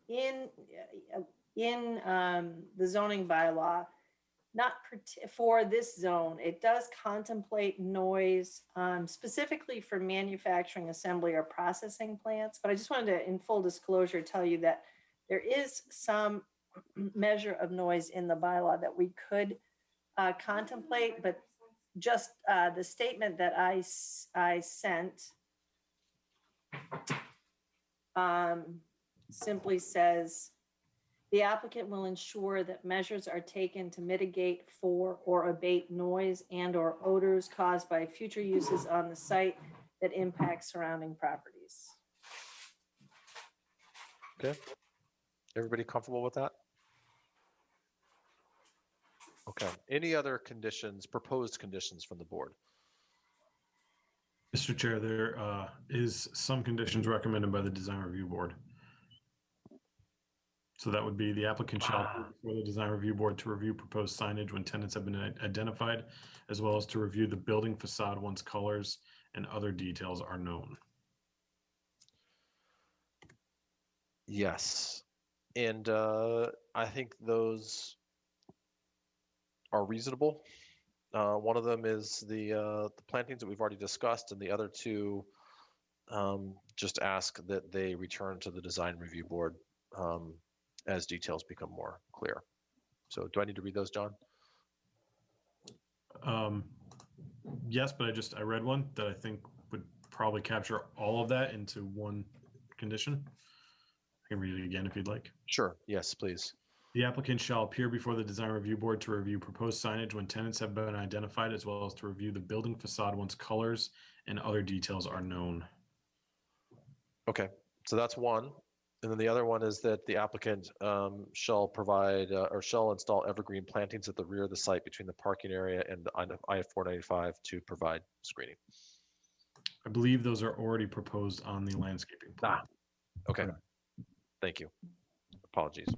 in the zoning bylaw, not for this zone, it does contemplate noise specifically for manufacturing, assembly, or processing plants. But I just wanted to, in full disclosure, tell you that there is some measure of noise in the bylaw that we could contemplate, but just the statement that I sent simply says, the applicant will ensure that measures are taken to mitigate for or abate noise and or odors caused by future uses on the site that impact surrounding properties. Okay. Everybody comfortable with that? Okay. Any other conditions, proposed conditions from the board? Mr. Chair, there is some conditions recommended by the design review board. So that would be the applicant shall for the design review board to review proposed signage when tenants have been identified, as well as to review the building facade once colors and other details are known. Yes. And I think those are reasonable. One of them is the plantings that we've already discussed, and the other two just ask that they return to the design review board as details become more clear. So do I need to read those, John? Yes, but I read one that I think would probably capture all of that into one condition. I can read it again if you'd like. Sure. Yes, please. The applicant shall appear before the design review board to review proposed signage when tenants have been identified, as well as to review the building facade once colors and other details are known. Okay. So that's one. And then the other one is that the applicant shall provide or shall install evergreen plantings at the rear of the site between the parking area and the I-495 to provide screening. I believe those are already proposed on the landscaping plan. Okay. Correct. Thank you. Apologies.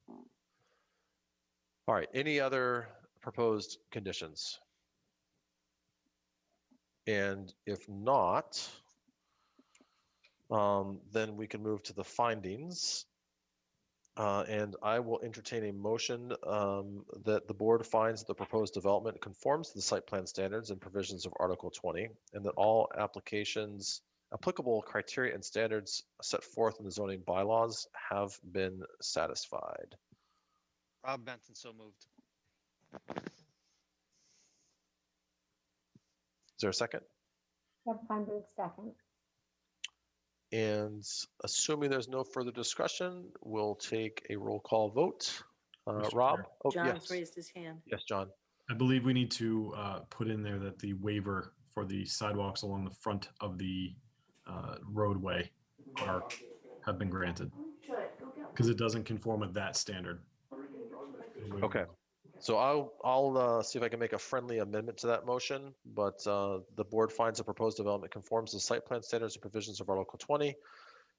All right. Any other proposed conditions? And if not, then we can move to the findings. And I will entertain a motion that the board finds that the proposed development conforms to the site plan standards and provisions of Article 20, and that all applicable criteria and standards set forth in the zoning bylaws have been satisfied. Rob Benson, so moved. Is there a second? Deb Feinberg, second. And assuming there's no further discussion, we'll take a roll call vote. Mr. Rob? Chair. Oh, John's yes. raised his hand. Yes, John. I believe we need to put in there that the waiver for the sidewalks along the front of the roadway have been granted because it doesn't conform with that standard. Okay. So I'll see if I can make a friendly amendment to that motion, but the board finds the proposed development conforms to site plan standards and provisions of Article 20,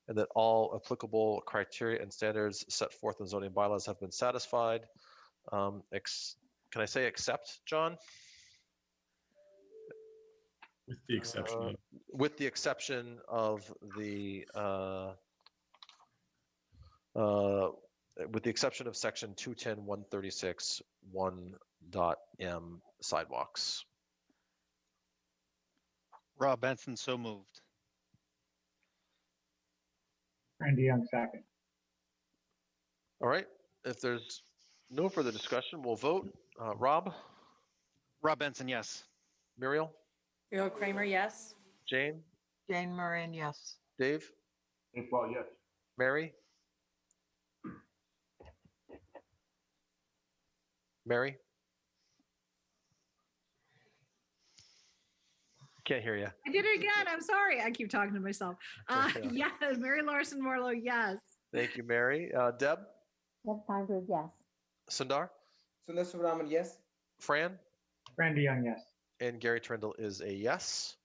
and that all applicable criteria and standards set forth in zoning bylaws have been satisfied. Can I say except, John? With the exception of With the exception of the with the exception of section 210.136 1.m sidewalks. Rob Benson, so moved. Randy Young, second. All right. If there's no further discussion, we'll vote. Rob? Rob Benson, yes. Muriel? Muriel Kramer, yes. Jane? Jane Moran, yes. Dave? Dave Paul, yes. Mary? Mary? Can't hear you. I did it again. I'm sorry. I keep talking to myself. Yes, Mary Larson Morlow, yes. Thank you, Mary. Deb? Deb Feinberg, yes. Sundar? Sundar Subramanian, yes. Fran? Randy Young, yes. And Gary Trindle is a yes.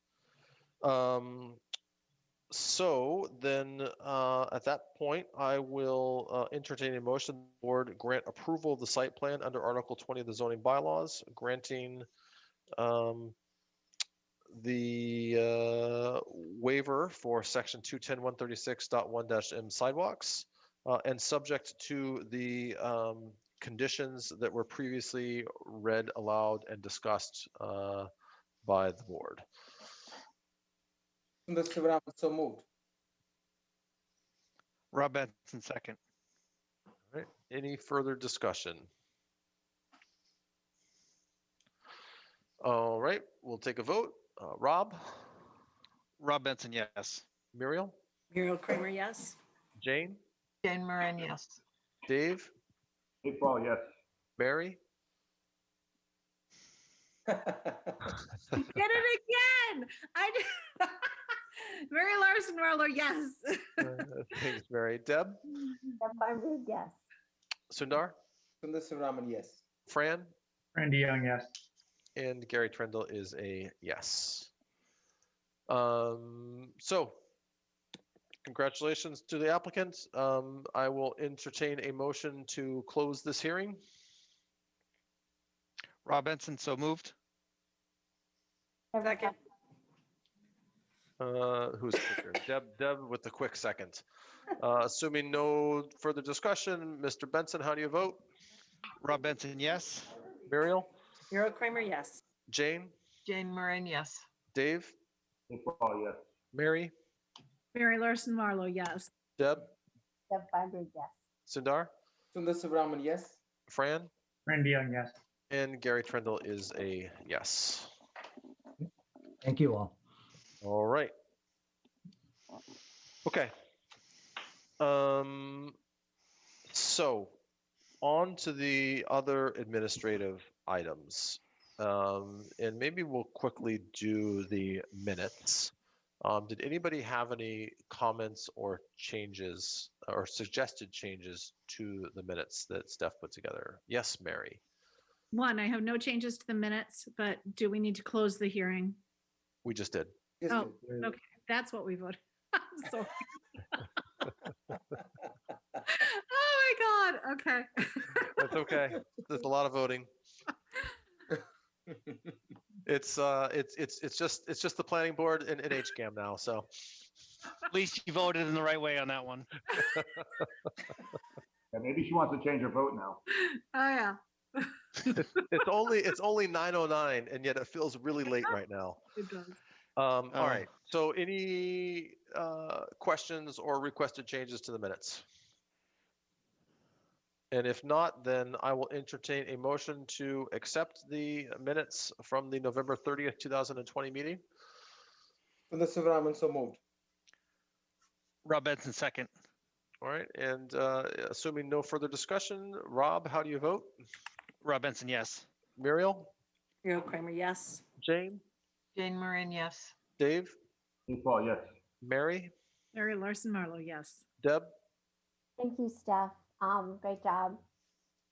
So then at that point, I will entertain a motion the board grant approval of the site plan under Article 20 of the zoning bylaws, granting the waiver for section 210.136.1-m sidewalks and subject to the conditions that were previously read aloud and discussed by the board. Sundar Subramanian, so moved. Rob Benson, second. All right. Any further discussion? All right, we'll take a vote. Rob? Rob Benson, yes. Muriel? Muriel Kramer, yes. Jane? Jane Moran, yes. Dave? Dave Paul, yes. Mary? Did it again. I did. Mary Larson Morlow, yes. Thanks, Mary. Deb? Deb Feinberg, yes. Sundar? Sundar Subramanian, yes. Fran? Randy Young, yes. And Gary Trindle is a yes. So congratulations to the applicant. I will entertain a motion to close this hearing. Rob Benson, so moved. Second. Who's quicker? Deb with the quick second. Assuming no further discussion, Mr. Benson, how do you vote? Rob Benson, yes. Muriel? Muriel Kramer, yes. Jane? Jane Moran, yes. Dave? Dave Paul, yes. Mary? Mary Larson Morlow, yes. Deb? Deb Feinberg, yes. Sundar? Sundar Subramanian, yes. Fran? Randy Young, yes. And Gary Trindle is a yes. Thank you all. All right. Okay. So on to the other administrative items. And maybe we'll quickly do the minutes. Did anybody have any comments or changes or suggested changes to the minutes that Steph put together? Yes, Mary. One, I have no changes to the minutes, but do we need to close the hearing? We just did. Oh, okay, that's what we voted. I'm sorry. Oh my God, okay. That's okay. There's a lot of voting. It's just the planning board and HCAM now. So At least you voted in the right way on that one. Yeah, maybe she wants to change her vote now. Oh yeah. it's only 9:09, and yet it feels really late right now. It does. All right. So any questions or requested changes to the minutes? And if not, then I will entertain a motion to accept the minutes from the November 30th, 2020 meeting. Sundar Sivaraman, so moved. Rob Benson, second. All right. And assuming no further discussion, Rob, how do you vote? Rob Benson, yes. Muriel? Muriel Kramer, yes. Jane? Jane Marin, yes. Dave? Dave Paul, yes. Mary? Mary Larson Marlowe, yes. Deb? Thank you, Steph. Great job.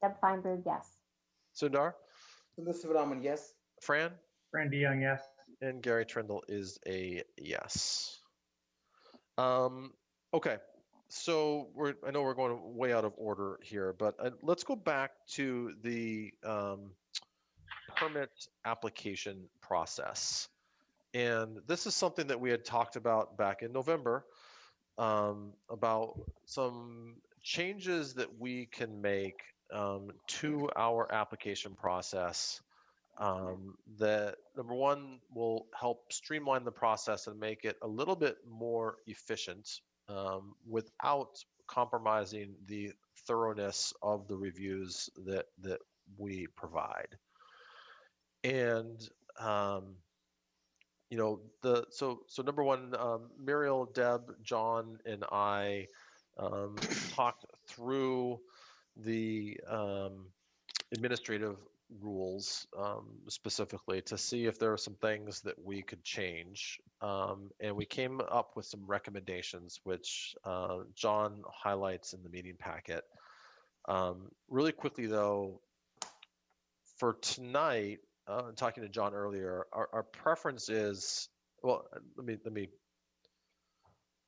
Deb Feinberg, yes. Sundar? Sundar Sivaraman, yes. Fran? Fran DeYoung, yes. And Gary Trindle is a yes. Okay, so I know we're going way out of order here, but let's go back to the permit application process. And this is something that we had talked about back in November, about some changes that we can make to our application process that, number one, will help streamline the process and make it a little bit more efficient without compromising the thoroughness of the reviews that we provide. And you know, so number one, Muriel, Deb, John, and I talked through the administrative rules specifically to see if there are some things that we could change. And we came up with some recommendations, which John highlights in the meeting packet. Really quickly though, for tonight, talking to John earlier, our preference is, well, let me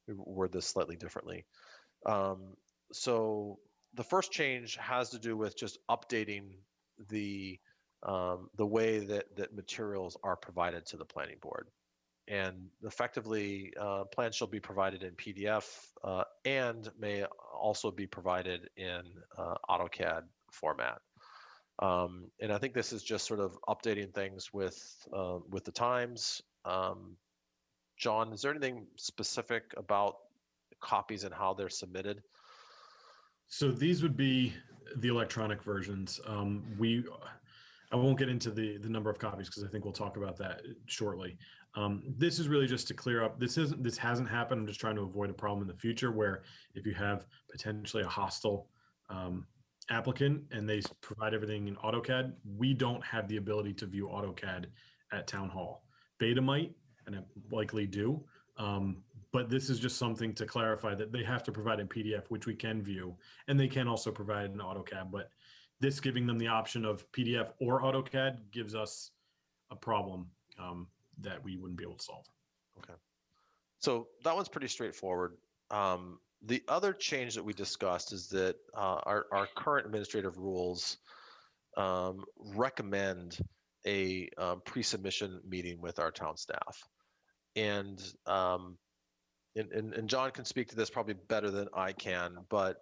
word this slightly differently. So the first change has to do with just updating the way that materials are provided to the planning board. And effectively, plans shall be provided in PDF and may also be provided in AutoCAD format. And I think this is just sort of updating things with the times. John, is there anything specific about copies and how they're submitted? So these would be the electronic versions. I won't get into the number of copies because I think we'll talk about that shortly. This is really just to clear up. This hasn't happened. I'm just trying to avoid a problem in the future where if you have potentially a hostile applicant and they provide everything in AutoCAD, we don't have the ability to view AutoCAD at Town Hall. Beta might, and it likely do. But this is just something to clarify that they have to provide in PDF, which we can view, and they can also provide in AutoCAD. But this giving them the option of PDF or AutoCAD gives us a problem that we wouldn't be able to solve. Okay. So that one's pretty straightforward. The other change that we discussed is that our current administrative rules recommend a pre-submission meeting with our town staff. And John can speak to this probably better than I can, but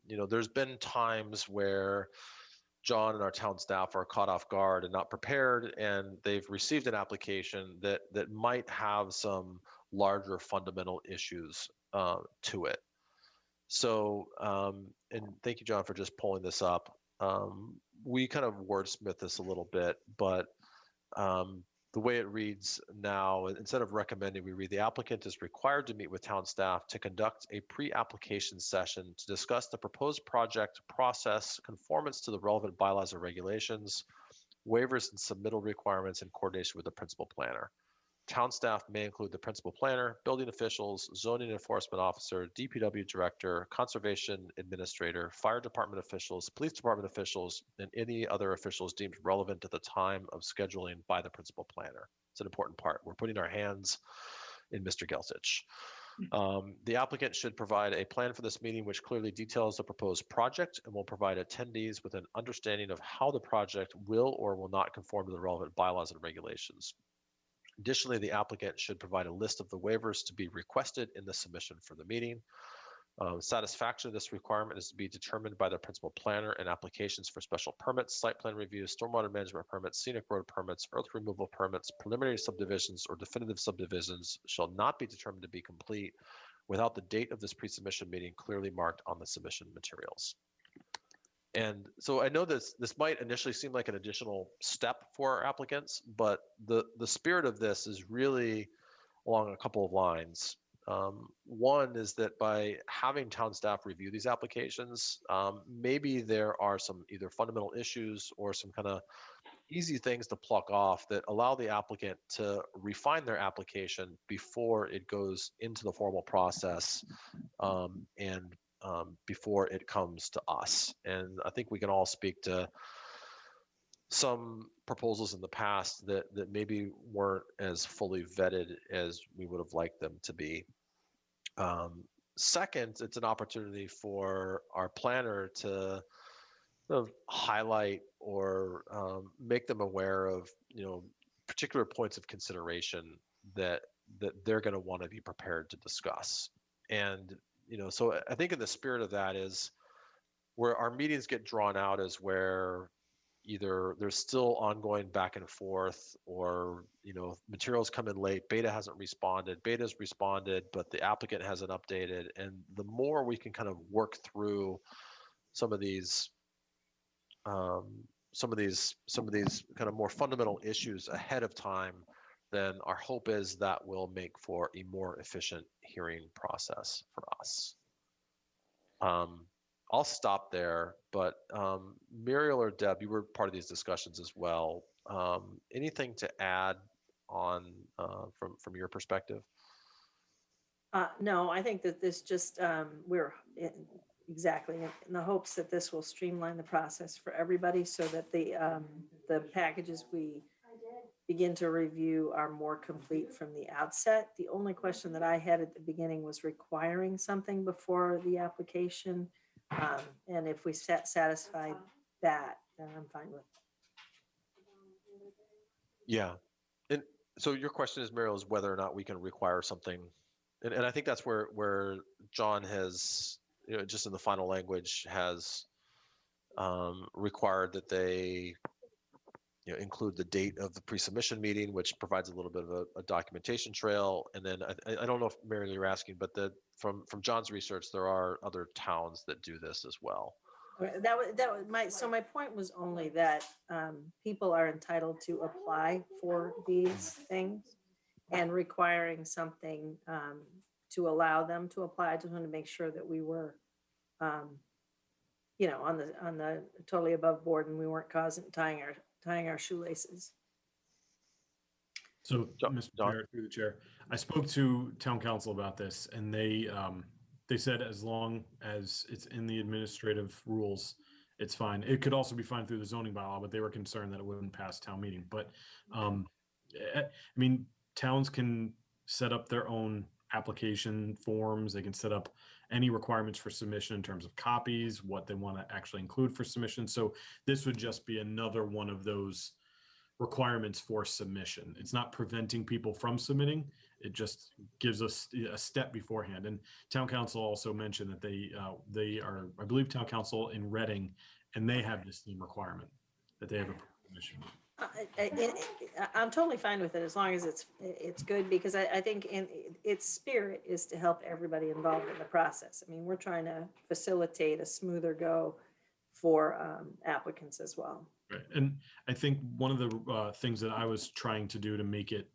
you know, there's been times where John and our town staff are caught off guard and not prepared, and they've received an application that might have some larger fundamental issues to it. So, and thank you, John, for just pulling this up. We kind of wordsmith this a little bit, but the way it reads now, instead of recommending, we read the applicant is required to meet with town staff to conduct a pre-application session to discuss the proposed project process, conformance to the relevant bylaws or regulations, waivers and submittal requirements in coordination with the principal planner. Town staff may include the principal planner, building officials, zoning enforcement officer, DPW director, conservation administrator, fire department officials, police department officials, and any other officials deemed relevant at the time of scheduling by the principal planner. It's an important part. We're putting our hands in Mr. Gelsich. The applicant should provide a plan for this meeting which clearly details the proposed project and will provide attendees with an understanding of how the project will or will not conform to the relevant bylaws and regulations. Additionally, the applicant should provide a list of the waivers to be requested in the submission for the meeting. Satisfaction of this requirement is to be determined by the principal planner, and applications for special permits, site plan reviews, stormwater management permits, scenic road permits, earth removal permits, preliminary subdivisions, or definitive subdivisions shall not be determined to be complete without the date of this pre-submission meeting clearly marked on the submission materials. And so I know this might initially seem like an additional step for our applicants, but the spirit of this is really along a couple of lines. One is that by having town staff review these applications, maybe there are some either fundamental issues or some kind of easy things to pluck off that allow the applicant to refine their application before it goes into the formal process and before it comes to us. And I think we can all speak to some proposals in the past that maybe weren't as fully vetted as we would have liked them to be. Second, it's an opportunity for our planner to sort of highlight or make them aware of, particular points of consideration that they're going to want to be prepared to discuss. And so I think in the spirit of that is where our meetings get drawn out is where either there's still ongoing back and forth, or materials come in late, beta hasn't responded, beta's responded, but the applicant hasn't updated. And the more we can kind of work through some of these kind of more fundamental issues ahead of time, then our hope is that will make for a more efficient hearing process for us. I'll stop there, but Muriel or Deb, you were part of these discussions as well. Anything to add on from your perspective? No, I think that this just, exactly in the hopes that this will streamline the process for everybody so that the packages we begin to review are more complete from the outset. The only question that I had at the beginning was requiring something before the application. And if we satisfy that, then I'm fine with it. Yeah. And so your question is, Meryl, is whether or not we can require something. And I think that's where John has, just in the final language, has required that they include the date of the pre-submission meeting, which provides a little bit of a documentation trail. And then I don't know if Mary, you're asking, but from John's research, there are other towns that do this as well. My point was only that people are entitled to apply for these things, and requiring something to allow them to apply. I just wanted to make sure that we were, on the totally above board, and we weren't tying our shoelaces. So, Mr. Chair, through the chair, I spoke to town council about this, and they said as long as it's in the administrative rules, it's fine. It could also be fine through the zoning bylaw, but they were concerned that it wouldn't pass town meeting. But towns can set up their own application forms. They can set up any requirements for submission in terms of copies, what they want to actually include for submission. So this would just be another one of those requirements for submission. It's not preventing people from submitting. It just gives us a step beforehand. And town council also mentioned that they are, I believe, town council in Reading, and they have this same requirement that they have a permission. I'm totally fine with it as long as it's good, because I think its spirit is to help everybody involved in the process. I mean, we're trying to facilitate a smoother go for applicants as well. Right. And I think one of the things that I was trying to do to make it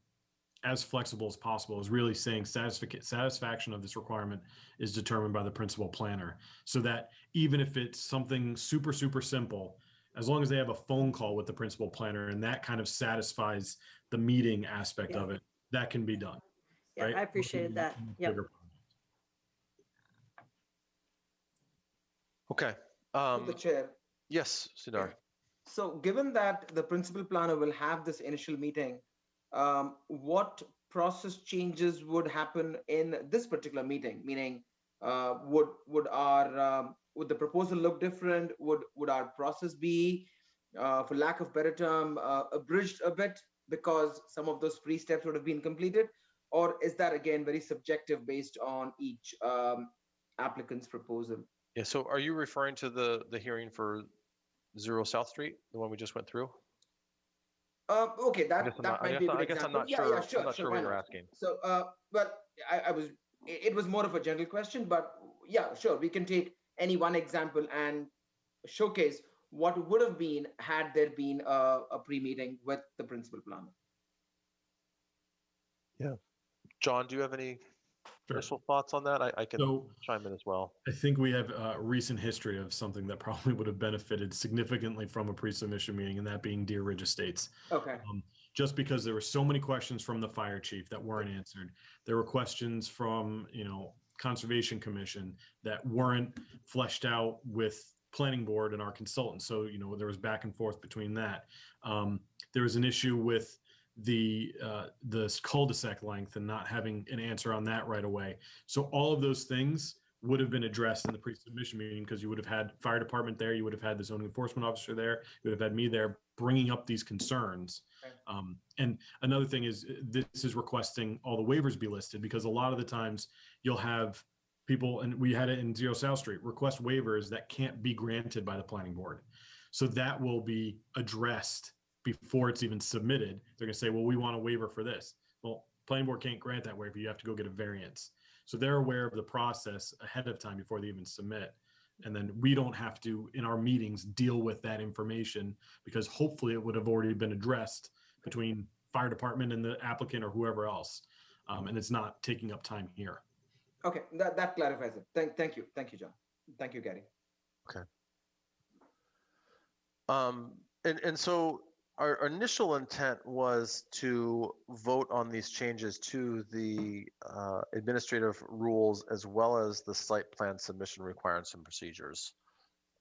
as flexible as possible is really saying satisfaction of this requirement is determined by the principal planner, so that even if it's something super, super simple, as long as they have a phone call with the principal planner and that kind of satisfies the meeting aspect of it, that can be done. Yeah, right? I appreciated that. Yep. Bigger Okay. Through the chair. Yes, Sudar. So given that the principal planner will have this initial meeting, what process changes would happen in this particular meeting? Meaning, would the proposal look different? Would our process be, for lack of better term, abridged a bit because some of those pre-steps would have been completed? Or is that again very subjective based on each applicant's proposal? Yeah. So are you referring to the hearing for 0 South Street, the one we just went through? Okay, that might be a good I guess I'm example. not Yeah, sure. yeah, sure, I'm not sure. sure Why what you're not? asking. So, but it was more of a general question, but yeah, sure. We can take any one example and showcase what would have been had there been a pre-meeting with the principal planner. Yeah. John, do you have any initial thoughts on that? I can chime in as well. I think we have a recent history of something that probably would have benefited significantly from a pre-submission meeting, and that being Deer Ridge Estates. Okay. Just because there were so many questions from the fire chief that weren't answered. There were questions from, Conservation Commission that weren't fleshed out with planning board and our consultants. So, there was back and forth between that. There was an issue with the cul-de-sac length and not having an answer on that right away. So all of those things would have been addressed in the pre-submission meeting because you would have had fire department there, you would have had the zoning enforcement officer there, you would have had me there bringing up these concerns. And another thing is this is requesting all the waivers be listed because a lot of the times you'll have people, and we had it in 0 South Street, request waivers that can't be granted by the planning board. So that will be addressed before it's even submitted. They're going to say, well, we want a waiver for this. Well, planning board can't grant that waiver. You have to go get a variance. So they're aware of the process ahead of time before they even submit. And then we don't have to, in our meetings, deal with that information because hopefully it would have already been addressed between fire department and the applicant or whoever else. And it's not taking up time here. Okay, that clarifies it. Thank you, John. Thank you, Gary. Okay. And so our initial intent was to vote on these changes to the administrative rules as well as the site plan submission requirements and procedures.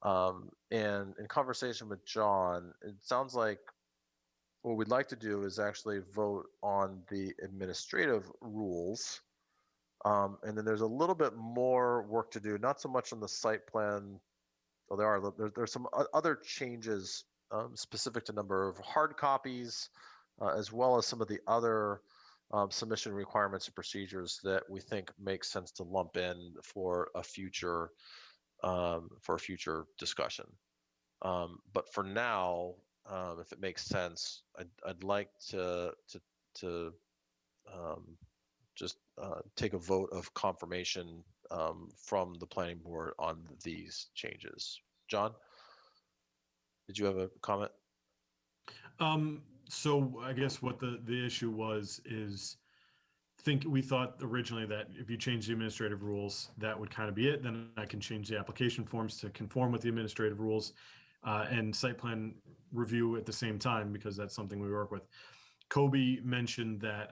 And in conversation with John, it sounds like what we'd like to do is actually vote on the administrative rules. And then there's a little bit more work to do, not so much on the site plan. Well, there's some other changes specific to number of hard copies, as well as some of the other submission requirements and procedures that we think make sense to lump in for a future discussion. But for now, if it makes sense, I'd like to just take a vote of confirmation from the planning board on these changes. John, did you have a comment? So I guess what the issue was is we thought originally that if you change the administrative rules, that would kind of be it. Then I can change the application forms to conform with the administrative rules and site plan review at the same time, because that's something we work with. Kobe mentioned that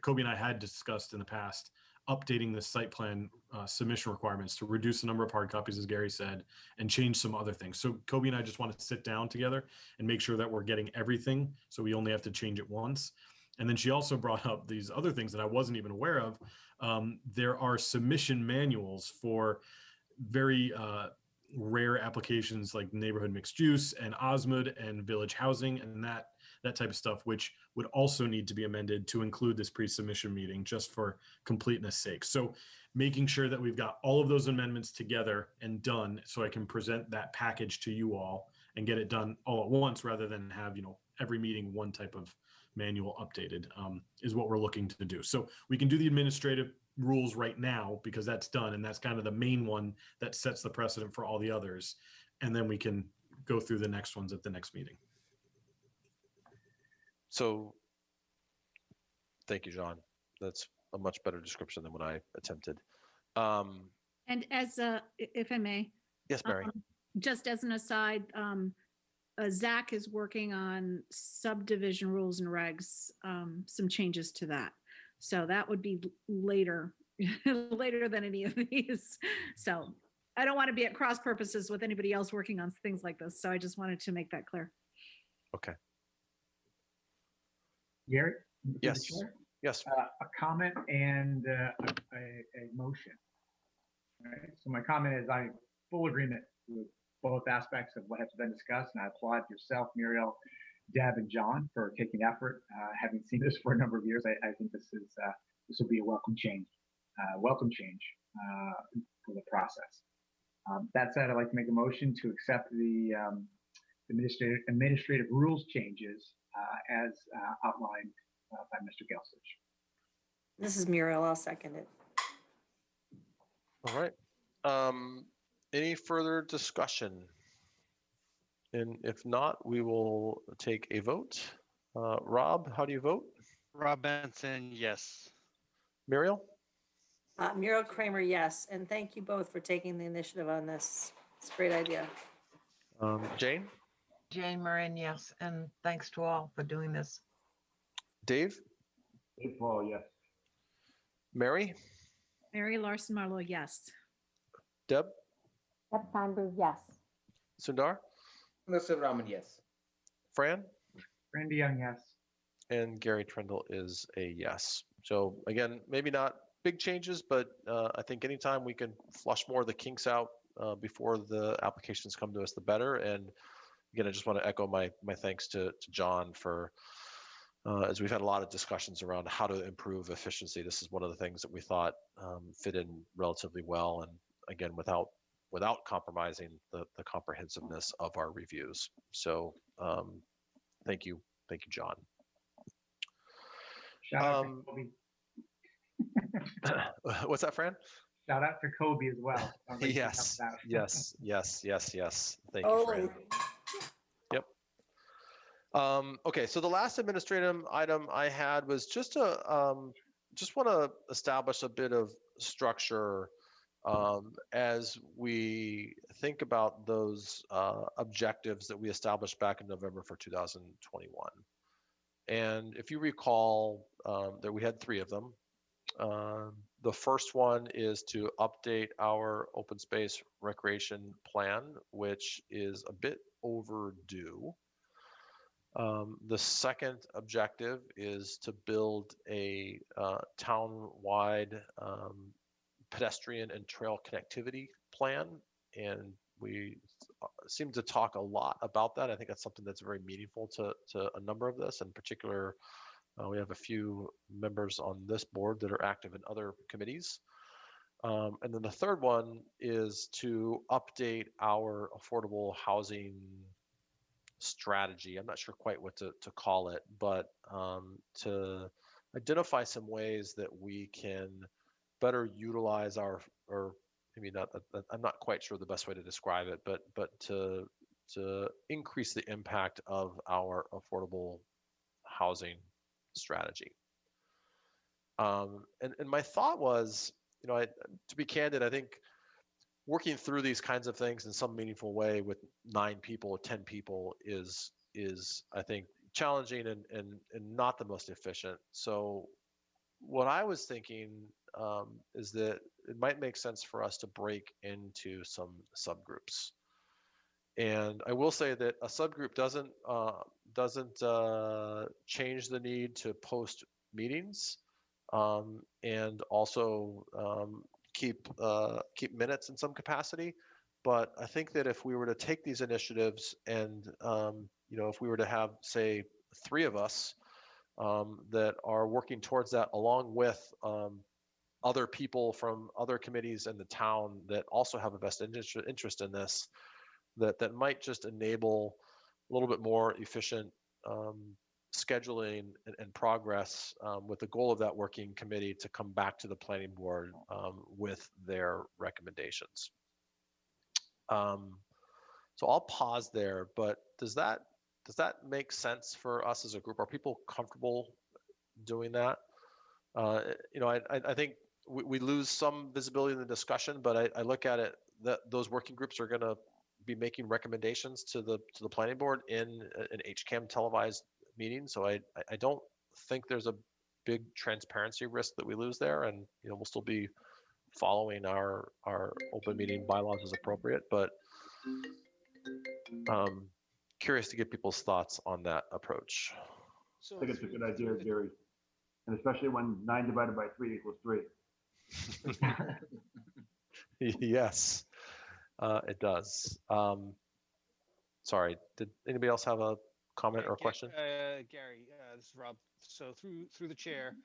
Kobe and I had discussed in the past updating the site plan submission requirements to reduce the number of hard copies, as Gary said, and change some other things. So Kobe and I just want to sit down together and make sure that we're getting everything. So we only have to change it once. And then she also brought up these other things that I wasn't even aware of. There are submission manuals for very rare applications like neighborhood mixed use and Osmood and village housing and that type of stuff, which would also need to be amended to include this pre-submission meeting just for completeness sake. So making sure that we've got all of those amendments together and done so I can present that package to you all and get it done all at once rather than have, every meeting one type of manual updated is what we're looking to do. So we can do the administrative rules right now because that's done. And that's kind of the main one that sets the precedent for all the others. And then we can go through the next ones at the next meeting. So thank you, John. That's a much better description than what I attempted. And as if I may. Yes, Mary. Just as an aside, Zach is working on subdivision rules and regs, some changes to that. So that would be later, later than any of these. So I don't want to be at cross purposes with anybody else working on things like this. So I just wanted to make that clear. Okay. Gary? through the Yes. chair, Yes. A comment and a motion. All right. So my comment is I'm full agreement with both aspects of what has been discussed, and I applaud yourself, Muriel, Deb, and John for taking effort. Having seen this for a number of years, I think this will be a welcome change for the process. That said, I'd like to make a motion to accept the administrative rules changes as outlined by Mr. Gelsich. This is Muriel. I'll second it. All right. Any further discussion? And if not, we will take a vote. Rob, how do you vote? Rob Benson, yes. Muriel? Muriel Kramer, yes. And thank you both for taking the initiative on this. It's a great idea. Jane? Jane Moran, yes. And thanks to all for doing this. Dave? Dave Paul, yes. Mary? Mary Larson Marlowe, yes. Deb? Deb Feinberg, yes. Sundar? Mr. Raman, yes. Fran? Randy Young, yes. And Gary Trindle is a yes. So again, maybe not big changes, but I think anytime we can flush more of the kinks out before the applications come to us, the better. And again, I just want to echo my thanks to John for, as we've had a lot of discussions around how to improve efficiency. This is one of the things that we thought fit in relatively well. And again, without compromising the comprehensiveness of our reviews. So thank you, John. Shout out to Kobe. What's that, Fran? Shout out to Kobe as well. Yes. Thank you, Fran. Yep. Okay, so the last administrative item I had was just want to establish a bit of structure as we think about those objectives that we established back in November for 2021. And if you recall, that we had 3 of them. The first one is to update our open space recreation plan, which is a bit overdue. The second objective is to build a town-wide pedestrian and trail connectivity plan, and we seem to talk a lot about that. I think that's something that's very meaningful to a number of this. In particular, we have a few members on this board that are active in other committees. And then the third one is to update our affordable housing strategy. I'm not sure quite what to call it, but to identify some ways that we can better utilize our, or maybe not, I'm not quite sure the best way to describe it, but to increase the impact of our affordable housing strategy. And my thought was, to be candid, I think working through these kinds of things in some meaningful way with 9 people or 10 people is I think challenging and not the most efficient. So what I was thinking is that it might make sense for us to break into some subgroups. And I will say that a subgroup doesn't change the need to post meetings, and also keep minutes in some capacity. But I think that if we were to take these initiatives and if we were to have, say, 3 of us that are working towards that, along with other people from other committees in the town that also have a vested interest in this, that might just enable a little bit more efficient scheduling and progress, with the goal of that working committee to come back to the planning board with their recommendations. So I'll pause there, but does that make sense for us as a group? Are people comfortable doing that? I think we lose some visibility in the discussion, but I look at it that those working groups are going to be making recommendations to the planning board in an HCAM televised meeting. So I don't think there's a big transparency risk that we lose there, and we'll still be following our open meeting bylaws as appropriate, but curious to get people's thoughts on that approach. I think it's a good idea, Gary. And especially when 9 divided by 3 equals 3. Yes, it does. Sorry, did anybody else have a comment or a question? Gary, this is Rob. So through the chair,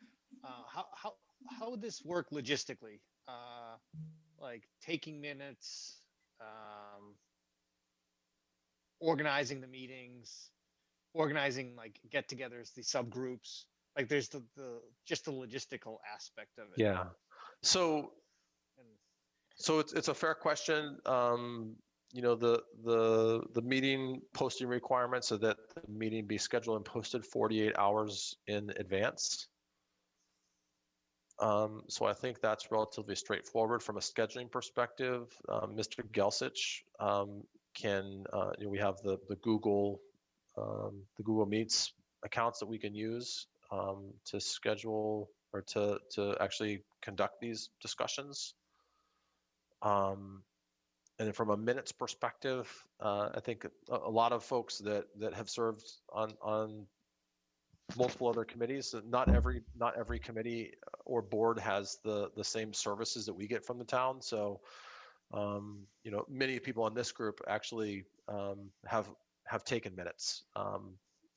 how would this work logistically? Like taking minutes, organizing the meetings, organizing like get-togethers, the subgroups. Like there's the just the logistical aspect of it. Yeah. So it's a fair question. The meeting posting requirements so that the meeting be scheduled and posted 48 hours in advance. So I think that's relatively straightforward from a scheduling perspective. Mr. Gelsich can, we have the Google Meets accounts that we can use to schedule or to actually conduct these discussions. And then from a minutes perspective, I think a lot of folks that have served on multiple other committees, not every committee or board has the same services that we get from the town. So, many people in this group actually have taken minutes.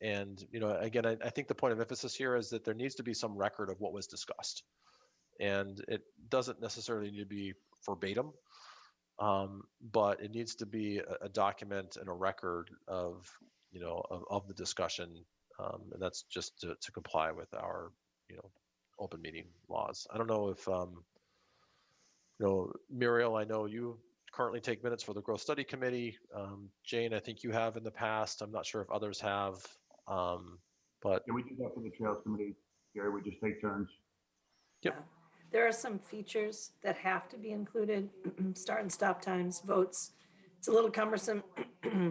And again, I think the point of emphasis here is that there needs to be some record of what was discussed, and it doesn't necessarily need to be verbatim. But it needs to be a document and a record of the discussion, and that's just to comply with our open meeting laws. I don't know if Muriel, I know you currently take minutes for the Growth Study Committee. Jane, I think you have in the past. I'm not sure if others have, but yeah, we do that for the Trails Committee, Gary. We just take turns. Yep. There are some features that have to be included, start and stop times, votes. It's a little cumbersome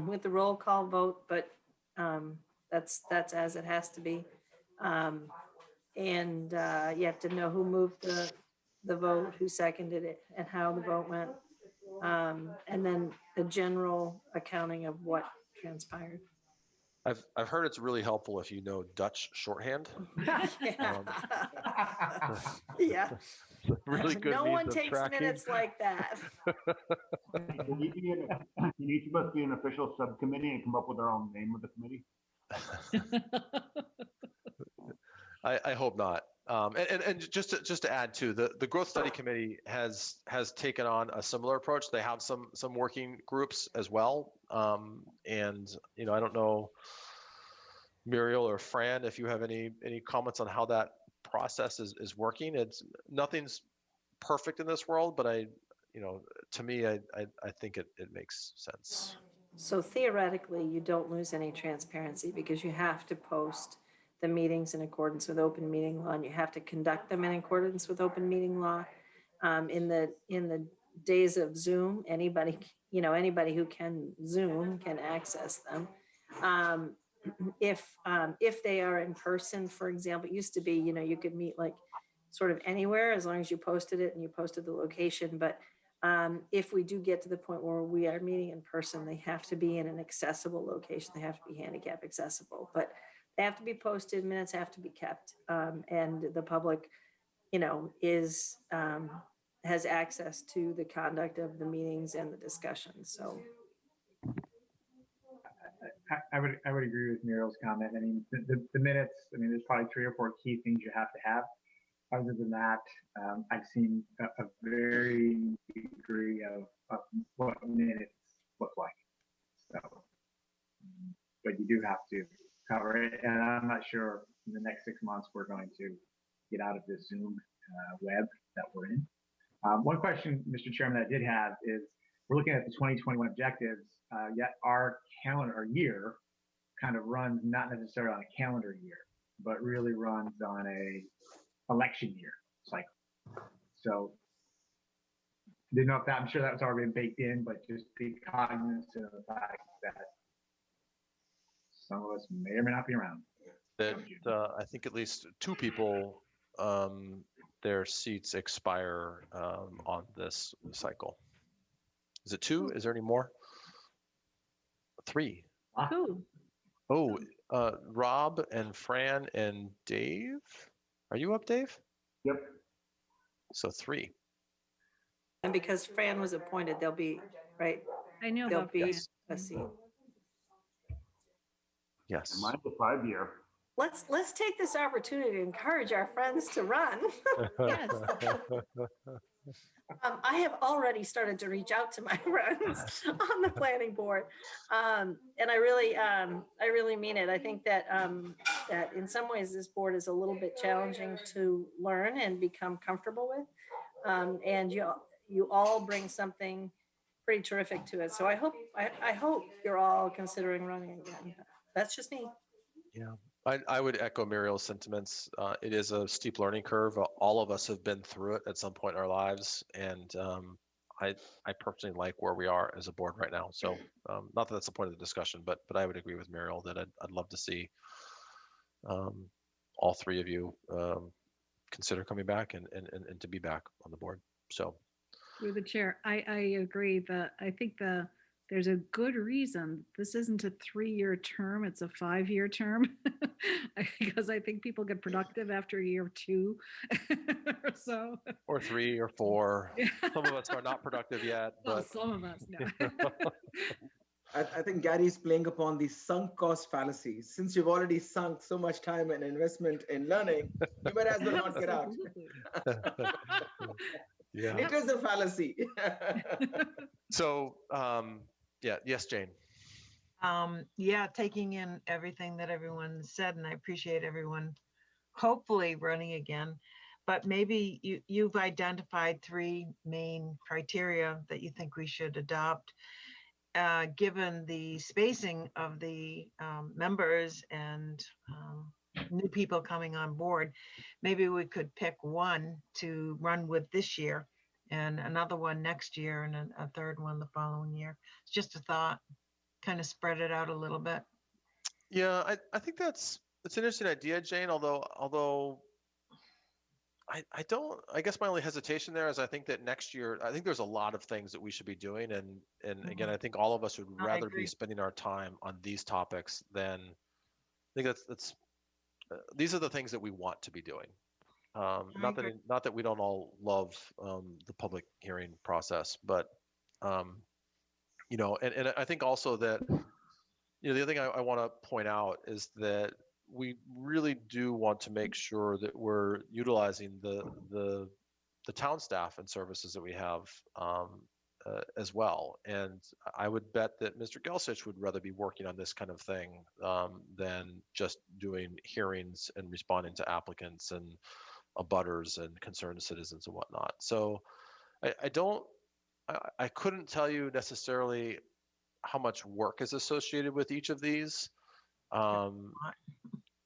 with the roll call vote, but that's as it has to be. And you have to know who moved the vote, who seconded it, and how the vote went. And then the general accounting of what transpired. I've heard it's really helpful if you know Dutch shorthand. Yeah. Really good. No means one of takes tracking. minutes like that. Can each of us be an official subcommittee and come up with our own name of the committee? I hope not. And just to add to the Growth Study Committee has taken on a similar approach. They have some working groups as well. And I don't know, Muriel or Fran, if you have any comments on how that process is working. Nothing's perfect in this world, but to me, I think it makes sense. So theoretically, you don't lose any transparency because you have to post the meetings in accordance with open meeting law, and you have to conduct them in accordance with open meeting law. In the days of Zoom, anybody who can Zoom can access them. If they are in person, for example, it used to be, you could meet like sort of anywhere as long as you posted it and you posted the location. But if we do get to the point where we are meeting in person, they have to be in an accessible location. They have to be handicap accessible, but they have to be posted, minutes have to be kept. And the public, has access to the conduct of the meetings and the discussions. So I would agree with Muriel's comment. I mean, the minutes, there's probably 3 or 4 key things you have to have. Other than that, I've seen a very degree of what minutes look like. So, but you do have to cover it. And I'm not sure in the next 6 months we're going to get out of this Zoom web that we're in. One question, Mr. Chairman, I did have is we're looking at the 2021 objectives, yet our calendar year kind of runs not necessarily on a calendar year, but really runs on a election year cycle. So Didn't know if that, I'm sure that was already baked in, but just be cognizant of the fact that some of us may or may not be around. That I think at least two people, their seats expire on this cycle. Is it two? Is there any more? Three. Who? Oh, Rob and Fran and Dave. Are you up, Dave? Yep. So three. And because Fran was appointed, there'll be, right? I knew There'll about be that. a seat. Yes. Mine's a 5-year. Let's take this opportunity to encourage our friends to run. Yes. I have already started to reach out to my friends on the planning board, and I really mean it. I think that that in some ways this board is a little bit challenging to learn and become comfortable with, and you all bring something pretty terrific to it. So I hope you're all considering running again. That's just me. Yeah. I would echo Muriel's sentiments. It is a steep learning curve. All of us have been through it at some point in our lives, and I personally like where we are as a board right now. So not that that's the point of the discussion, but I would agree with Muriel that I'd love to see all three of you consider coming back and to be back on the board. So Through the chair, I agree that I think there's a good reason this isn't a 3-year term, it's a 5-year term. Because I think people get productive after year 2 or so. or 3 or 4. Some of us are not productive yet, Well, but some of us, no. I think Gary's playing upon the sunk cost fallacy. Since you've already sunk so much time and investment in learning, you might as well not get out. yeah. It is a fallacy. So yeah, yes, Jane. Yeah, taking in everything that everyone said, and I appreciate everyone hopefully running again. But maybe you've identified 3 main criteria that you think we should adopt, given the spacing of the members and new people coming on board. Maybe we could pick one to run with this year, and another one next year, and a third one the following year. It's just a thought. Kind of spread it out a little bit. Yeah, I think it's an interesting idea, Jane, although I don't, I guess my only hesitation there is I think that next year, I think there's a lot of things that we should be doing. And again, I think all of us would rather be spending our time on these topics than, I think that's these are the things that we want to be doing. Not that we don't all love the public hearing process, but you know, and I think also that, you know, the other thing I want to point out is that we really do want to make sure that we're utilizing the town staff and services that we have as well. And I would bet that Mr. Gelsich would rather be working on this kind of thing than just doing hearings and responding to applicants and abutters and concerned citizens and whatnot. So I couldn't tell you necessarily how much work is associated with each of these.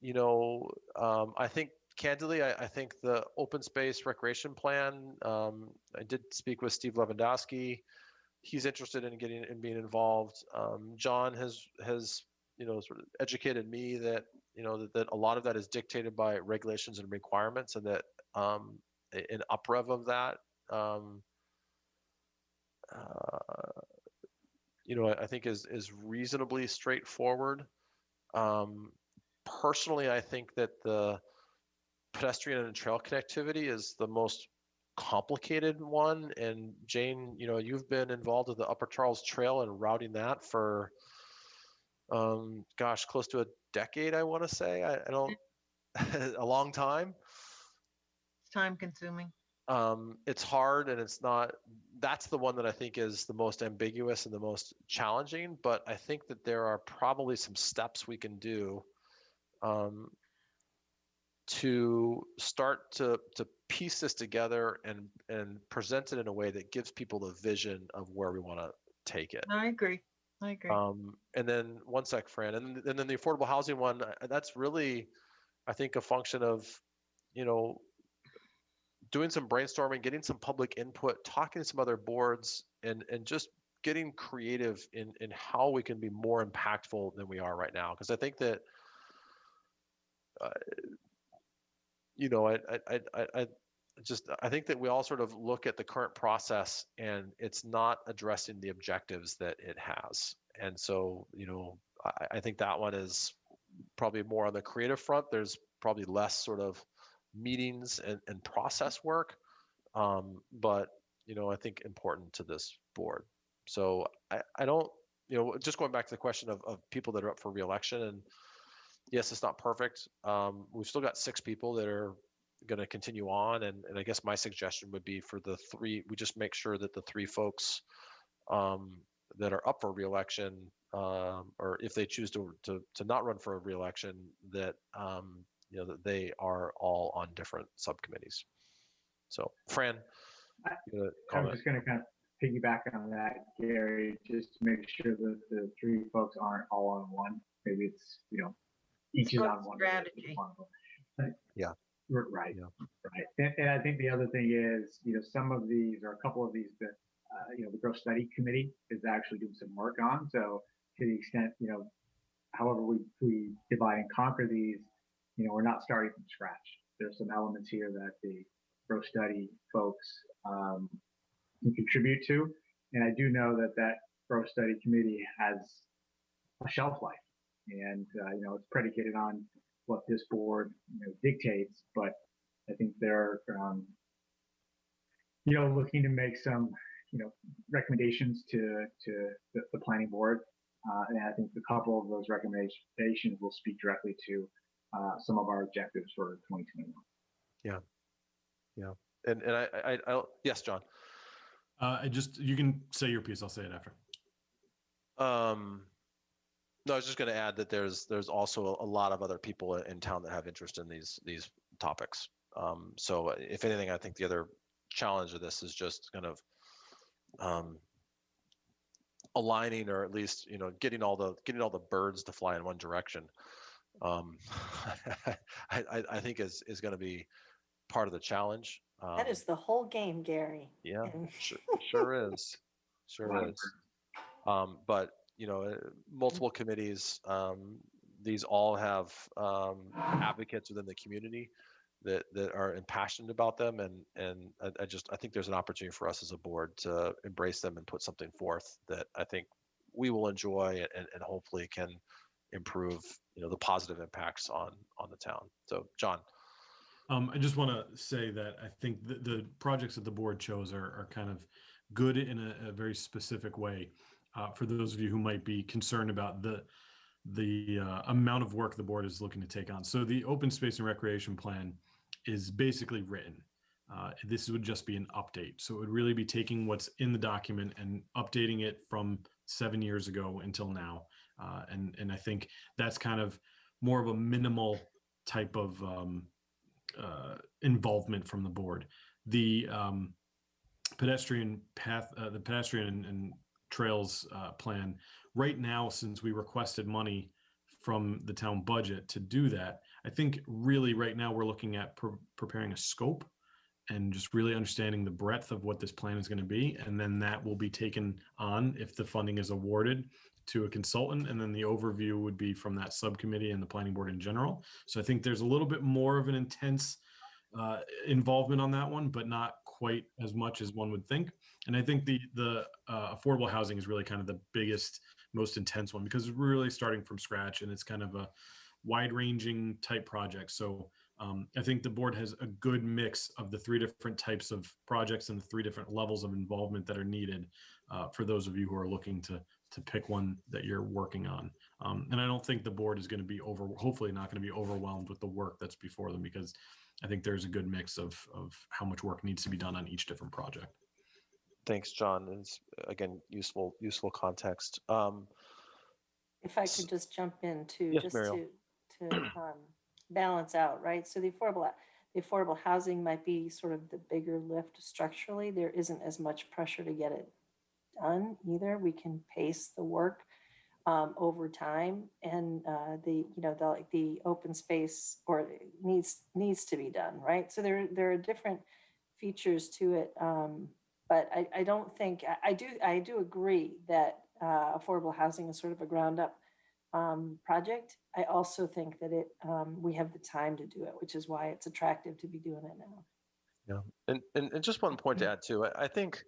You know, I think candidly, I think the open space recreation plan, I did speak with Steve Lewandowski. He's interested in getting and being involved. John has, you know, sort of educated me that, you know, that a lot of that is dictated by regulations and requirements, and that an uprev of that, you know, I think is reasonably straightforward. Personally, I think that the pedestrian and trail connectivity is the most complicated one. And Jane, you know, you've been involved with the Upper Charles Trail and routing that for, gosh, close to a decade, I want to say. I don't, a long time. It's time consuming. It's hard, and it's not, that's the one that I think is the most ambiguous and the most challenging, but I think that there are probably some steps we can do to start to piece this together and present it in a way that gives people the vision of where we want to take it. I agree. And then one sec, Fran, and then the affordable housing one, that's really, I think, a function of, you know, doing some brainstorming, getting some public input, talking to some other boards, and just getting creative in how we can be more impactful than we are right now. Because I think that, you know, I think that we all sort of look at the current process and it's not addressing the objectives that it has. And so, you know, I think that one is probably more on the creative front. There's probably less sort of meetings and process work, but, you know, I think important to this board. So I don't, you know, just going back to the question of people that are up for reelection, and yes, it's not perfect. We've still got 6 people that are going to continue on, and I guess my suggestion would be for the 3, we just make sure that the 3 folks that are up for reelection, or if they choose to not run for a reelection, that you know, that they are all on different subcommittees. So, Fran, I'm just going to kind of piggyback on that, Gary, just to make sure that the 3 folks aren't all on one. Maybe it's, you know, each is on one. Strategy. Yeah. Right. Yeah. Right. And I think the other thing is, you know, some of these, or a couple of these that, you know, the growth study committee is actually doing some work on. So to the extent, you know, however we divide and conquer these, you know, we're not starting from scratch. There's some elements here that the growth study folks can contribute to. And I do know that that growth study committee has a shelf life, and you know, it's predicated on what this board, you know, dictates. But I think they're you know, looking to make some, you know, recommendations to the planning board, and I think a couple of those recommendations will speak directly to some of our objectives for 2021. Yeah. And I'll, yes, John. You can say your piece. I'll say it after. No, I was just going to add that there's also a lot of other people in town that have interest in these topics. So if anything, I think the other challenge of this is just kind of aligning, or at least, you know, getting all the birds to fly in one direction. I think is going to be part of the challenge. That is the whole game, Gary. Yeah, sure is. But, you know, multiple committees, these all have advocates within the community that are impassioned about them, and I think there's an opportunity for us as a board to embrace them and put something forth that I think we will enjoy and hopefully can improve, you know, the positive impacts on the town. So, John. I just want to say that I think the projects that the board chose are kind of good in a very specific way. For those of you who might be concerned about the amount of work the board is looking to take on. So the open space and recreation plan is basically written. This would just be an update. So it would really be taking what's in the document and updating it from 7 years ago until now. And I think that's kind of more of a minimal type of involvement from the board. The pedestrian path, the pedestrian and trails plan right now, since we requested money from the town budget to do that, I think really right now we're looking at preparing a scope and just really understanding the breadth of what this plan is going to be. And then that will be taken on if the funding is awarded to a consultant. And then the overview would be from that subcommittee and the planning board in general. So I think there's a little bit more of an intense involvement on that one, but not quite as much as one would think. And I think the affordable housing is really kind of the biggest, most intense one, because it's really starting from scratch and it's kind of a wide-ranging type project. So I think the board has a good mix of the 3 different types of projects and the 3 different levels of involvement that are needed for those of you who are looking to pick one that you're working on. And I don't think the board is going to be hopefully not going to be overwhelmed with the work that's before them, because I think there's a good mix of how much work needs to be done on each different project. Thanks, John. It's, again, useful context. If I could just jump in to yes, just Mariel. to balance out, right? So the affordable housing might be sort of the bigger lift structurally. There isn't as much pressure to get it done either. We can pace the work over time, and the open space or needs to be done, right? So there are different features to it. But I don't think, I do agree that affordable housing is sort of a ground up project. I also think that we have the time to do it, which is why it's attractive to be doing it now. Yeah, and just one point to add too. I think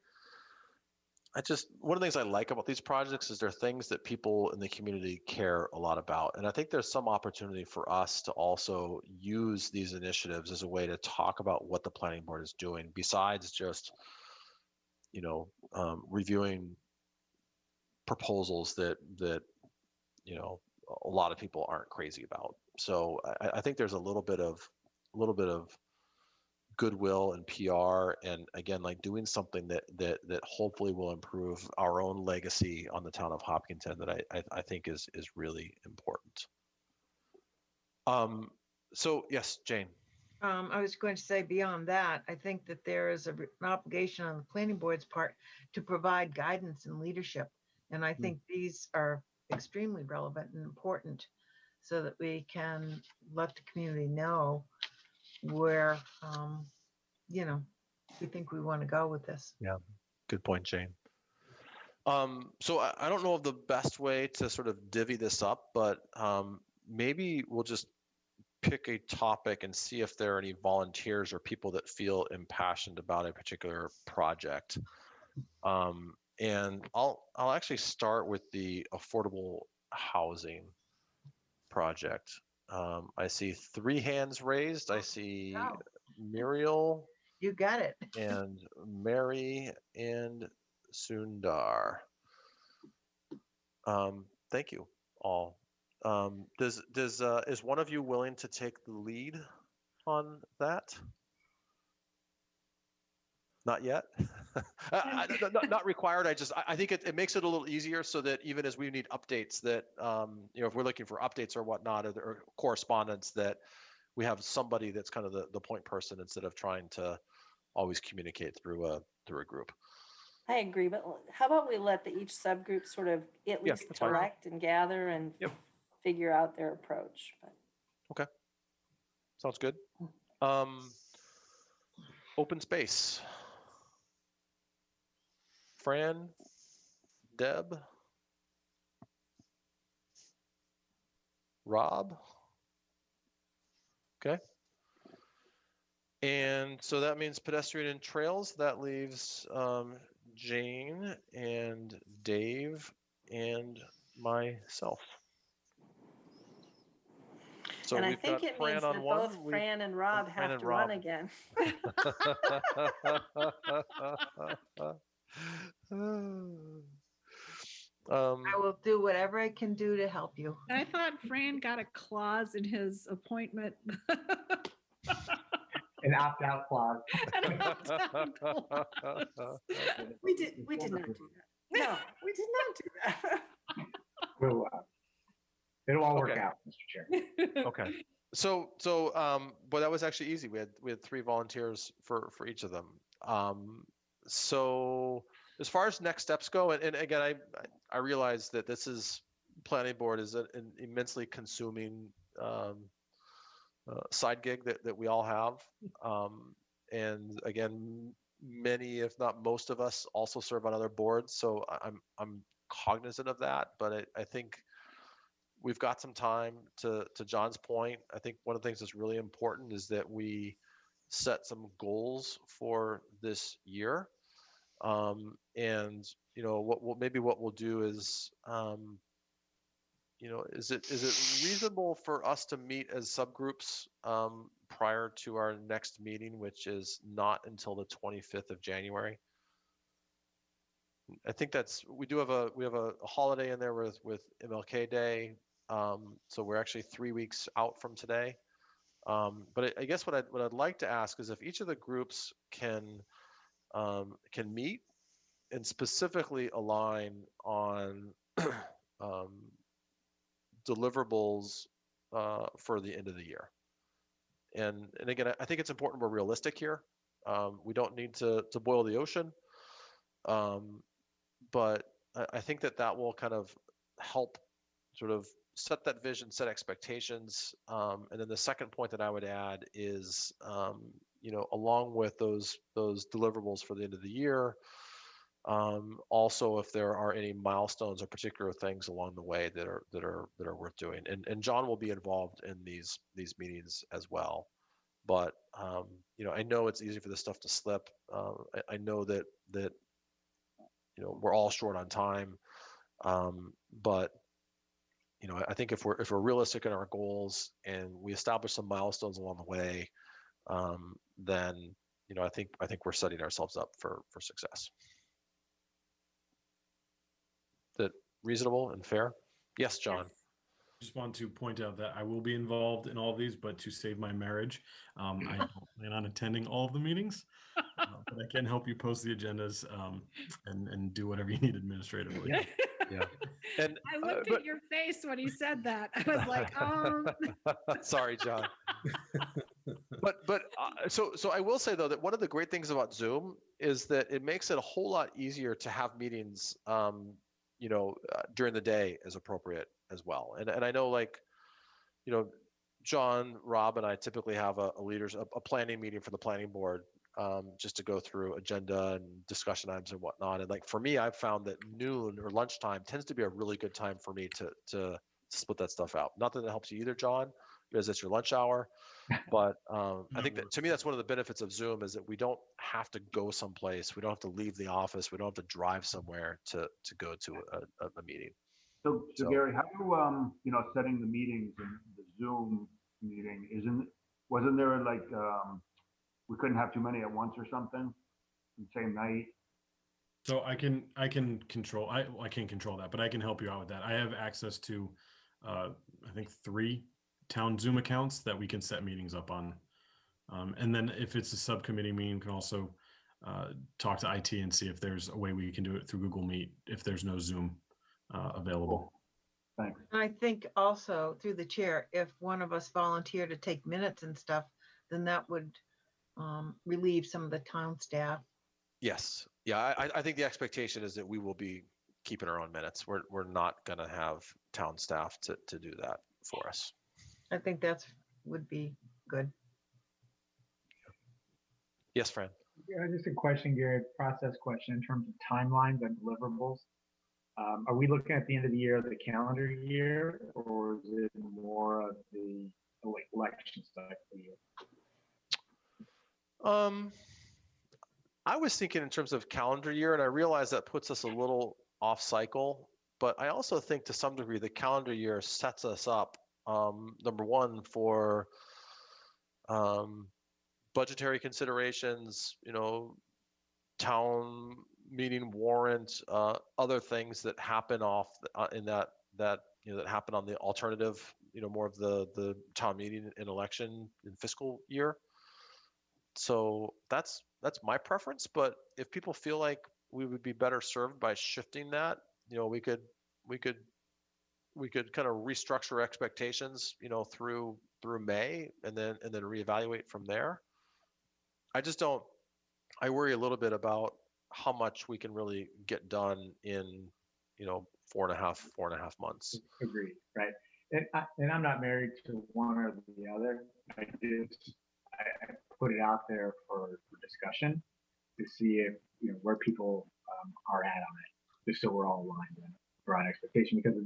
one of the things I like about these projects is they're things that people in the community care a lot about, and I think there's some opportunity for us to also use these initiatives as a way to talk about what the planning board is doing, besides just reviewing proposals that a lot of people aren't crazy about. So I think there's a little bit of goodwill and PR, and again, like doing something that hopefully will improve our own legacy on the town of Hopkinton, that I think is really important. So yes, Jane. I was going to say, beyond that, I think that there is an obligation on the planning board's part to provide guidance and leadership. And I think these are extremely relevant and important, so that we can let the community know where, we think we want to go with this. Yeah, good point, Jane. So I don't know of the best way to sort of divvy this up, but maybe we'll just pick a topic and see if there are any volunteers or people that feel impassioned about a particular project. And I'll actually start with the affordable housing project. I see 3 hands raised. I see Muriel. You got it. And Mary and Sundar. Thank you all. Is one of you willing to take the lead on that? Not yet. Not required. I think it makes it a little easier, so that even as we need updates, that if we're looking for updates or whatnot, or correspondence, that we have somebody that's kind of the point person, instead of trying to always communicate through a group. I agree, but how about we let each subgroup sort of at least collect and gather and figure out their approach. But. Okay, sounds good. Open space. Fran, Deb, Rob. Okay. And so that means pedestrian and trails. That leaves Jane and Dave and myself. So and I think it means that both Fran and Rob have to run again. I will do whatever I can do to help you. I thought Fran got a clause in his appointment. An opt-out clause. We did not do that. No, we did not do that. We'll, it'll all work out, Mr. Chair. Okay. So, but that was actually easy. We had 3 volunteers for each of them. So as far as next steps go, and again, I realize that this is planning board is an immensely consuming side gig that we all have. And again, many, if not most of us, also serve on other boards. So I'm cognizant of that, but I think we've got some time. To John's point, I think one of the things that's really important is that we set some goals for this year. And what we'll do is, is it reasonable for us to meet as subgroups prior to our next meeting, which is not until the 25th of January? I think we have a holiday in there with MLK Day, so we're actually 3 weeks out from today. But I guess what I'd like to ask is if each of the groups can meet and specifically align on deliverables for the end of the year. And again, I think it's important we're realistic here. We don't need to boil the ocean, but I think that will kind of help sort of set that vision, set expectations. And then the second point that I would add is, along with those deliverables for the end of the year. Also, if there are any milestones or particular things along the way that are worth doing, and John will be involved in these meetings as well. But I know it's easy for this stuff to slip. I know that we're all short on time, but I think if we're realistic in our goals and we establish some milestones along the way, then I think we're setting ourselves up for success. Is that reasonable and fair? Yes, John. Just want to point out that I will be involved in all of these, but to save my marriage, I don't plan on attending all of the meetings. But I can help you post the agendas and do whatever you need administratively. Yeah. And I looked at your face when you said that. I was like, Sorry, John. But so I will say though that one of the great things about Zoom is that it makes it a whole lot easier to have meetings, during the day as appropriate as well. And I know, like, John, Rob, and I typically have a planning meeting for the planning board, just to go through agenda and discussion items and whatnot. And like for me, I've found that noon or lunchtime tends to be a really good time for me to split that stuff out. Not that it helps you either, John, because it's your lunch hour. But I think that to me, that's one of the benefits of Zoom is that we don't have to go someplace. We don't have to leave the office. We don't have to drive somewhere to go to a meeting. So Gary, how do setting the meetings in the Zoom meeting wasn't there like we couldn't have too many at once or something the same night? So I can control. I can't control that, but I can help you out with that. I have access to I think 3 town Zoom accounts that we can set meetings up on. And then if it's a subcommittee meeting, we can also talk to IT and see if there's a way we can do it through Google Meet if there's no Zoom available. Thanks. I think also through the chair, if one of us volunteered to take minutes and stuff, then that would relieve some of the town staff. Yes. Yeah. I think the expectation is that we will be keeping our own minutes. We're not going to have town staff to do that for us. I think would be good. Yes, Fran. Yeah, just a question, Gary, process question in terms of timelines and deliverables. Are we looking at the end of the year, the calendar year, or is it more of the election cycle year? I was thinking in terms of calendar year, and I realize that puts us a little off cycle, but I also think to some degree the calendar year sets us up, number one, for budgetary considerations, town meeting warrant, other things that happen in that happen on the alternative, more of the town meeting and election in fiscal year. So that's my preference. But if people feel like we would be better served by shifting that, we could kind of restructure expectations, through May and then reevaluate from there. I worry a little bit about how much we can really get done in, 4.5 months. Agreed, right? And I'm not married to one or the other. I put it out there for discussion to see if where people are at on it, just so we're all aligned and we're on expectation. Because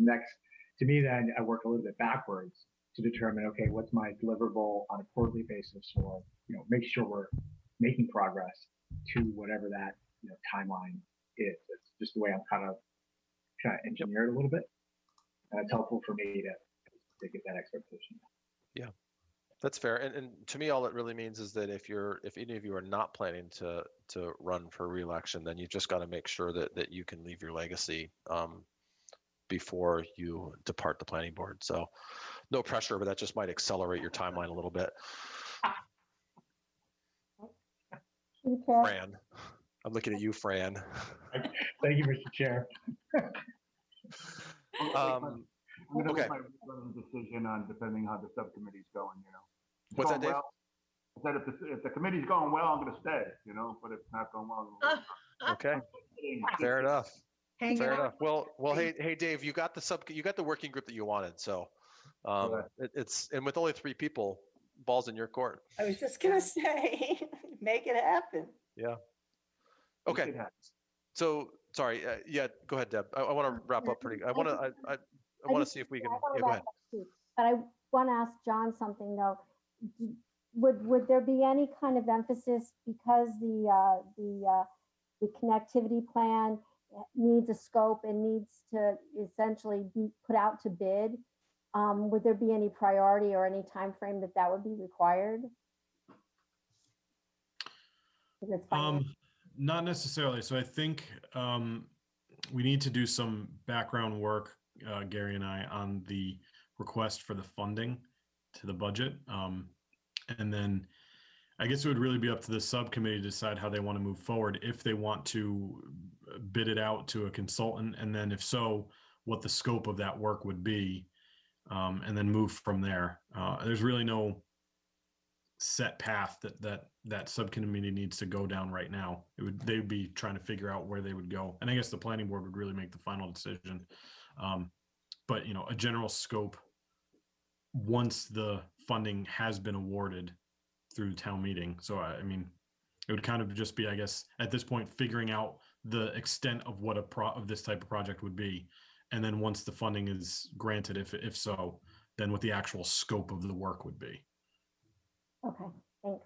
to me, then I work a little bit backwards to determine, okay, what's my deliverable on a quarterly basis, or make sure we're making progress to whatever that timeline is. It's just the way I'm kind of trying to engineer it a little bit. And it's helpful for me to get that expectation. Yeah, that's fair. And to me, all it really means is that if any of you are not planning to run for re-election, then you've just got to make sure that you can leave your legacy before you depart the planning board. So no pressure, but that just might accelerate your timeline a little bit. Fran, I'm looking at you, Fran. Thank you, Mr. Chair. I'm going to make my decision on depending how the subcommittee's going. What's that, Dave? Well, I said if the committee's going well, I'm going to stay. But if it's not going well, okay, fair enough. Fair enough. Well, hey, Dave, you got the working group that you wanted. So and with only 3 people, ball's in your court. I was just gonna say, make it happen. Yeah. Okay. So sorry. Yeah, go ahead, Deb. I want to wrap up pretty. I want to. I want to see if we can. Yeah, go ahead. But I want to ask John something though. Would there be any kind of emphasis because the connectivity plan needs a scope and needs to essentially be put out to bid? Would there be any priority or any time frame that would be required? Not necessarily. So I think we need to do some background work, Gary and I, on the request for the funding to the budget. And then I guess it would really be up to the subcommittee to decide how they want to move forward, if they want to bid it out to a consultant, and then if so, what the scope of that work would be, and then move from there. There's really no set path that subcommittee needs to go down right now. They would be trying to figure out where they would go, and I guess the planning board would really make the final decision. But you know, a general scope once the funding has been awarded through town meeting. So I mean, it would kind of just be, I guess, at this point, figuring out the extent of what of this type of project would be, and then once the funding is granted, if so, then what the actual scope of the work would be. Okay, thanks.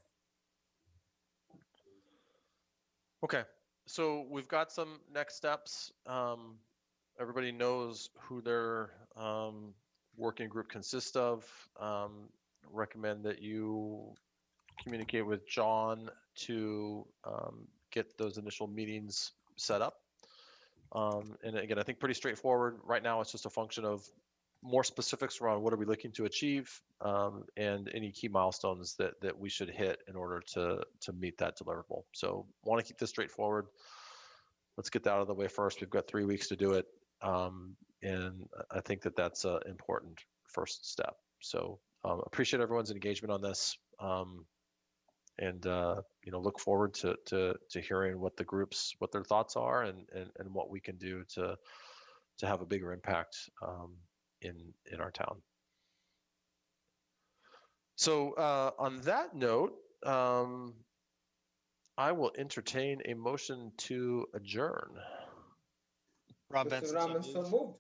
Okay, so we've got some next steps. Everybody knows who their working group consists of. Recommend that you communicate with John to get those initial meetings set up. And again, I think pretty straightforward. Right now, it's just a function of more specifics around what are we looking to achieve, and any key milestones that we should hit in order to meet that deliverable. So want to keep this straightforward. Let's get that out of the way first. We've got 3 weeks to do it. And I think that's an important first step. So appreciate everyone's engagement on this. And you know, look forward to hearing what their thoughts are, and what we can do to have a bigger impact in our town. So on that note, I will entertain a motion to adjourn. Rob Mr. Benson, Raman, so moved.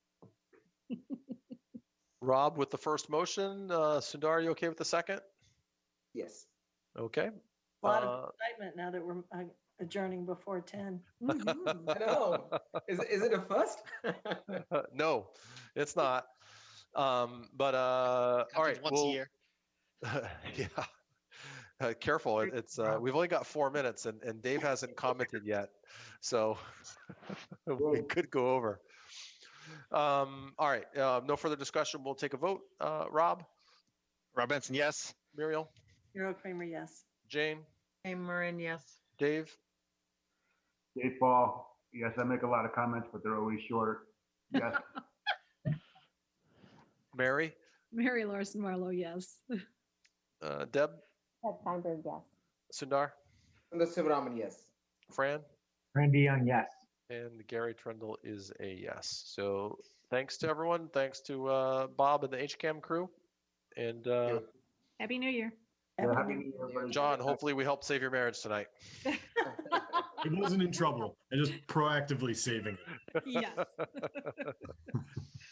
Rob with the first motion. Sundar, are you okay with the second? Yes. Okay. A lot of excitement now that we're adjourning before 10. I know. Is it a first? No, it's not. But all right. Once a year. Yeah. Careful. It's we've only got 4 minutes, and Dave hasn't commented yet, so we could go over. All right. No further discussion. We'll take a vote. Rob Benson, yes. Muriel. Hero Kramer, yes. Jane. Hey, Marin, yes. Dave. Dave Paul, yes, I make a lot of comments, but they're always short. Yes. Mary. Mary Larson Marlowe, yes. Deb. Deb Feinberg, yes. Sundar. And the Sivaraman, yes. Fran. Randy Young, yes. And Gary Trundle is a yes. So thanks to everyone. Thanks to Bob and the HCAM crew. And Happy New Year. Happy New Year, everybody. John, hopefully we helped save your marriage tonight. It wasn't in trouble. I just proactively saving it. Yes.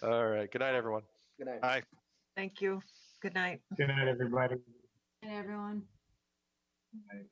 All right. Good night, everyone. Good night. Bye. Thank you. Good night. Good night, everybody. And everyone. Good night.